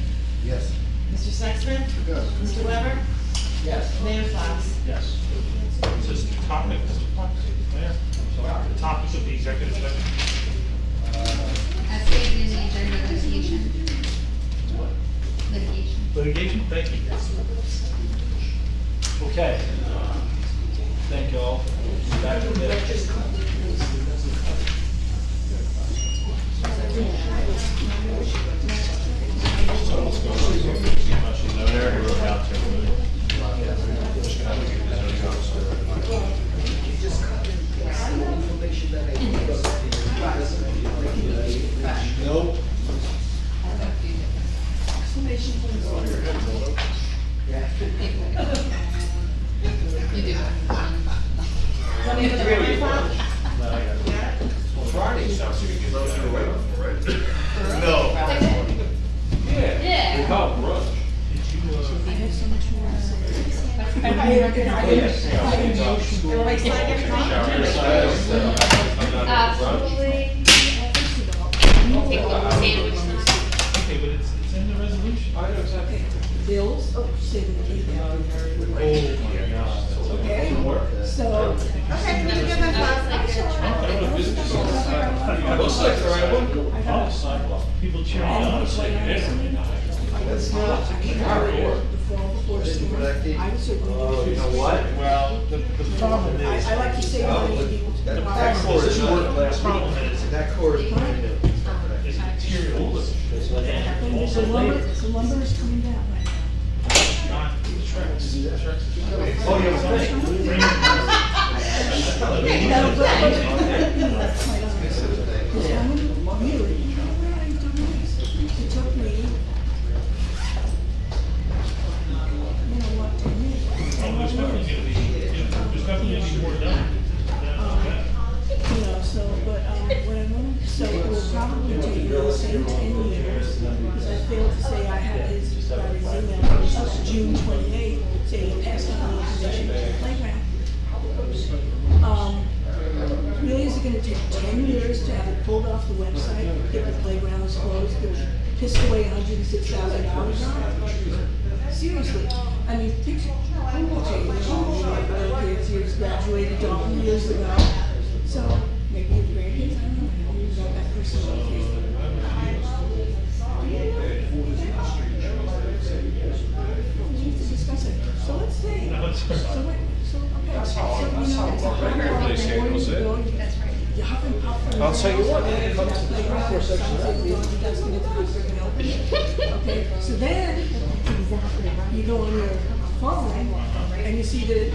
Speaker 15: Yes.
Speaker 4: Mr. Sextman?
Speaker 7: Yes.
Speaker 4: Mr. Weber?
Speaker 2: Yes.
Speaker 4: Mayor Fox?
Speaker 2: Yes.
Speaker 9: This is the topic, Mr. Fox, Mayor. The topic of the executive session.
Speaker 14: As stated in the agenda, litigation. Litigation.
Speaker 9: Litigation, thank you.
Speaker 2: Okay. Thank you all. Back to the. Nope.
Speaker 14: You do.
Speaker 4: Want me to put the word file?
Speaker 13: Friday sounds like a good day.
Speaker 7: No.
Speaker 14: Yeah.
Speaker 13: We call it brunch.
Speaker 4: Everybody sign everything?
Speaker 14: Absolutely. Take a look at the sandwich.
Speaker 9: Okay, but it's in the resolution.
Speaker 13: I know exactly.
Speaker 10: Bills, say the email.
Speaker 9: Okay.
Speaker 10: So.
Speaker 4: Okay, let me get my files.
Speaker 13: I don't know if this is. Looks like the right one.
Speaker 9: I got a sidewalk. People cheering on us like this.
Speaker 10: It's not.
Speaker 13: Hardcore.
Speaker 10: The fall before enforce them. I would certainly.
Speaker 11: Oh, you know what?
Speaker 9: Well, the problem is.
Speaker 10: I like to say.
Speaker 11: That corresponded.
Speaker 9: Is materials.
Speaker 10: The lumber is coming down right now.
Speaker 9: Not the tracks. The tracks is fine.
Speaker 11: Oh, you have a thing.
Speaker 10: No, but quite honestly, I'm really, you know what I'm doing? It took me, you know what, 10 years.
Speaker 9: Oh, there's definitely gonna be, there's definitely gonna be more done.
Speaker 10: You know, so, but, what I'm gonna, so it will probably take the same 10 years, because I failed to say I had his email, which was June 28th, saying he passed on the information to the playground. Really, is it gonna take 10 years to have it pulled off the website, get the playgrounds closed, get pissed away $106,000 on it? Seriously, I mean, picture, okay, kids, years graduated, years ago, so maybe your grandkids, I don't know, I don't even know that person. We need to discuss it, so let's see, so wait, so, okay, so, you know, it's a
Speaker 13: Really San Jose.
Speaker 10: you huff and puff.
Speaker 2: I'll tell you what,
Speaker 10: And
Speaker 2: come
Speaker 10: that's
Speaker 2: to
Speaker 10: like,
Speaker 2: the first section.
Speaker 10: that's gonna do is freaking open it. Okay, so then, you go on your phone, and you see that,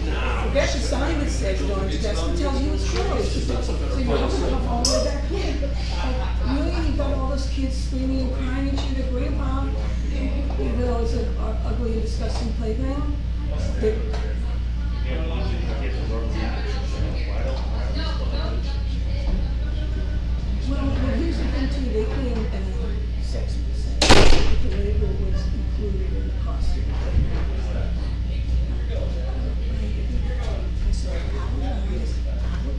Speaker 10: forget the sign that says Orange Desk, it tells you it's closed. So you huff and puff all the way back home. Like, really, you got all those kids screaming and crying at you, their grandpa, even though it's an ugly and disgusting playground. That, well, here's the thing too, they claim, and 6%, that the labor was included in the cost of the playground. I saw our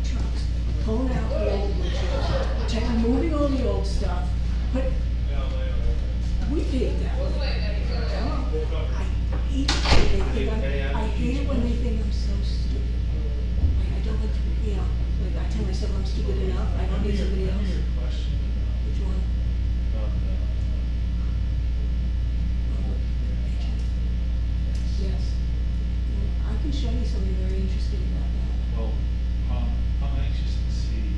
Speaker 10: trucks, pulling out the old material, moving all the old stuff, but we paid that. I hate it when they think I'm so stupid. Like, I don't like to, you know, like I tell myself I'm stupid enough, I don't need somebody else. Which one? Yes. I can show you something very interesting about that.
Speaker 9: Well, I'm anxious to see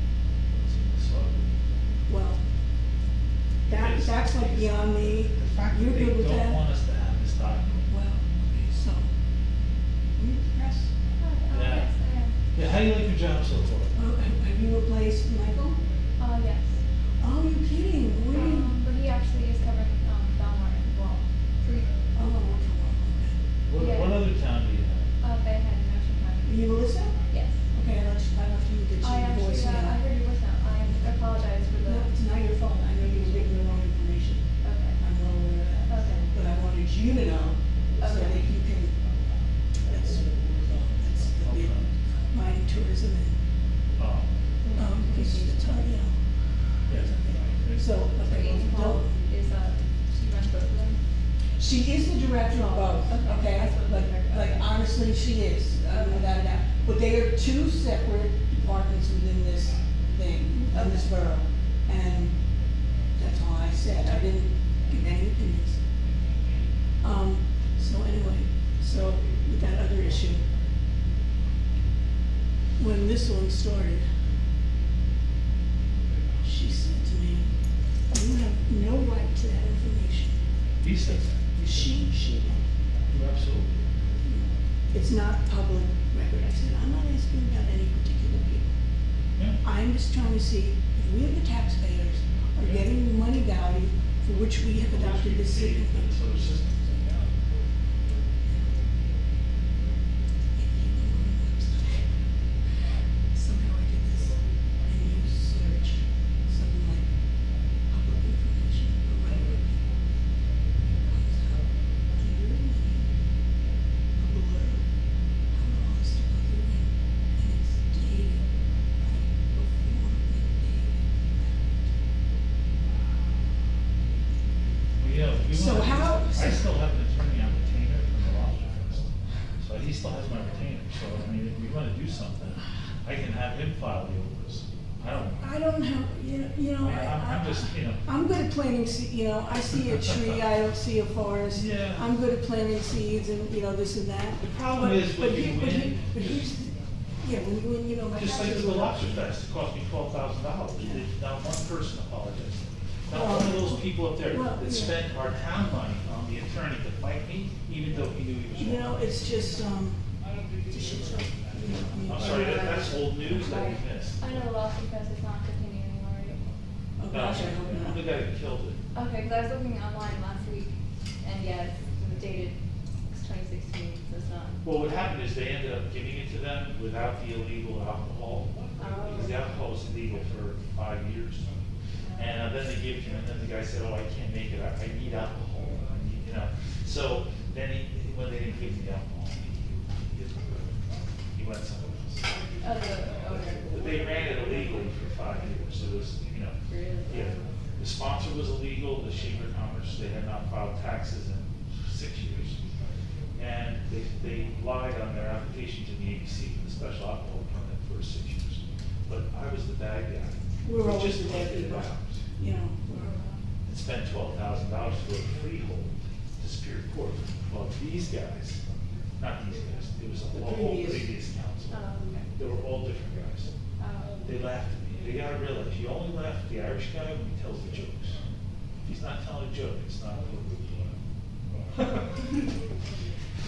Speaker 9: what's in this audit.
Speaker 10: Well, that's like beyond me.
Speaker 9: The fact
Speaker 10: You're
Speaker 9: that they
Speaker 10: good with
Speaker 9: don't
Speaker 10: that?
Speaker 9: want us to have this document.
Speaker 10: Well, okay, so, you press.
Speaker 9: Yeah. Yeah, how do you like your job so far?
Speaker 10: Oh, have you replaced Michael?
Speaker 20: Yes.
Speaker 10: Oh, you're kidding, what do you?
Speaker 20: But he actually is covering, Belmar as well.
Speaker 10: Oh, okay.
Speaker 9: What other town do you have?
Speaker 20: They had an Ocean County.
Speaker 10: Are you Melissa?
Speaker 20: Yes.
Speaker 10: Okay, I left you get
Speaker 20: I
Speaker 10: your voice
Speaker 20: actually,
Speaker 10: now.
Speaker 20: I heard your voice now. I apologize for the.
Speaker 10: No, it's not your fault, I know you were getting the wrong information.
Speaker 20: Okay.
Speaker 10: I'm well aware of that.
Speaker 20: Okay.
Speaker 10: But I wanted you to know, so
Speaker 20: Okay.
Speaker 10: that you can, that's the big mining tourism and, because it's hard, you know. So, okay, don't,
Speaker 20: Is, she runs both of them?
Speaker 10: she is the director of both, okay? Like honestly, she is, without a doubt. But they are two separate departments within this thing, of this borough. And that's all I said, I didn't give any opinions. So anyway, so with that other issue, when this one started, she said to me, you have no right to that information.
Speaker 9: He says that.
Speaker 10: She did.
Speaker 9: You absolutely.
Speaker 10: It's not public record. I said, I'm not asking about any particular people.
Speaker 9: Yeah.
Speaker 10: I'm just trying to see if we, the taxpayers, are getting the money value for which we have adopted this city.
Speaker 9: This other system.
Speaker 10: Somehow I did this, and you search something like public information for right. Comes up under the a blur. How long is to go through and it's dated right before and dated
Speaker 9: Well, yeah, if we
Speaker 10: So
Speaker 9: wanna-
Speaker 10: how-
Speaker 9: I still have an attorney on retainer from the Lobster Fest. So he still has my retainer, so I mean, if we wanna do something, I can have him file the orders. I
Speaker 10: I don't have,
Speaker 9: I'm just,
Speaker 10: I'm good at planting I see a tree, I don't see a forest.
Speaker 9: Yeah.
Speaker 10: I'm good at planting seeds and, this and that.
Speaker 9: The problem is when you win,
Speaker 10: But here's, when you win, my
Speaker 9: just like
Speaker 10: taxes
Speaker 9: the
Speaker 10: were-
Speaker 9: lobster fest, it cost me $12,000. Not one person apologized. Not one of those people up there
Speaker 10: Well,
Speaker 9: that
Speaker 10: yeah.
Speaker 9: spent our town money on the attorney to fight me, even though he knew he was wrong.
Speaker 10: It's just, it's a shit show.
Speaker 9: I'm sorry, that's old news that we missed.
Speaker 20: I know lawsuit fest is not continuing anymore, right?
Speaker 10: Oh, gosh, I hope
Speaker 9: I'm
Speaker 10: not.
Speaker 9: the guy that killed it.
Speaker 20: Okay, because I was looking online last week, and yes, it was dated 2016, so it's not.
Speaker 9: Well, what happened is they ended up giving it to them without the illegal alcohol, because the alcohol was illegal for 5 years. And then they gave it to him, and then the guy said, oh, I can't make it, I need alcohol, So then when they didn't give him the alcohol, he went somewhere else.
Speaker 20: Okay.
Speaker 9: But they ran it illegally for 5 years. It was,
Speaker 20: Really?
Speaker 9: yeah. The sponsor was illegal, the Chamber of Commerce, they had not filed taxes in 6 years. And they lied on their application to the ABC for the special alcohol permit for 6 years. But I was the bad guy.
Speaker 10: We're
Speaker 9: We
Speaker 10: always
Speaker 9: just
Speaker 10: the bad
Speaker 9: pointed it
Speaker 10: people.
Speaker 9: out. And spent $12,000 to go to freehold to Superior Court. Well, these guys, not these guys, it was a whole previous council. They were all different guys. They laughed at me. They gotta realize, you only laugh at the Irish guy when he tells the jokes. If he's not telling a joke, it's not a good.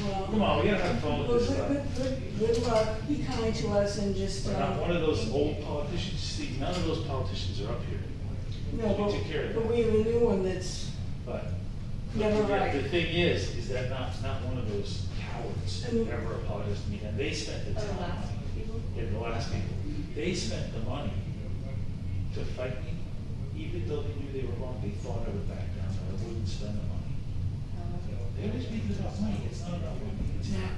Speaker 10: Well,
Speaker 9: Come on, we gotta have fun with this stuff.
Speaker 10: Good luck, be kind to us and just,
Speaker 9: We're not one of those old politicians, Steve, none of those politicians are up here.
Speaker 10: no,
Speaker 9: We took care of
Speaker 10: but
Speaker 9: that.
Speaker 10: we have a new one that's
Speaker 9: But
Speaker 10: never right.
Speaker 9: the thing is that not one of those cowards
Speaker 10: And-
Speaker 9: ever apologized to me, and they spent the
Speaker 20: Oh, the
Speaker 9: time.
Speaker 20: last people?
Speaker 9: Yeah, the last people. They spent the money to fight me, even though they knew they were wrong, they thought I would back down, and I wouldn't spend the money. They always make it about money, it's not about money, it's not,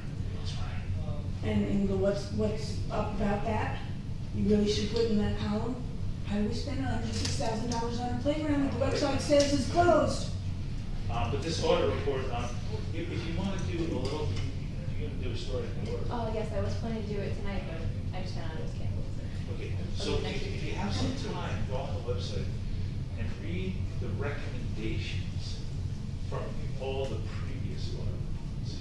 Speaker 9: it's right.
Speaker 10: And what's up about that? You really should put in that column, how do we spend $106,000 on a playground that the website says is closed?
Speaker 9: But this audit report, if you wanna do a little, you're gonna do a story in the order.
Speaker 20: Oh, yes, I was planning to do it tonight, but I just found out it was canceled, so.
Speaker 9: Okay, so if you have some time, go on the website and read the recommendations from all the previous audit reports.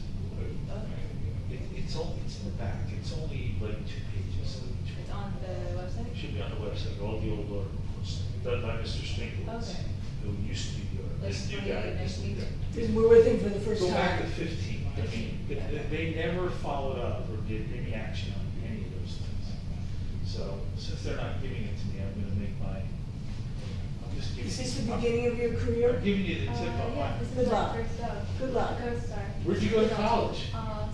Speaker 9: It's in the back, it's only like 2 pages.
Speaker 20: It's on the website?
Speaker 9: It should be on the website, all the old audit reports, done by Mr. Stinkowitz,
Speaker 20: Okay.
Speaker 9: who used to be the auditor, this
Speaker 20: Like
Speaker 9: new guy,
Speaker 20: 28
Speaker 9: this new guy.
Speaker 10: Because we're with him for the first
Speaker 9: Go
Speaker 10: time.
Speaker 9: back to 15, I mean, they never followed up or did any action on any of those things. So, since they're not giving it to me, I'm gonna make I'm just giving.
Speaker 10: Is this the beginning of your career?
Speaker 9: I'm giving you the tip on
Speaker 20: Yeah,
Speaker 9: my.
Speaker 20: this
Speaker 10: Good
Speaker 20: is my
Speaker 10: luck.
Speaker 20: first job.
Speaker 10: Good luck.
Speaker 20: Co-star.
Speaker 9: Where'd you go to college?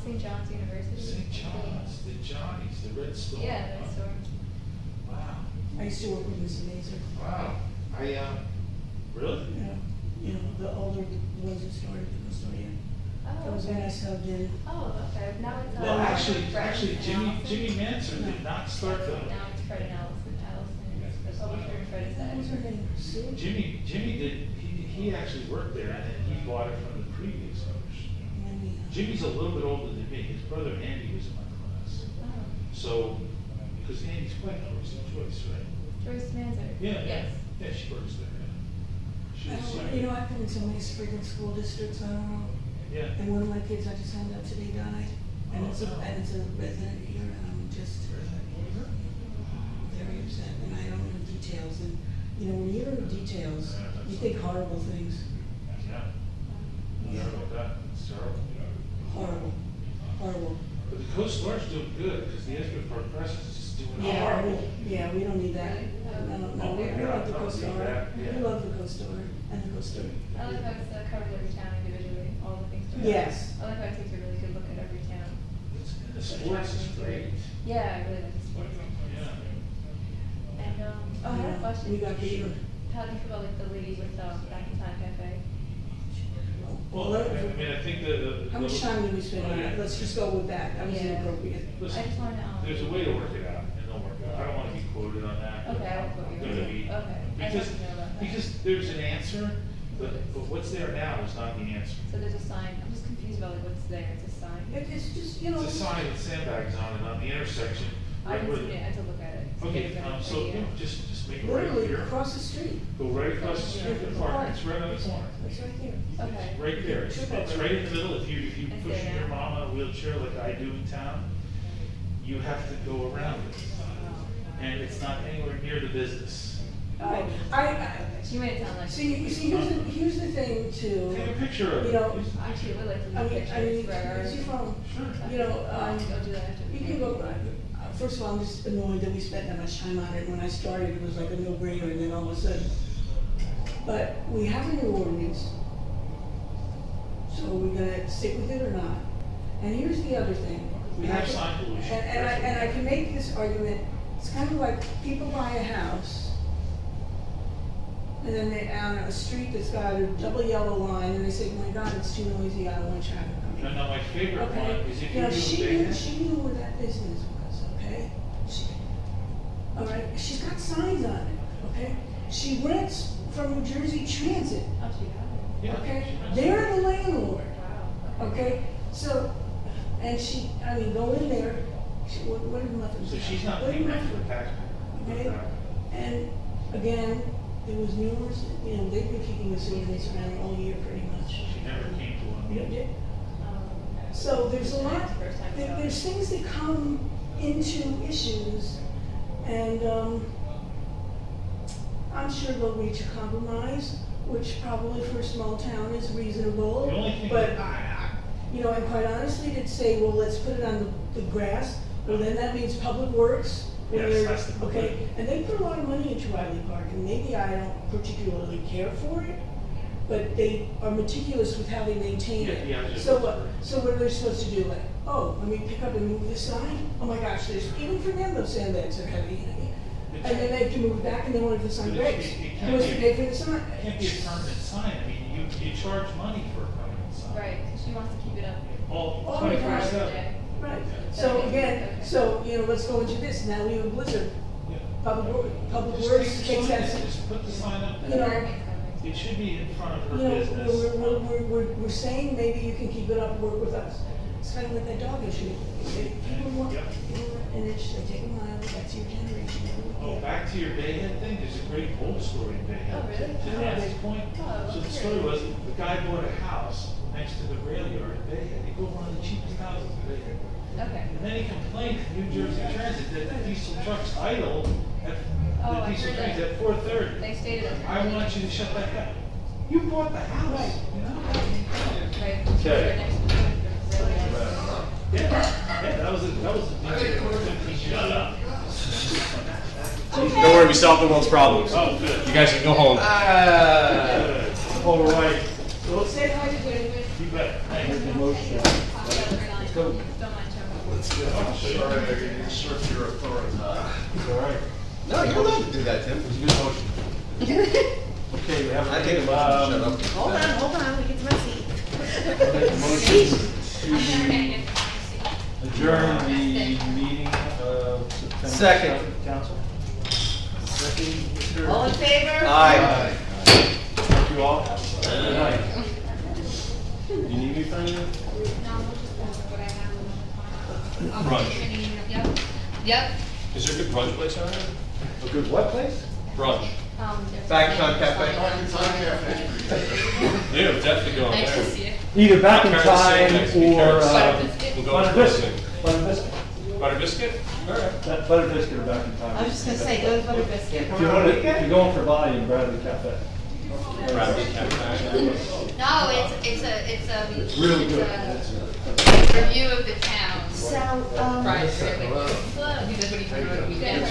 Speaker 20: St. John's University.
Speaker 9: St. John's, the Johnnies, the Red Storm.
Speaker 20: Yeah, Red Storm.
Speaker 9: Wow,
Speaker 10: I used to work with Mr. Mazer.
Speaker 9: wow. Really?
Speaker 10: The older ones that started the custodian.
Speaker 20: Oh,
Speaker 10: That was when I
Speaker 20: okay.
Speaker 10: subbed in.
Speaker 20: Oh, okay, now it's.
Speaker 9: Well, actually,
Speaker 20: Fred
Speaker 9: Jimmy
Speaker 20: Allison.
Speaker 9: Manson did not start the.
Speaker 20: Now it's Fred and Allison, the publisher and Fred is the
Speaker 10: What was her
Speaker 20: editor.
Speaker 10: name? Sue?
Speaker 9: Jimmy did, he actually worked there and then he bought it from the previous owners. Jimmy's a little bit older than me, his brother Andy was in my class.
Speaker 20: Oh,
Speaker 9: So, because Andy's quite close to Joyce, right?
Speaker 20: Joyce Manzer.
Speaker 9: Yeah,
Speaker 20: Yes.
Speaker 9: yeah, she works there, yeah.
Speaker 10: I don't, I've been in so many freaking school districts, I don't know.
Speaker 9: Yeah.
Speaker 10: And one of my kids I just found out today died. And it's a resident here, and I'm just very upset, and I don't know details. And, when you don't know details, you think horrible things.
Speaker 9: Yeah. Sorry about that, it's terrible.
Speaker 10: Horrible, horrible.
Speaker 9: But the Coast Guard's doing good, because the Edgewood Park Press is just doing
Speaker 10: Yeah,
Speaker 9: horrible.
Speaker 10: we don't need that. No, we love the Coast Guard. We love the Coast Guard and the Coast Guard.
Speaker 20: I like how it's covered every town individually, all the things.
Speaker 10: Yes.
Speaker 20: I like how it takes a really good look at every town.
Speaker 9: And the sports is great.
Speaker 20: Yeah, I really like the sports.
Speaker 9: Yeah.
Speaker 20: And, I had a question.
Speaker 10: We got beaten.
Speaker 20: How do you feel about like the lady with, Back in Time Cafe?
Speaker 9: Well, I mean, I think the.
Speaker 10: How much time did we spend on that? Let's just go with that. That was
Speaker 20: Yeah.
Speaker 10: inappropriate.
Speaker 9: Listen,
Speaker 20: I just wanna,
Speaker 9: there's a way to work it out, and they'll work it out. I don't wanna be quoted on that.
Speaker 20: Okay, I won't quote you.
Speaker 9: They're gonna be-
Speaker 20: Okay. I
Speaker 9: Because,
Speaker 20: have to know about that.
Speaker 9: because there's an answer, but what's there now is not the answer.
Speaker 20: So there's a sign, I'm just confused about like what's there, it's a sign.
Speaker 10: It's just,
Speaker 9: It's a sign with sandbags on it on the intersection.
Speaker 20: I
Speaker 9: right
Speaker 20: didn't
Speaker 9: where
Speaker 20: see
Speaker 9: the-
Speaker 20: it, I had to look at it.
Speaker 9: Okay, so yeah, just make it right
Speaker 10: Literally
Speaker 9: here.
Speaker 10: across the street.
Speaker 9: Go right across the street from the park, it's right on the corner.
Speaker 10: It's right there.
Speaker 20: Okay.
Speaker 9: It's right there, it's right in the middle, if you
Speaker 20: Is
Speaker 9: push
Speaker 20: there
Speaker 9: your
Speaker 20: now?
Speaker 9: mom on a wheelchair like I do in town, you have to go around it. And it's not anywhere near the business.
Speaker 20: She made it sound like.
Speaker 10: See, here's the thing too.
Speaker 9: Take a picture of
Speaker 10: You
Speaker 9: it.
Speaker 10: know,
Speaker 20: Actually, we like to
Speaker 10: I
Speaker 20: do
Speaker 10: mean,
Speaker 20: pictures for our.
Speaker 10: where's your phone?
Speaker 9: Sure.
Speaker 10: You know,
Speaker 20: I'll do that after.
Speaker 10: you can go, first of all, I'm just annoyed that we spent that much time on it. When I started, it was like a no-brainer, and then all of a sudden. But we have a new ordinance. So are we gonna stick with it or not? And here's the other thing.
Speaker 9: We have sign pollution.
Speaker 10: And I can make this argument, it's kind of like people buy a house, and then they, on a street that's got a double yellow line, and they say, my God, it's too noisy, I don't want traffic coming.
Speaker 9: No, no, my favorite one
Speaker 10: Okay,
Speaker 9: is if
Speaker 10: you
Speaker 9: you
Speaker 10: know,
Speaker 9: do a
Speaker 10: she
Speaker 9: big.
Speaker 10: knew where that business was, okay? All right, she's got signs on it, okay? She rents from New Jersey Transit,
Speaker 20: Oh, she got it.
Speaker 9: Yeah,
Speaker 10: okay?
Speaker 9: she rents
Speaker 10: They're the landlord,
Speaker 20: Wow.
Speaker 10: okay? So, and she, I mean, go in there, what did Muffin
Speaker 9: So
Speaker 10: say?
Speaker 9: she's not
Speaker 10: What did
Speaker 9: paying that
Speaker 10: Muffin-
Speaker 9: for the taxpayer.
Speaker 10: Okay, and again, there was numerous, you know, they've been kicking this ordinance around all year pretty much.
Speaker 9: She never came to one.
Speaker 10: Yeah. So there's a lot,
Speaker 20: First time selling.
Speaker 10: there's things that come into issues, and, I'm sure they'll reach a compromise, which probably for a small town is reasonable.
Speaker 9: The only thing-
Speaker 10: But you know, and quite honestly, to say, well, let's put it on the grass, well, then that means Public Works. where
Speaker 9: Yes,
Speaker 10: they're-
Speaker 9: that's the
Speaker 10: Okay,
Speaker 9: point.
Speaker 10: and they put a lot of money into Riley Park, and maybe I don't particularly care for it, but they are meticulous with how they maintain it.
Speaker 9: Yeah, yeah,
Speaker 10: So what are they supposed to do? Like, oh, let me pick up and move this sign? Oh my gosh, there's, even for them, those sandbags are heavy. And then they have to move it back, and then what if the sign
Speaker 9: But it-
Speaker 10: breaks?
Speaker 9: it
Speaker 10: Who
Speaker 9: can't
Speaker 10: has to
Speaker 9: be-
Speaker 10: pay for the sign?
Speaker 9: It can't be a permanent sign, I mean, you charge money for a permanent sign.
Speaker 20: Right, 'cause she wants to keep it up.
Speaker 9: All
Speaker 10: Oh,
Speaker 9: 24/7.
Speaker 20: Day.
Speaker 10: Right, so again, so, you know, let's go into this, now we have a blizzard,
Speaker 9: Yeah.
Speaker 10: Public
Speaker 9: Just
Speaker 10: Works
Speaker 9: take the
Speaker 10: takes
Speaker 9: sign,
Speaker 10: that,
Speaker 9: just put the sign up
Speaker 10: you
Speaker 9: there.
Speaker 10: know,
Speaker 9: It should be in front of
Speaker 10: you
Speaker 9: her
Speaker 10: know,
Speaker 9: business.
Speaker 10: we're saying maybe you can keep it up, work with us. It's kind of like that dog issue, people want,
Speaker 9: Yep.
Speaker 10: an inch, they take a mile, that's your generation.
Speaker 9: Oh, back to your Bayhead thing, there's a great whole story in Bayhead.
Speaker 20: Oh, really?
Speaker 9: To Nancy's point,
Speaker 20: Oh,
Speaker 9: so the
Speaker 20: okay.
Speaker 9: story was, the guy bought a house next to the rail yard in Bayhead, he built one of the cheapest houses in Bayhead.
Speaker 20: Okay.
Speaker 9: And then he complained to New Jersey Transit that the diesel trucks idle at,
Speaker 20: Oh,
Speaker 9: the
Speaker 20: I
Speaker 9: diesel
Speaker 20: heard
Speaker 9: trains
Speaker 20: that.
Speaker 9: at 4:30.
Speaker 20: They stated it.
Speaker 9: I want you to shut that down. You bought the house, you know?
Speaker 20: Right.
Speaker 9: Okay.
Speaker 20: Right next to the rail yard.
Speaker 9: Yeah, that was shut up.
Speaker 13: Don't worry, we solved the world's problems.
Speaker 9: Oh, good.
Speaker 13: You guys can go home.
Speaker 9: Good. All right.
Speaker 10: Say hi to David.
Speaker 9: You bet. Thanks.
Speaker 20: Don't mind Chuck.
Speaker 7: Let's go. I'm sorry, I can usurp your authority.
Speaker 9: All right.
Speaker 15: No, you're allowed to do that, Tim.
Speaker 9: It was a good motion. Okay, we have.
Speaker 15: I take a motion to shut up.
Speaker 4: Hold on, we get to my seat.
Speaker 9: Motion to adjourn the meeting of September.
Speaker 15: Second.
Speaker 9: 7th, Council.
Speaker 4: All in favor?
Speaker 15: Aye.
Speaker 9: Thank you all. Good night. You need me for anything?
Speaker 13: Brunch.
Speaker 14: Yep.
Speaker 13: Is there a good brunch place out here?
Speaker 9: A good what place?
Speaker 13: Brunch.
Speaker 15: Backshot Cafe.
Speaker 13: Yeah, we're definitely going
Speaker 14: Nice to
Speaker 13: there.
Speaker 14: see you.
Speaker 9: Either back in
Speaker 13: Carrots and
Speaker 9: time
Speaker 13: sandbags, be
Speaker 9: or,
Speaker 13: carrots.
Speaker 14: Butter
Speaker 13: We'll go
Speaker 9: butter
Speaker 13: to
Speaker 9: biscuit.
Speaker 13: biscuit.
Speaker 9: Butter biscuit.
Speaker 13: Butter biscuit? All right.
Speaker 9: That butter biscuit or back in time.
Speaker 4: I was just gonna say, go to Butter Biscuit.
Speaker 9: If you're going for volume, Bradley Cafe.
Speaker 13: Bradley Cafe.
Speaker 14: No, it's
Speaker 9: Really
Speaker 14: it's
Speaker 9: good.
Speaker 14: a review of the town's
Speaker 4: So,
Speaker 14: Friday, because what do you think about the weekend?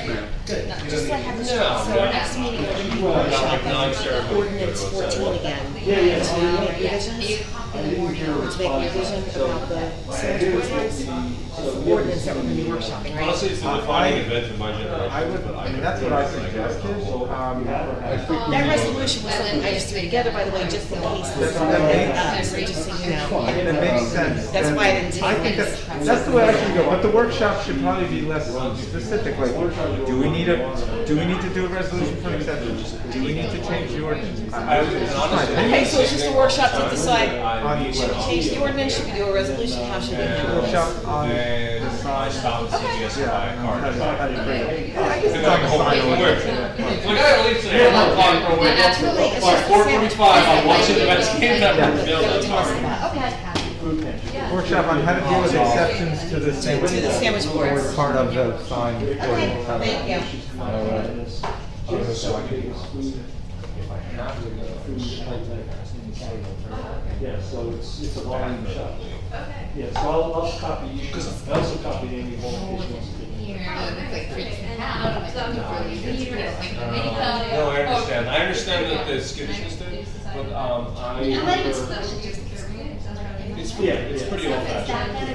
Speaker 4: just like have the, so our next meeting will be workshop ordinance 14 again.
Speaker 9: Yeah.
Speaker 4: To make revisions, to make revision about the sewage ordinance, ordinance that we're gonna be workshopping, right?
Speaker 13: Honestly, it's a defining event in my generation.
Speaker 20: I would,
Speaker 13: but
Speaker 20: I mean, that's what I suggested,
Speaker 4: That resolution was something I just threw together, by the way, just in case this is so just so you know.
Speaker 20: It makes sense.
Speaker 4: That's why I didn't
Speaker 20: I
Speaker 4: take
Speaker 20: think
Speaker 4: it.
Speaker 20: that's the way I should go, but the workshop should probably be less specific, like, do we need
Speaker 12: need to do a resolution for acceptance? Do we need to change the ordinance?
Speaker 4: Okay, so it's just a workshop to decide, should we change the ordinance, should we do a resolution, how should we handle this?
Speaker 13: I stopped CVS to buy a car.
Speaker 4: I guess
Speaker 13: It's like a whole different work. Like, I gotta leave today, I'm on for a week.
Speaker 4: That's really, it's
Speaker 13: By
Speaker 4: just a
Speaker 13: 4:45, I'm watching the Mets game,
Speaker 4: Yeah.
Speaker 13: I'm building a car.
Speaker 4: Okay.
Speaker 12: Workshop on how to deal with exceptions to the sandwich.
Speaker 4: To the sandwich boards.
Speaker 12: Part of the sign.
Speaker 4: Okay, thank you.
Speaker 2: Yeah, so it's a volume shop. Yeah, so I'll copy you, I also copied Amy Hall in case she wants to get in.
Speaker 14: Here, it's like Fritz and Hal, like,
Speaker 13: No, I understand that the skid system, but,
Speaker 14: I'm letting it slow.
Speaker 13: it's pretty old fashioned.